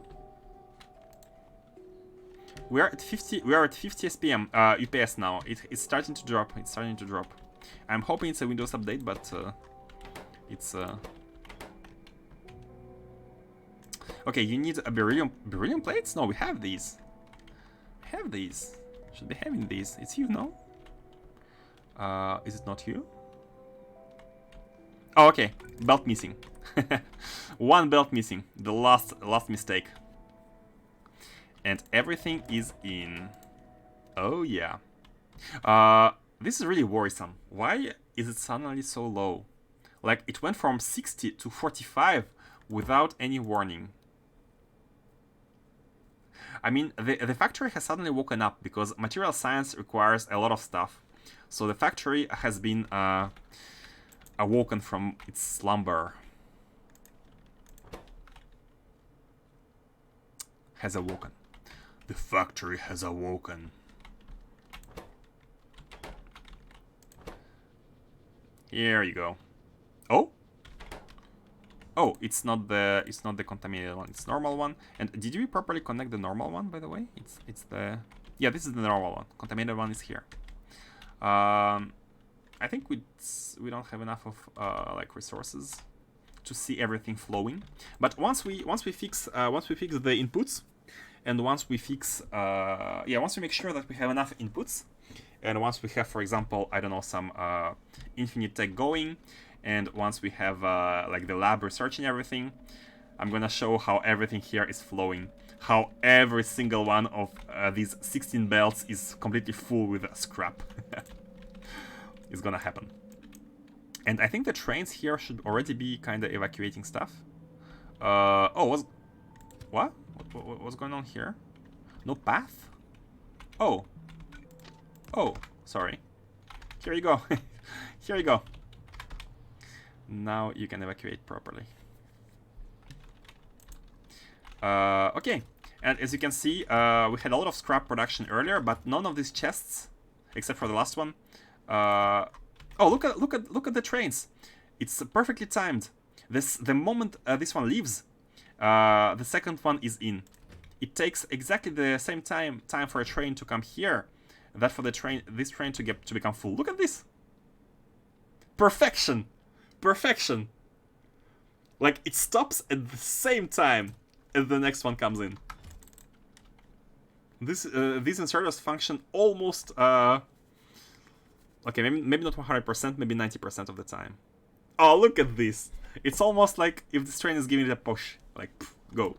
Speaker 1: We are at 50. We are at 50 SPM UPS now. It's starting to drop. It's starting to drop. I'm hoping it's a Windows update, but it's. Okay, you need a beryllium plates. No, we have these. We have these. Should be having these. It's you, no? Is it not you? Oh, okay. Belt missing. One belt missing. The last mistake. And everything is in. Oh yeah. This is really worrisome. Why is it suddenly so low? Like, it went from 60 to 45 without any warning. I mean, the factory has suddenly woken up because material science requires a lot of stuff. So the factory has been awoken from its slumber. Has awoken. The factory has awoken. Here you go. Oh? Oh, it's not the contaminated one. It's normal one. And did we properly connect the normal one, by the way? It's the... yeah, this is the normal one. Contaminated one is here. I think we don't have enough of like resources to see everything flowing. But once we fix the inputs, and once we fix once we make sure that we have enough inputs, and once we have, for example, I don't know, some infinite tech going, and once we have like the lab researching everything, I'm gonna show how everything here is flowing, how every single one of these 16 belts is completely full with scrap. It's gonna happen. And I think the trains here should already be kind of evacuating stuff. Oh, what? What's going on here? No path? Oh. Oh, sorry. Here you go. Here you go. Now you can evacuate properly. Okay. And as you can see, we had a lot of scrap production earlier, but none of these chests, except for the last one. Oh, look at the trains. It's perfectly timed. The moment this one leaves, the second one is in. It takes exactly the same time for a train to come here, that for this train to become full. Look at this. Perfection. Perfection. Like, it stops at the same time as the next one comes in. These inserters function almost okay, maybe not 100%, maybe 90% of the time. Oh, look at this. It's almost like if this train is giving it a push. Like, pff, go.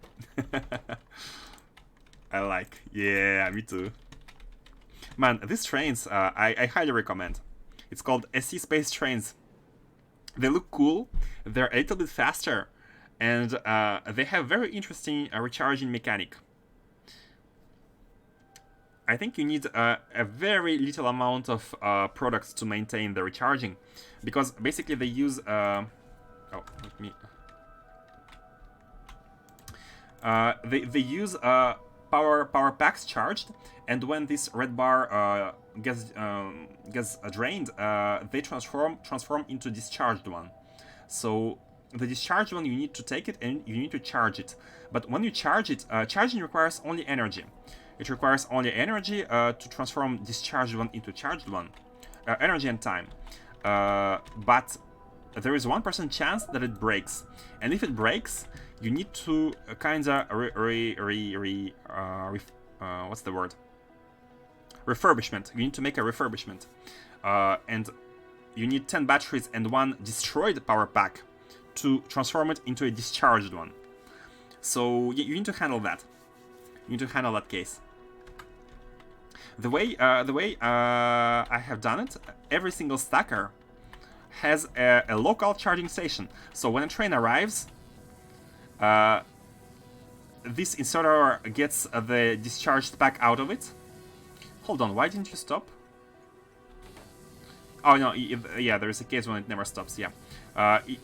Speaker 1: I like. Yeah, me too. Man, these trains, I highly recommend. It's called SC Space Trains. They look cool. They're a little bit faster. And they have very interesting recharging mechanic. I think you need a very little amount of products to maintain the recharging, because basically they use they use power packs charged, and when this red bar gets drained, they transform into discharged one. So the discharged one, you need to take it and you need to charge it. But when you charge it, charging requires only energy. It requires only energy to transform discharged one into charged one. Energy and time. But there is 1% chance that it breaks. And if it breaks, you need to kinda what's the word? Refurbishment. You need to make a refurbishment. And you need 10 batteries and 1 destroyed power pack to transform it into a discharged one. So you need to handle that. You need to handle that case. The way I have done it, every single stacker has a local charging station. So when a train arrives, this inserter gets the discharged pack out of it. Hold on, why didn't you stop? Oh no, yeah, there is a case when it never stops, yeah.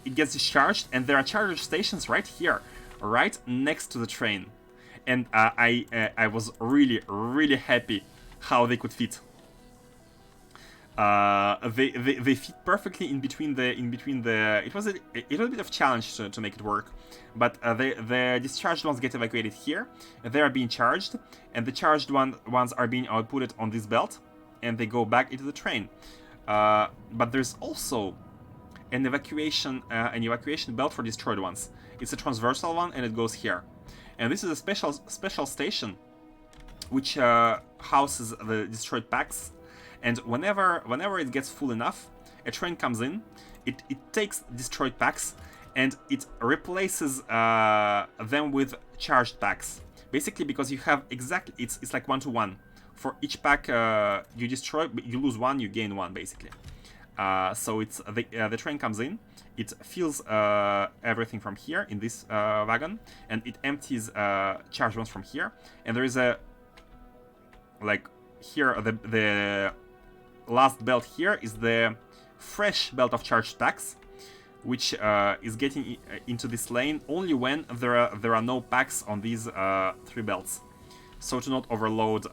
Speaker 1: It gets discharged, and there are charger stations right here, right next to the train. And I was really happy how they could fit. They fit perfectly in between the it was a bit of challenge to make it work, but the discharged ones get evacuated here, they are being charged, and the charged ones are being outputted on this belt, and they go back into the train. But there's also an evacuation belt for destroyed ones. It's a transversal one, and it goes here. And this is a special station which houses the destroyed packs. And whenever it gets full enough, a train comes in, it takes destroyed packs, and it replaces them with charged packs. Basically, because you have exactly, it's like 1-to-1. For each pack you destroy, you lose 1, you gain 1, basically. So it's the train comes in, it fills everything from here in this wagon, and it empties charged ones from here. And there is a, like here, the last belt here is the fresh belt of charged packs, which is getting into this lane only when there are no packs on these 3 belts. So to not overload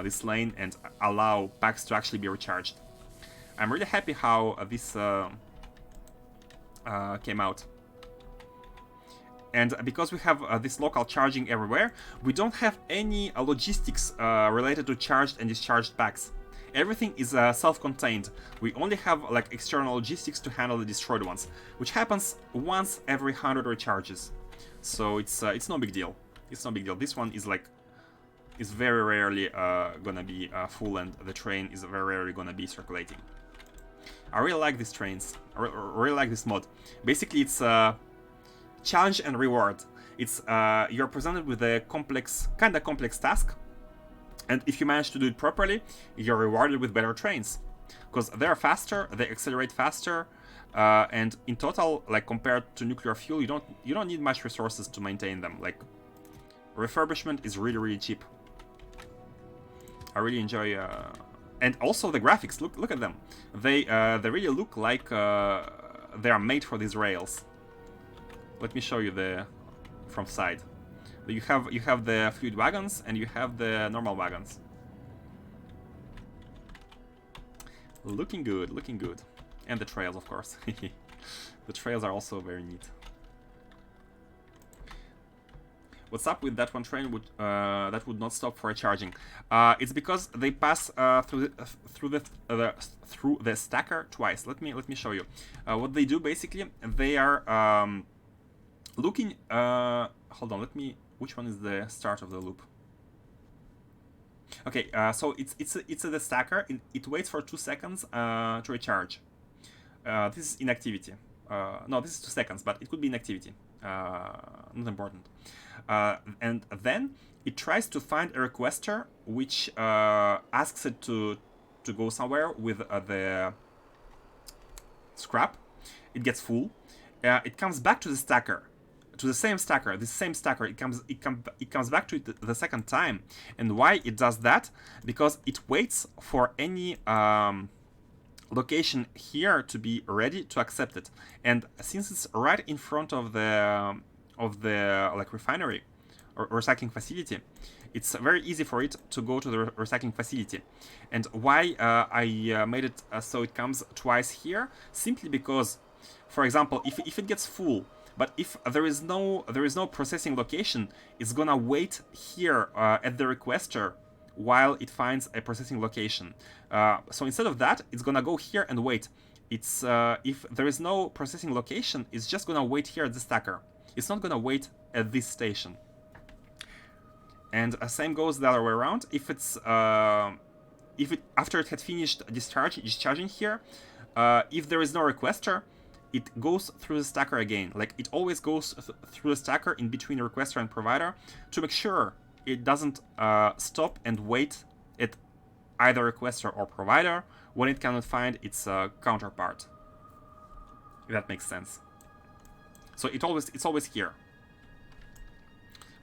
Speaker 1: this lane and allow packs to actually be recharged. I'm really happy how this came out. And because we have this local charging everywhere, we don't have any logistics related to charged and discharged packs. Everything is self-contained. We only have like external logistics to handle the destroyed ones, which happens once every 100 recharges. So it's no big deal. It's no big deal. This one is very rarely gonna be full, and the train is very rarely gonna be circulating. I really like these trains. I really like this mod. Basically, it's challenge and reward. It's you're presented with a kinda complex task, and if you manage to do it properly, you're rewarded with better trains, because they're faster, they accelerate faster, and in total, like compared to nuclear fuel, you don't need much resources to maintain them. Like refurbishment is really cheap. I really enjoy, and also the graphics. Look at them. They really look like they are made for these rails. Let me show you from side. You have the fluid wagons and you have the normal wagons. Looking good, looking good. And the trails, of course. The trails are also very neat. What's up with that one train that would not stop for a charging? It's because they pass through the stacker twice. Let me show you. What they do basically, they are looking. Hold on. Which one is the start of the loop? Okay. So it's the stacker. It waits for 2 seconds to recharge. This is inactivity. No, this is 2 seconds, but it could be inactivity. Not important. And then it tries to find a requester which asks it to go somewhere with the scrap. It gets full. It comes back to the stacker, to the same stacker. This same stacker. It comes back to it the second time. And why it does that? Because it waits for any location here to be ready to accept it. And since it's right in front of the like refinery or recycling facility, it's very easy for it to go to the recycling facility. And why I made it so it comes twice here, simply because, for example, if it gets full, but if there is no processing location, it's gonna wait here at the requester while it finds a processing location. So instead of that, it's gonna go here and wait. It's if there is no processing location, it's just gonna wait here at the stacker. It's not gonna wait at this station. And same goes the other way around. If it after it had finished discharging here, if there is no requester, it goes through the stacker again. Like, it always goes through the stacker in between the requester and provider to make sure it doesn't stop and wait at either requester or provider when it cannot find its counterpart. If that makes sense. So it's always here.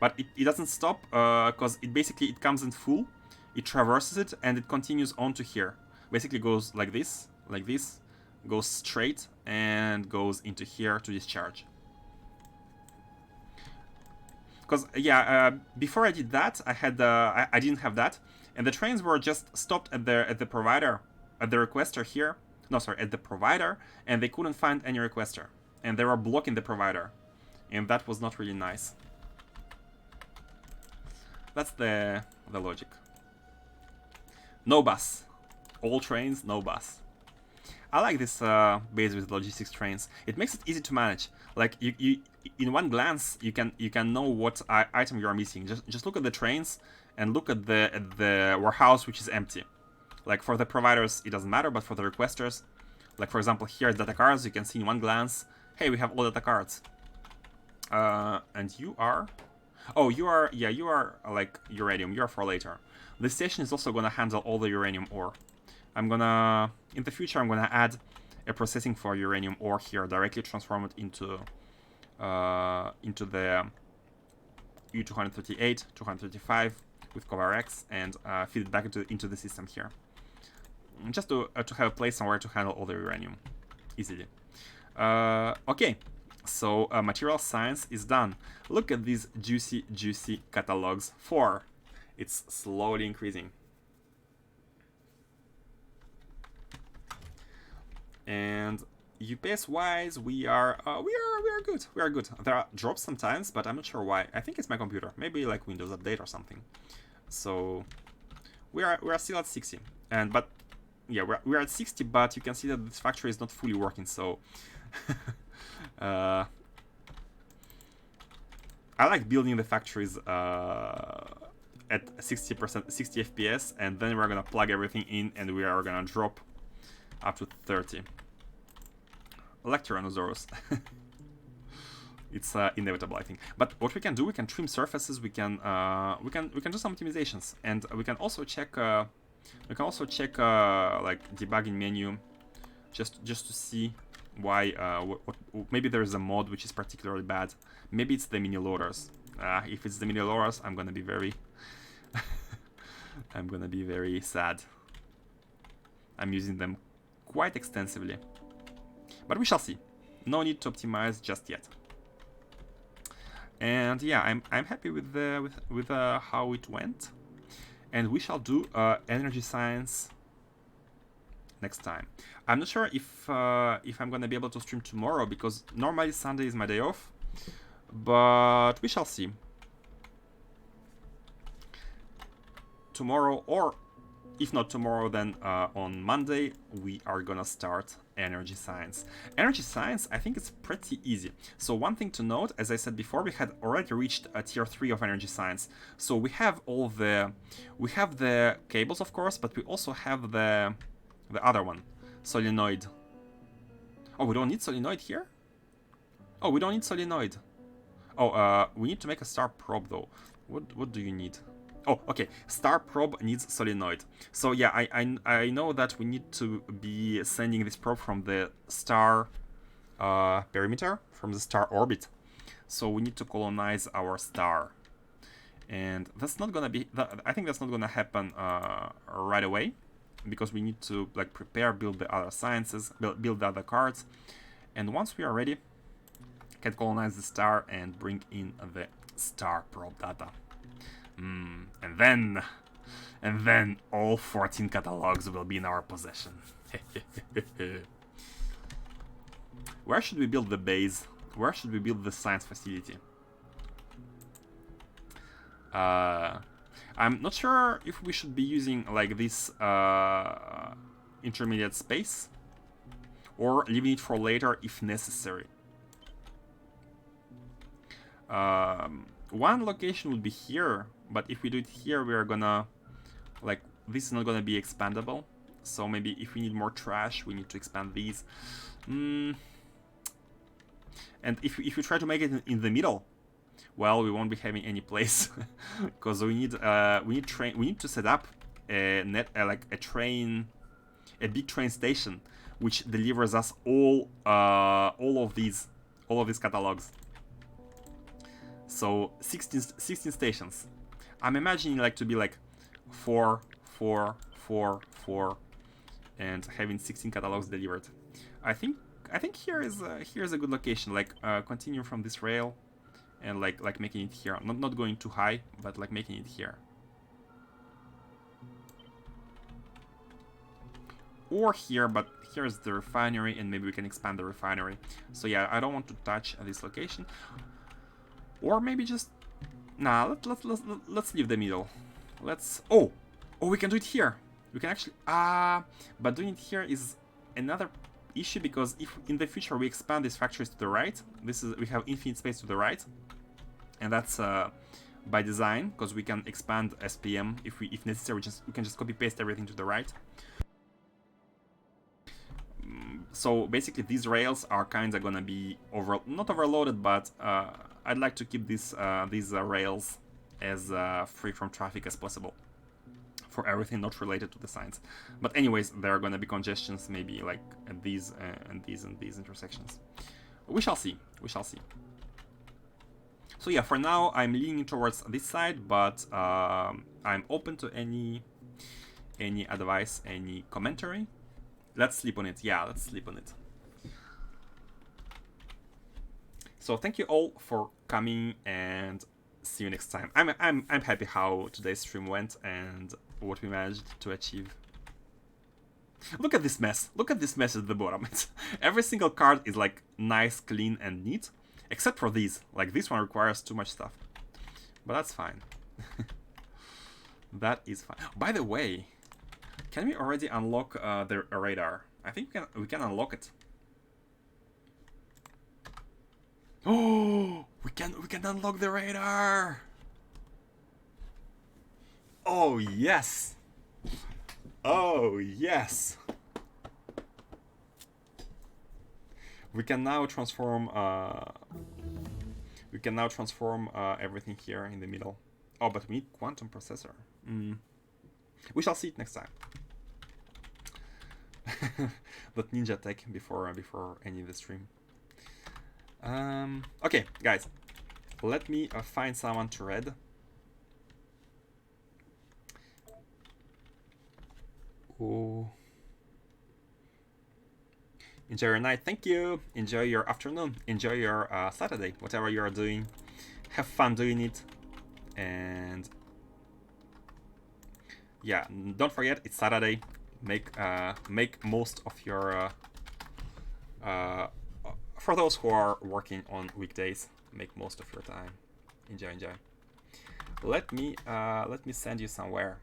Speaker 1: But it doesn't stop because it comes in full, it traverses it, and it continues on to here. Basically goes like this, goes straight, and goes into here to discharge. Because, yeah, before I did that, I didn't have that, and the trains were just stopped at the provider, at the requester here. No, sorry, at the provider, and they couldn't find any requester, and they were blocking the provider, and that was not really nice. That's the logic. No bus. All trains, no bus. I like this base with logistics trains. It makes it easy to manage. Like, you in one glance you can know what item you are missing. Just look at the trains and look at the warehouse, which is empty. Like, for the providers it doesn't matter, but for the requesters, like for example here data cards, you can see in one glance, hey, we have all data cards. And you are, oh, you are like uranium. You are for later. This station is also gonna handle all the uranium ore. In the future, I'm gonna add a processing for uranium ore here, directly transform it into the U238, 235 with cover X, and feed it back into the system here, just to have a place somewhere to handle all the uranium easily. Okay, so material science is done. Look at these juicy catalogs. 4. It's slowly increasing. And UPS wise, we are good. We are good. There are drops sometimes, but I'm not sure why. I think it's my computer. Maybe like Windows update or something. So we are still at 60. But yeah, we're at 60, but you can see that this factory is not fully working. So I like building the factories at 60%, 60 FPS, and then we're gonna plug everything in, and we are gonna drop up to 30. Like Tyrannosaurus. It's inevitable, I think. But what we can do, we can trim surfaces, we can do some optimizations, and we can also check like debugging menu, just to see why maybe there is a mod which is particularly bad. Maybe it's the mini loaders. If it's the mini loaders, I'm gonna be very I'm gonna be very sad. I'm using them quite extensively, but we shall see. No need to optimize just yet. And yeah, I'm happy with how it went, and we shall do energy science next time. I'm not sure if I'm gonna be able to stream tomorrow, because normally Sunday is my day off, but we shall see. Tomorrow, or if not tomorrow, then on Monday, we are gonna start energy science. Energy science, I think it's pretty easy. So one thing to note, as I said before, we had already reached a tier 3 of energy science. So we have the cables, of course, but we also have the other one, solenoid. Oh, we don't need solenoid here? Oh, we don't need solenoid. Oh, we need to make a star probe though. What do you need? Oh, okay. Star probe needs solenoid. So yeah, I know that we need to be sending this probe from the star perimeter, from the star orbit. So we need to colonize our star, and that's not gonna be. I think that's not gonna happen right away, because we need to like prepare, build the other sciences, build the other cards, and once we are ready, can colonize the star and bring in the star probe data. And then all 14 catalogs will be in our possession. Where should we build the base? Where should we build the science facility? I'm not sure if we should be using like this intermediate space, or leaving it for later if necessary. One location would be here, but if we do it here, we are gonna, like, this is not gonna be expandable. So maybe if we need more trash, we need to expand these. And if we try to make it in the middle, well, we won't be having any place because we need to set up a big train station which delivers us all of these catalogs. So 16 stations. I'm imagining like to be like 4, 4, 4, 4, and having 16 catalogs delivered. I think here is a good location. Like continue from this rail, and like making it here. Not going too high, but like making it here. Or here, but here's the refinery, and maybe we can expand the refinery. So yeah, I don't want to touch this location. Or maybe just let's leave the middle. Let's we can do it here. We can actually but doing it here is another issue, because if in the future we expand these factories to the right, we have infinite space to the right, and that's by design, because we can expand SPM if necessary. We can just copy paste everything to the right. So basically these rails are kind of gonna be not overloaded, but I'd like to keep these rails as free from traffic as possible for everything not related to the signs. But anyways, there are gonna be congestions maybe like at these and these intersections. We shall see. So yeah, for now I'm leaning towards this side, but I'm open to any advice, any commentary. Let's sleep on it. Yeah, let's sleep on it. So thank you all for coming, and see you next time. I'm happy how today's stream went and what we managed to achieve. Look at this mess. Look at this mess at the bottom. Every single card is like nice, clean, and neat, except for these. Like this one requires too much stuff, but that's fine. That is fine. By the way, can we already unlock the radar? I think we can unlock it. Oh, we can unlock the radar. Oh yes. Oh yes. We can now transform everything here in the middle. Oh, but we need quantum processor. We shall see it next time. That ninja tech before ending the stream. Okay, guys, let me find someone to read. Oh. Enjoy your night. Thank you. Enjoy your afternoon. Enjoy your Saturday. Whatever you are doing, have fun doing it. And yeah, don't forget it's Saturday. Make most of your for those who are working on weekdays, make most of your time. Enjoy. Let me send you somewhere.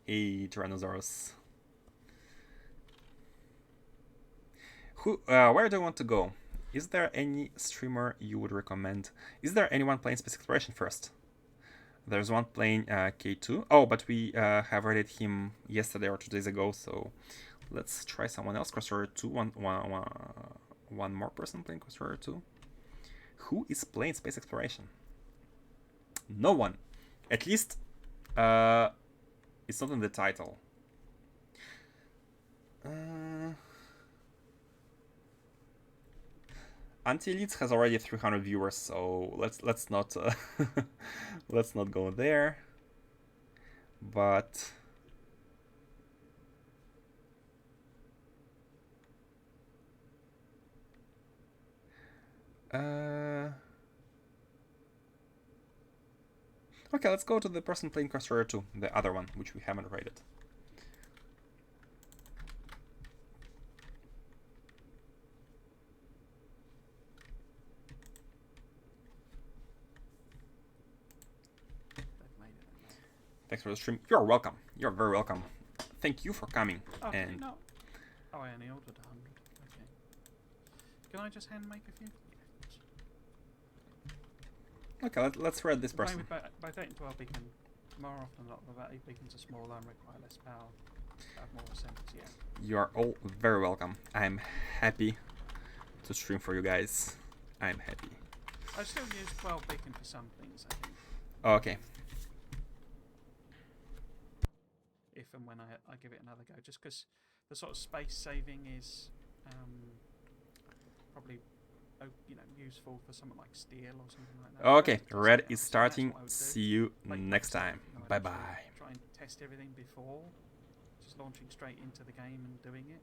Speaker 1: Hey, Tyrannosaurus. Where do you want to go? Is there any streamer you would recommend? Is there anyone playing Space Exploration first? There's one playing K2. Oh, but we have rated him yesterday or 2 days ago, so let's try someone else. Crossroader 2, one more person playing Crossroader 2. Who is playing Space Exploration? No one. At least it's not in the title. Anti-Elites has already 300 viewers, so let's not let's not go there. But okay, let's go to the person playing Crossroader 2, the other one, which we haven't rated. Thanks for the stream. You're welcome. You're very welcome. Thank you for coming.
Speaker 2: Oh,
Speaker 1: and
Speaker 2: no. Oh, I only ordered 100. Okay. Can I just hand make a few?
Speaker 1: Okay, let's read this person.
Speaker 2: By 13 12 we can More often than not, the battery beacons are smaller and require less power. Have more sensors, yeah.
Speaker 1: You are all very welcome. I'm happy to stream for you guys. I'm happy.
Speaker 2: I still use 12 beacon for some things, I think.
Speaker 1: Okay.
Speaker 2: If and when I give it another go, just because the sort of space saving is probably useful for something like steel or something like that.
Speaker 1: Okay, red is starting. See you next time. Bye bye.
Speaker 2: Try and test everything before just launching straight into the game and doing it.